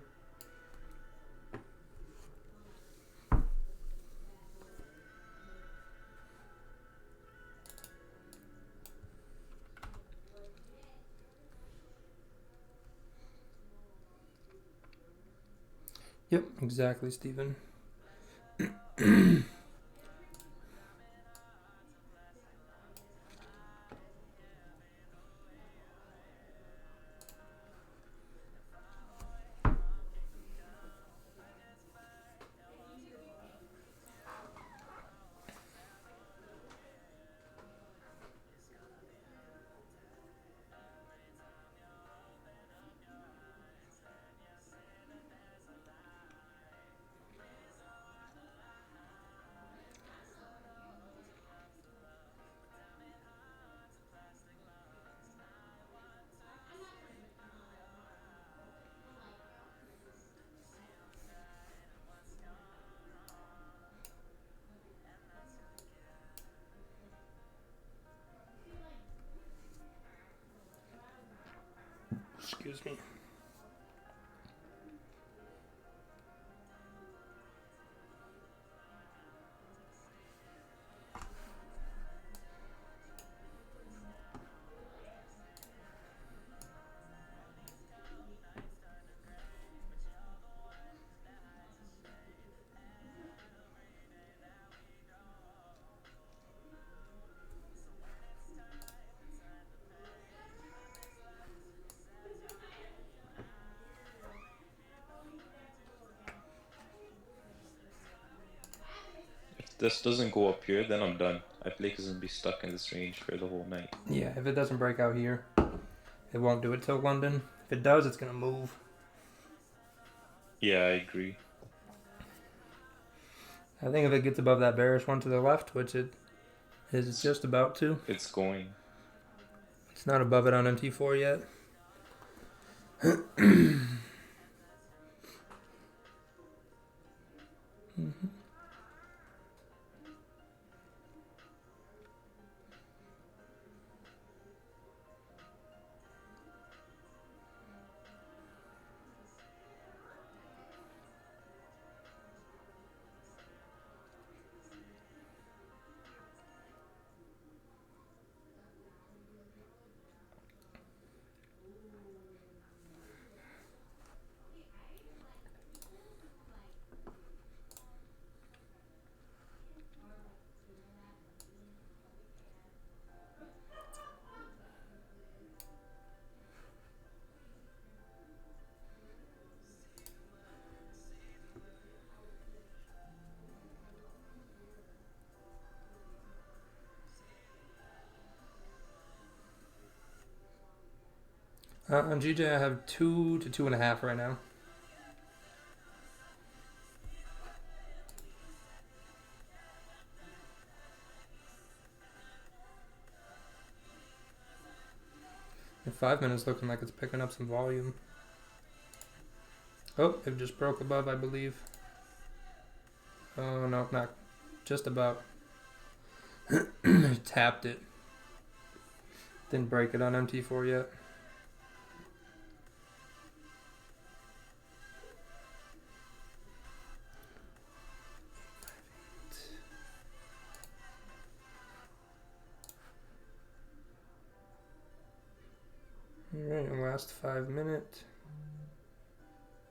Yep, exactly, Stephen. Excuse me. If this doesn't go up here, then I'm done. I feel like it's gonna be stuck in this range for the whole night. Yeah, if it doesn't break out here, it won't do it till London. If it does, it's going to move. Yeah, I agree. I think if it gets above that bearish one to the left, which it is just about to. It's going. It's not above it on MT4 yet. On GJ, I have 2 to 2.5 right now. And 5 minutes looking like it's picking up some volume. Oh, it just broke above, I believe. Oh, no, not just about. Tapped it. Didn't break it on MT4 yet. Alright, last 5 minutes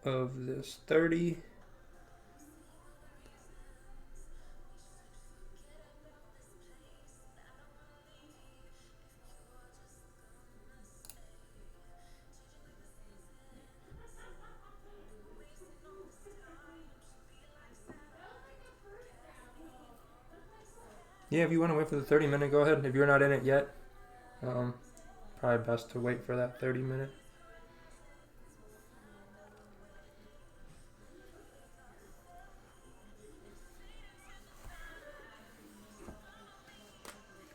of this 30. Yeah, if you want to wait for the 30-minute, go ahead. If you're not in it yet, probably best to wait for that 30-minute.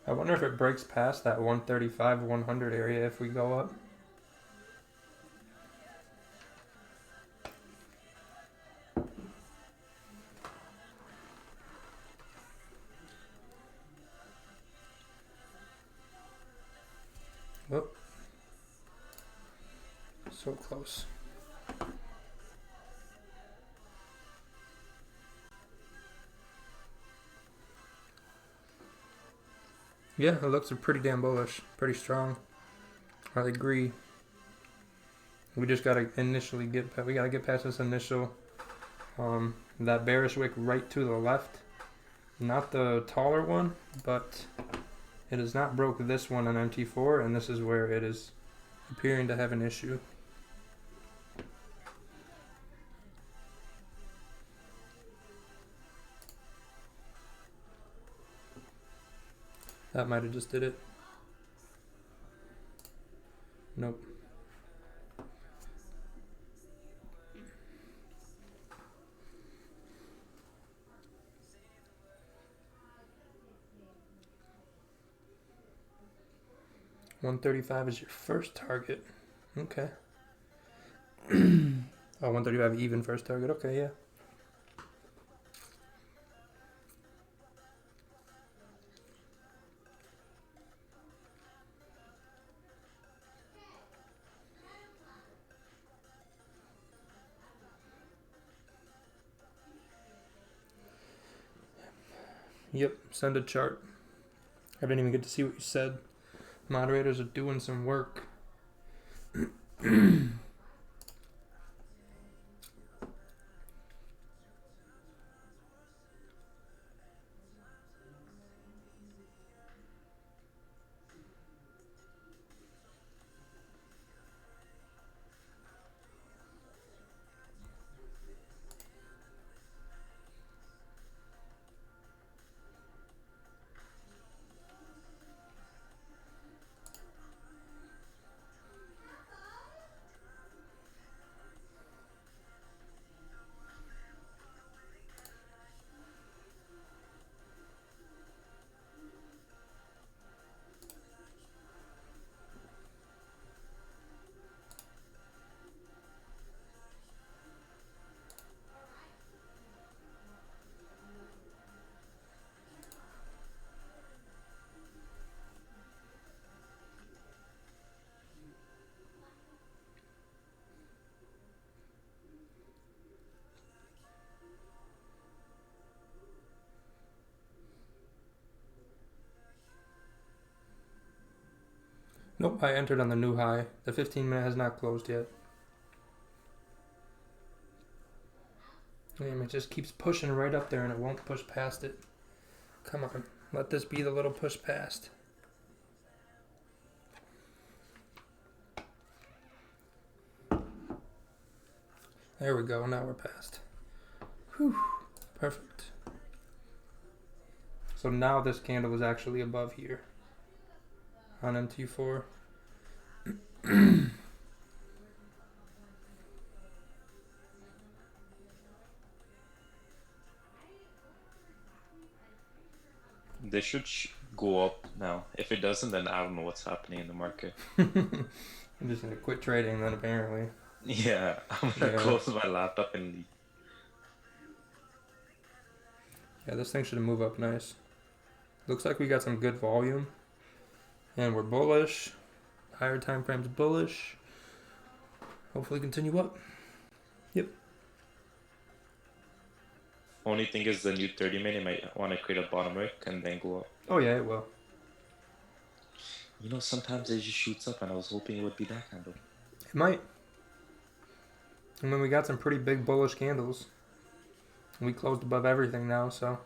I wonder if it breaks past that 135, 100 area if we go up. Whoop. So close. Yeah, it looks pretty damn bullish. Pretty strong. I agree. We just gotta initially we gotta get past this initial, that bearish wick right to the left. Not the taller one, but it has not broke this one on MT4, and this is where it is appearing to have an issue. That might have just did it. Nope. $135 is your first target. Okay. Oh, 135 even first target. Okay, yeah. Yep, send a chart. I didn't even get to see what you said. Moderators are doing some work. Nope, I entered on the new high. The 15-minute has not closed yet. Damn, it just keeps pushing right up there and it won't push past it. Come on, let this be the little push past. There we go, now we're past. Whew, perfect. So now this candle is actually above here on MT4. They should go up now. If it doesn't, then I don't know what's happening in the market. I'm just gonna quit trading then, apparently. Yeah, I'm gonna close my laptop and leave. Yeah, this thing should move up nice. Looks like we got some good volume. And we're bullish. Higher time frames bullish. Hopefully continue up. Yep. Only thing is the new 30-minute might want to create a bottom wick and then go up. Oh yeah, it will. You know, sometimes it just shoots up, and I was hoping it would be that candle. It might. I mean, we got some pretty big bullish candles. We closed above everything now, so.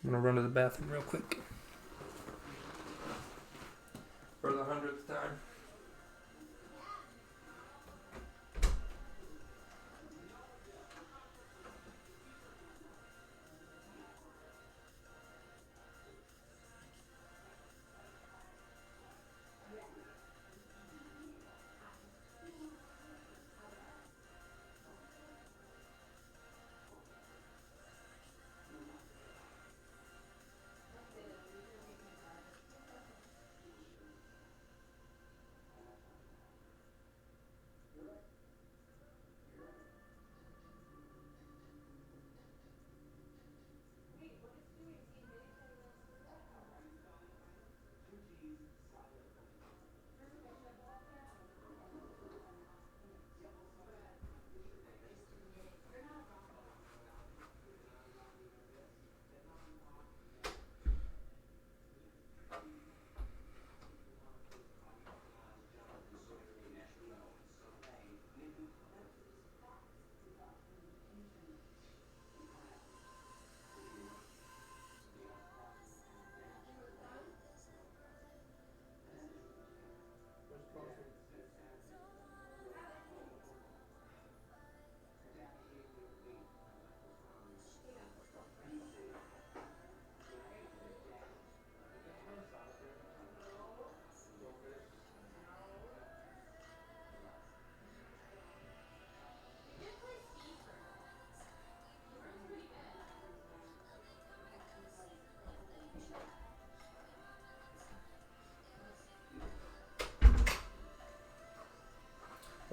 I'm gonna run to the bathroom real quick. For the 100th time.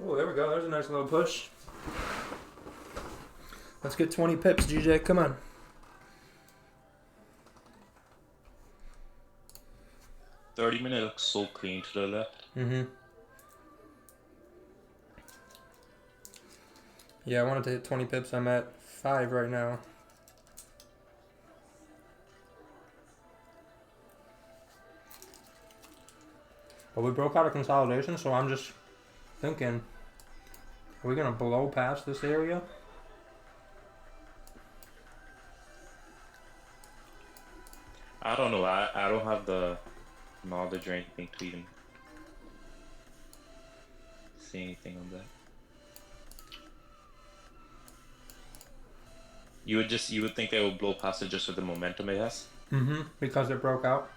Oh, there we go. There's a nice little push. Let's get 20 pips, GJ. Come on. $30-minute looks so clean to the left. Mm-hmm. Yeah, I wanted to hit 20 pips. I'm at 5 right now. But we broke out of consolidation, so I'm just thinking, are we going to blow past this area? I don't know. I don't have the knowledge or anything to even say anything on that. You would think they would blow past it just with the momentum it has? Mm-hmm. Because it broke out.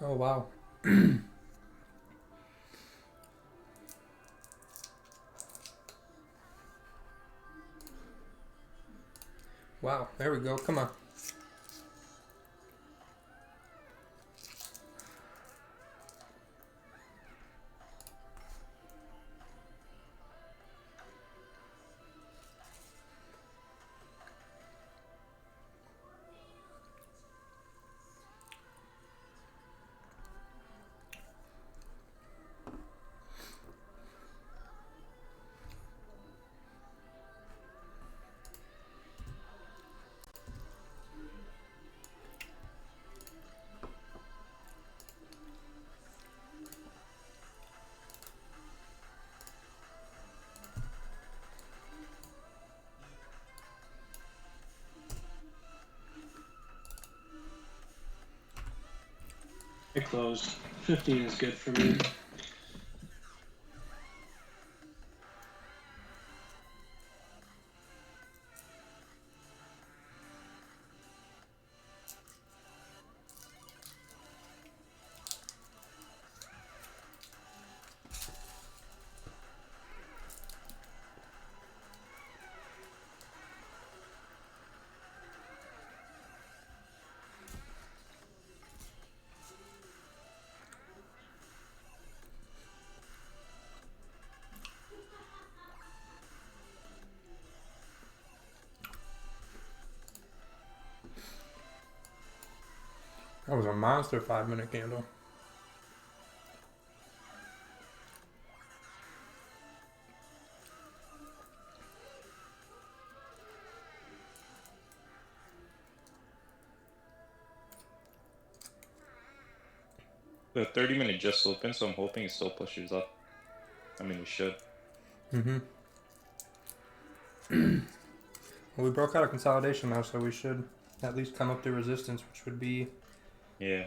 Oh, wow. Wow, there we go. Come on. I closed. 15 is good for me. That was a monster 5-minute candle. The 30-minute just opened, so I'm hoping it still pushes up. I mean, it should. Well, we broke out of consolidation now, so we should at least come up to resistance, which would be... Yeah.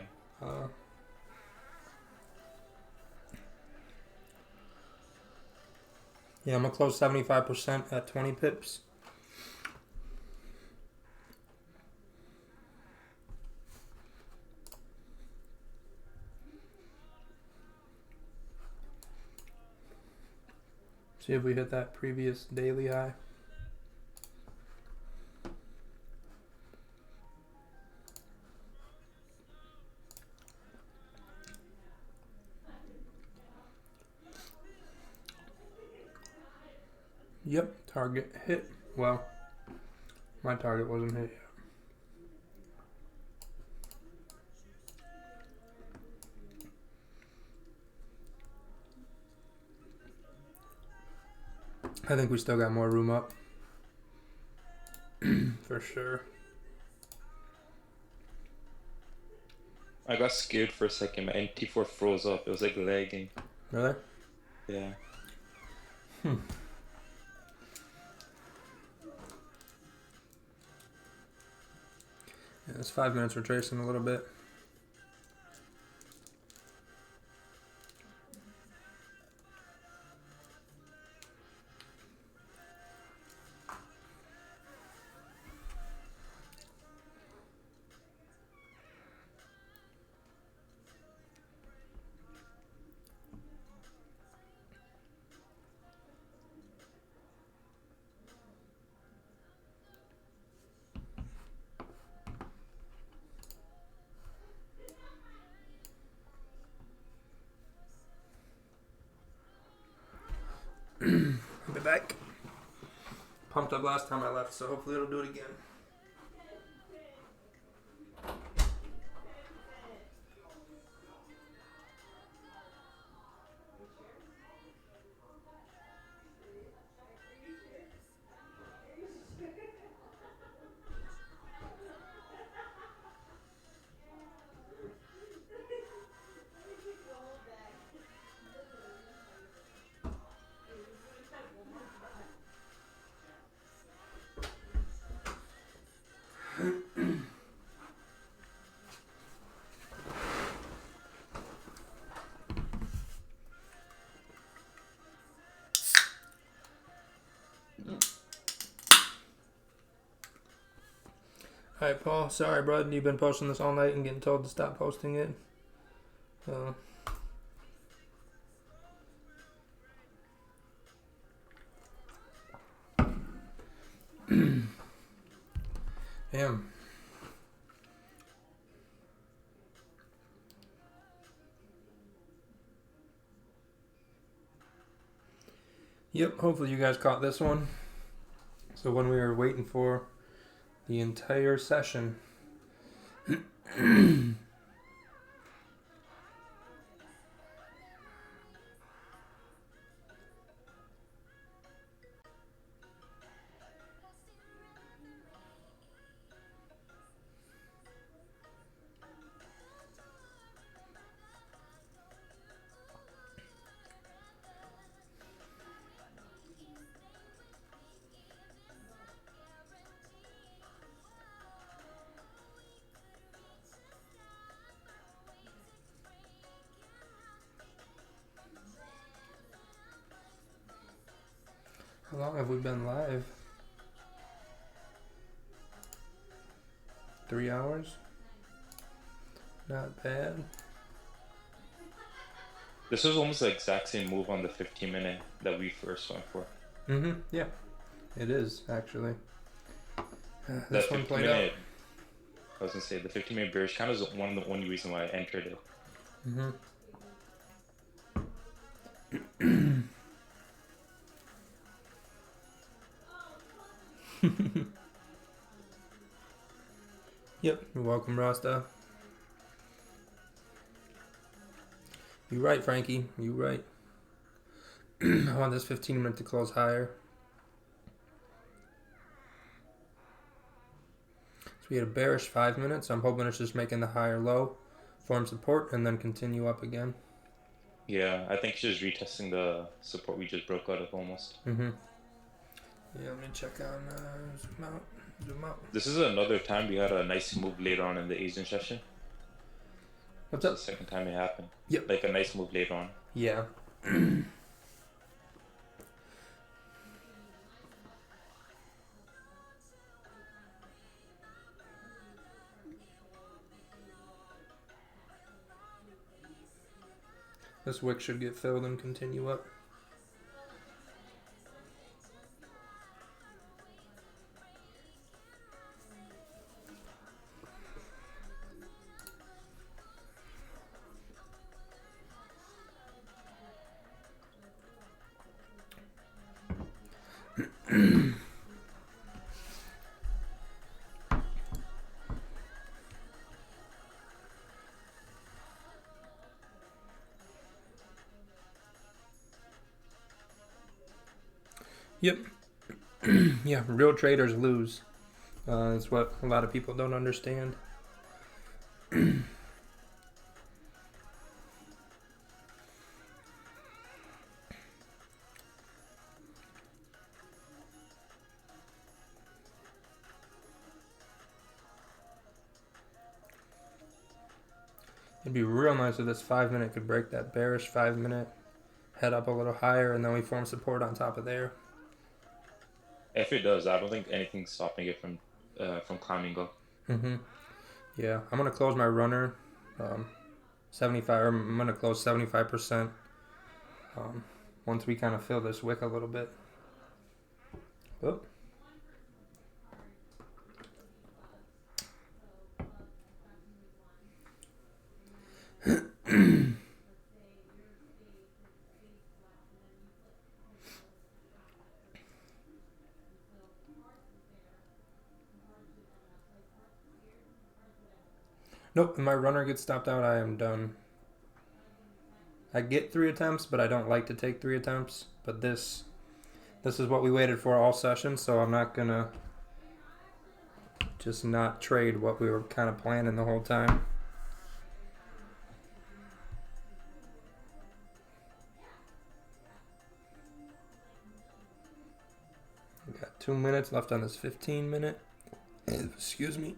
Yeah, I'm going to close 75% at 20 pips. See if we hit that previous daily high. Yep, target hit. Well, my target wasn't hit yet. I think we still got more room up. For sure. I got scared for a second. My NT4 froze up. It was like lagging. Really? Yeah. Yeah, it's 5 minutes retracing a little bit. I'll be back. Pumped up last time I left, so hopefully it'll do it again. Alright, Paul. Sorry, bro. You've been posting this all night and getting told to stop posting it. Damn. Yep, hopefully you guys caught this one. So when we were waiting for the entire session. How long have we been live? 3 hours? Not bad. This was almost the exact same move on the 15-minute that we first went for. Yeah. It is, actually. This one played out. I was going to say, the 15-minute bearish kind of is one of the only reasons why I entered it. Yep, you're welcome, Rasta. You right, Frankie. You right. I want this 15 minute to close higher. So we had a bearish 5 minutes. I'm hoping it's just making the higher low, form support, and then continue up again. Yeah, I think she's retesting the support we just broke out of almost. Mm-hmm. Yeah, let me check on zoom out. Zoom out. This is another time we had a nice move later on in the Asian session. What's This up? is the second time it happened. Yep. Like a nice move later on. Yeah. This wick should get filled and continue up. Yep. Yeah, real traders lose. That's what a lot of people don't understand. It'd be real nice if this 5 minute could break that bearish 5 minute, head up a little higher, and then we form support on top of there. If it does, I don't think anything's stopping it from climbing up. Mm-hmm. Yeah, I'm gonna close my runner, 75. Or I'm gonna close 75%. Once we kind of fill this wick a little bit. Oop. Nope, if my runner gets stopped out, I am done. I get 3 attempts, but I don't like to take 3 attempts. But this is what we waited for all session, so I'm not gonna just not trade what we were kind of planning the whole time. We got 2 minutes left on this 15 minute. Excuse me.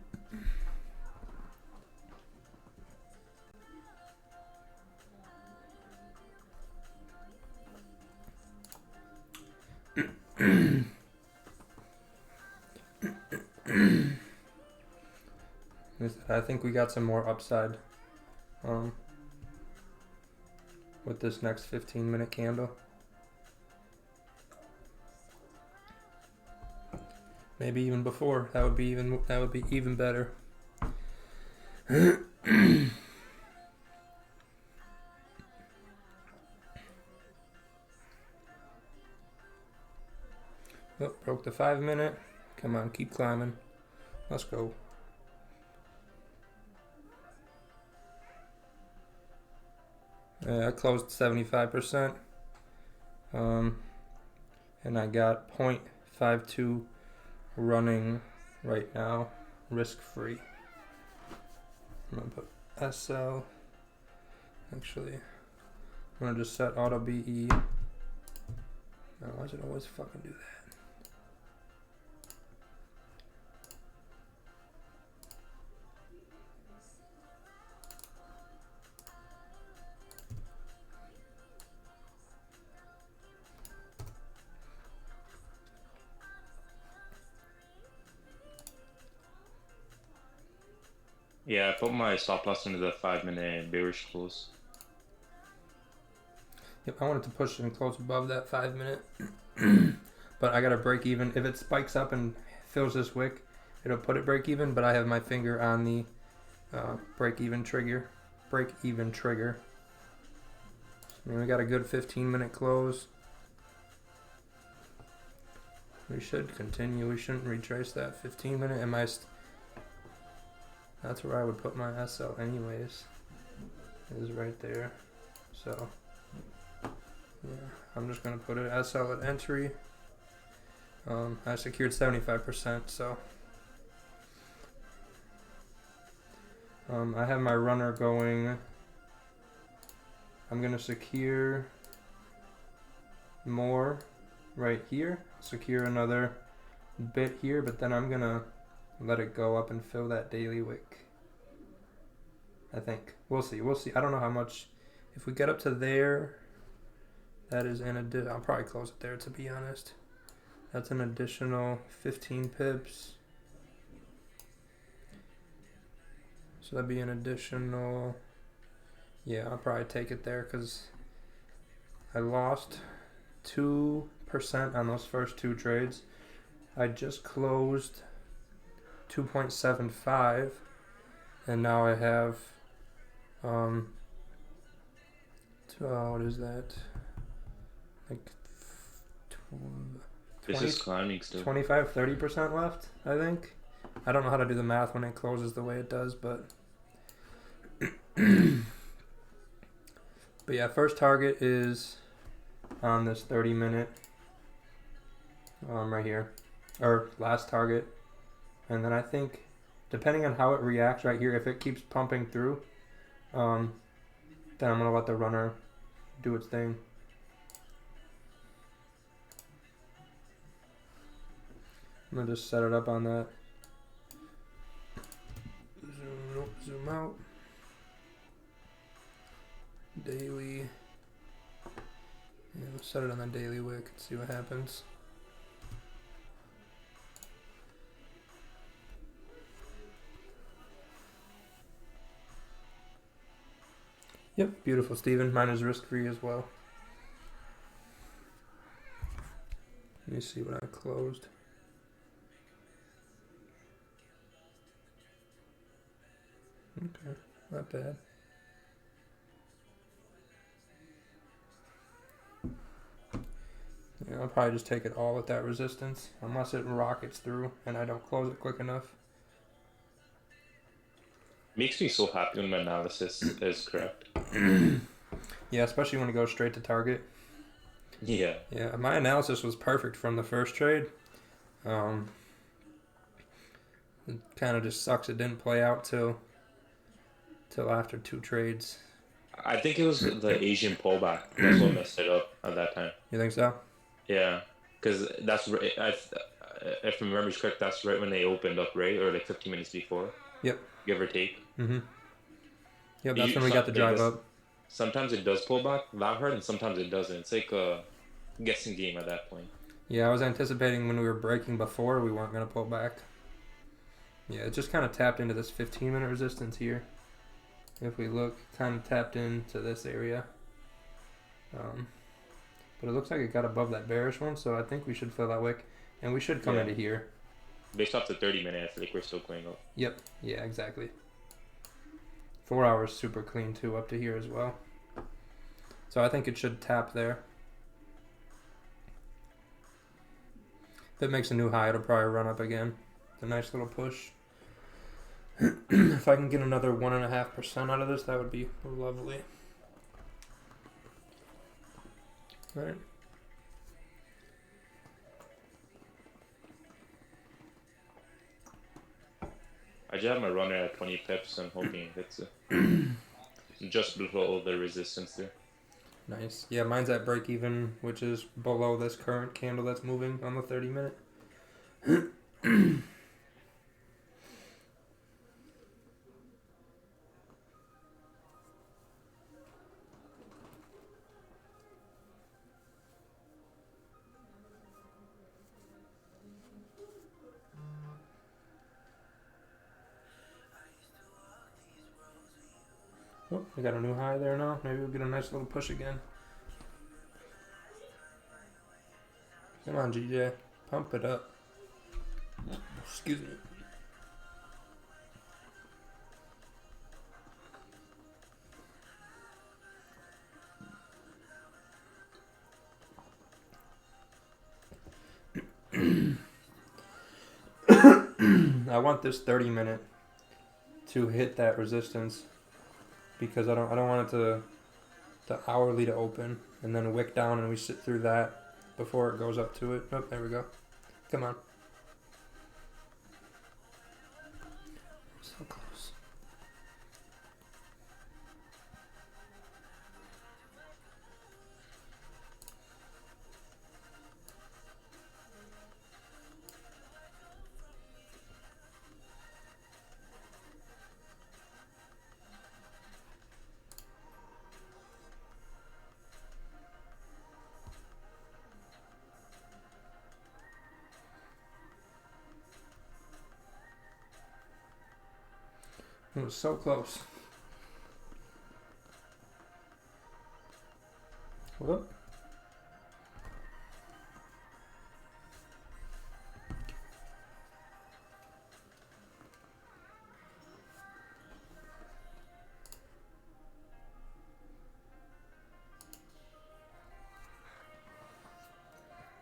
I think we got some more upside with this next 15 minute candle. Maybe even before. That would be even better. Oh, broke the 5 minute. Come on, keep climbing. Let's go. I closed 75%. And I got 0.52 running right now, risk free. I'm gonna put SL. Actually, I'm gonna just set auto BE. Now, why does it always fucking do that? Yeah, I put my stop loss into the 5 minute bearish close. Yep, I wanted to push and close above that 5 minute. But I gotta break even. If it spikes up and fills this wick, it'll put it break even, but I have my finger on the break even trigger. I mean, we got a good 15 minute close. We should continue. We shouldn't retrace that 15 minute. That's where I would put my SL anyways. Is right there. So yeah, I'm just gonna put it as solid entry. I secured 75%, so I have my runner going. I'm gonna secure more right here, secure another bit here, but then I'm gonna let it go up and fill that daily wick. I think we'll see. I don't know how much. If we get up to there, that is an addition. I'll probably close it there, to be honest. That's an additional 15 pips. So that'd be an additional. Yeah, I'll probably take it there because I lost 2% on those first 2 trades. I just closed 2.75, and now I have what is that? Like This is climbing still. 25-30% left, I think. I don't know how to do the math when it closes the way it does, but but yeah, first target is on this 30-minute right here, or last target, and then I think depending on how it reacts right here, if it keeps pumping through, then I'm gonna let the runner do its thing. I'm gonna just set it up on that. Zoom out. Daily. Yeah, we'll set it on the daily wick and see what happens. Yep, beautiful, Steven. Mine is risk-free as well. Let me see what I closed. Okay, not bad. Yeah, I'll probably just take it all at that resistance, unless it rockets through and I don't close it quick enough. Makes me so happy when my analysis is correct. Yeah, especially when it goes straight to target. Yeah. Yeah, my analysis was perfect from the first trade. It kind of just sucks it didn't play out till after 2 trades. I think it was the Asian pullback that's what messed it up at that time. You think so? Yeah, because that's right. If my memory's correct, that's right when they opened up, right, or like 15 minutes before. Yep. Give or take. Mhm. Yep, that's when we got the drive up. Sometimes it does pull back that hard, and sometimes it doesn't. It's like a guessing game at that point. Yeah, I was anticipating when we were breaking before we weren't going to pull back. Yeah, it just kind of tapped into this 15-minute resistance here. If we look, kind of tapped into this area. But it looks like it got above that bearish one, so I think we should fill that wick. And we should come into here. Based off the 30 minutes, I think we're still going up. Yep, yeah, exactly. 4 hours super clean too, up to here as well. So I think it should tap there. If it makes a new high, it'll probably run up again. It's a nice little push. If I can get another 1.5% out of this, that would be lovely. All right. I just have my runner at 20 pips. I'm hoping it hits it. Just below the resistance there. Nice. Yeah, mine's at break even, which is below this current candle that's moving on the 30-minute. Oh, we got a new high there now. Maybe we'll get a nice little push again. Come on, GJ. Pump it up. Excuse me. I want this 30-minute to hit that resistance because I don't want it to the hourly to open, and then a wick down, and we sit through that before it goes up to it. Oh, there we go. Come on. So close. It was so close. Whoop.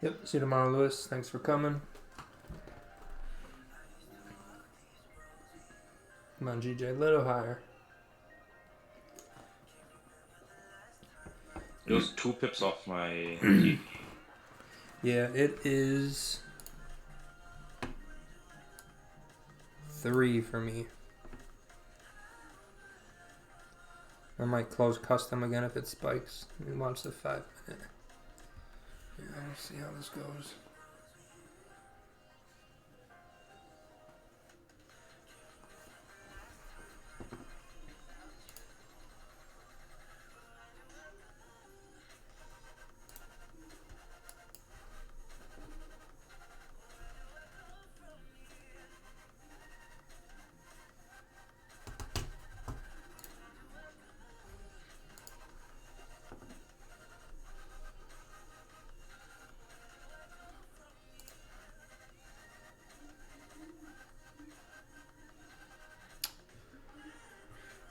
Yep, see you tomorrow, Lewis. Thanks for coming. Come on, GJ, a little higher. It was 2 pips off my Yeah, it is 3 for me. I might close custom again if it spikes. Let me watch the 5 minute. Yeah, let's see how this goes.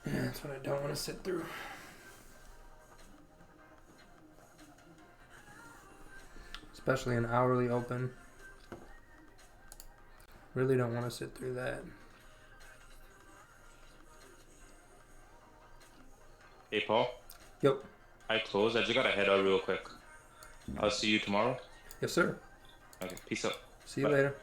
Yeah, that's what I don't want to sit through. Especially an hourly open. Really don't want to sit through that. Hey, Paul. Yep. I closed. I just gotta head out real quick. I'll see you tomorrow. Yes, sir. Okay, peace out. See you Bye. later.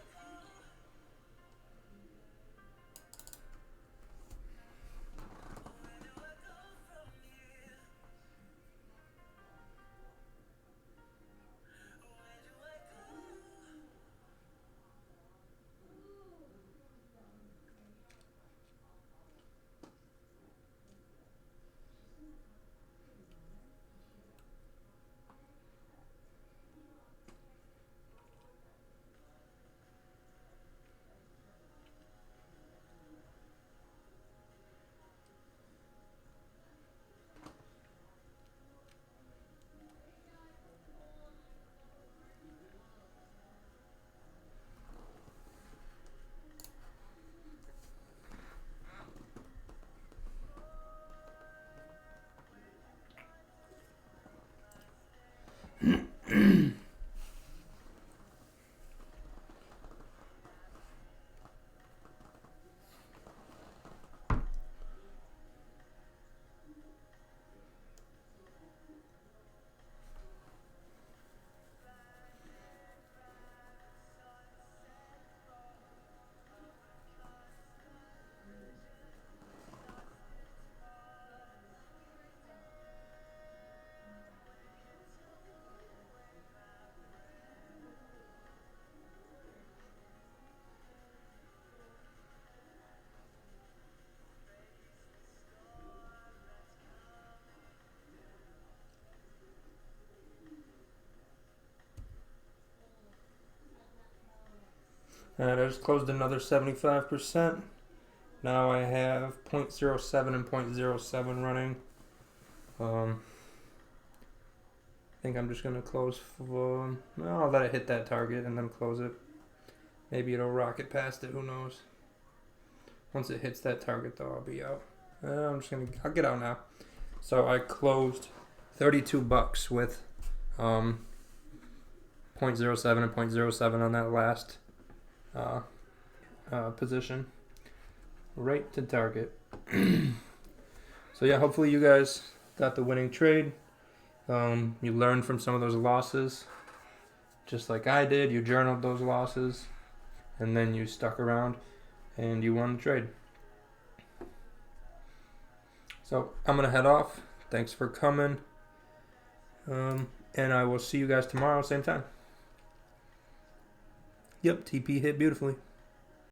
Alright, I just closed another 75%. Now I have 0.07 and 0.07 running. I think I'm just gonna close for, well, I'll let it hit that target and then close it. Maybe it'll rocket past it, who knows. Once it hits that target though, I'll be out. I'll get out now. So I closed 32 bucks with 0.07 and 0.07 on that last position. Right to target. So yeah, hopefully you guys got the winning trade. You learned from some of those losses, just like I did. You journaled those losses, and then you stuck around, and you won the trade. So I'm gonna head off. Thanks for coming, and I will see you guys tomorrow, same time. Yep, TP hit beautifully.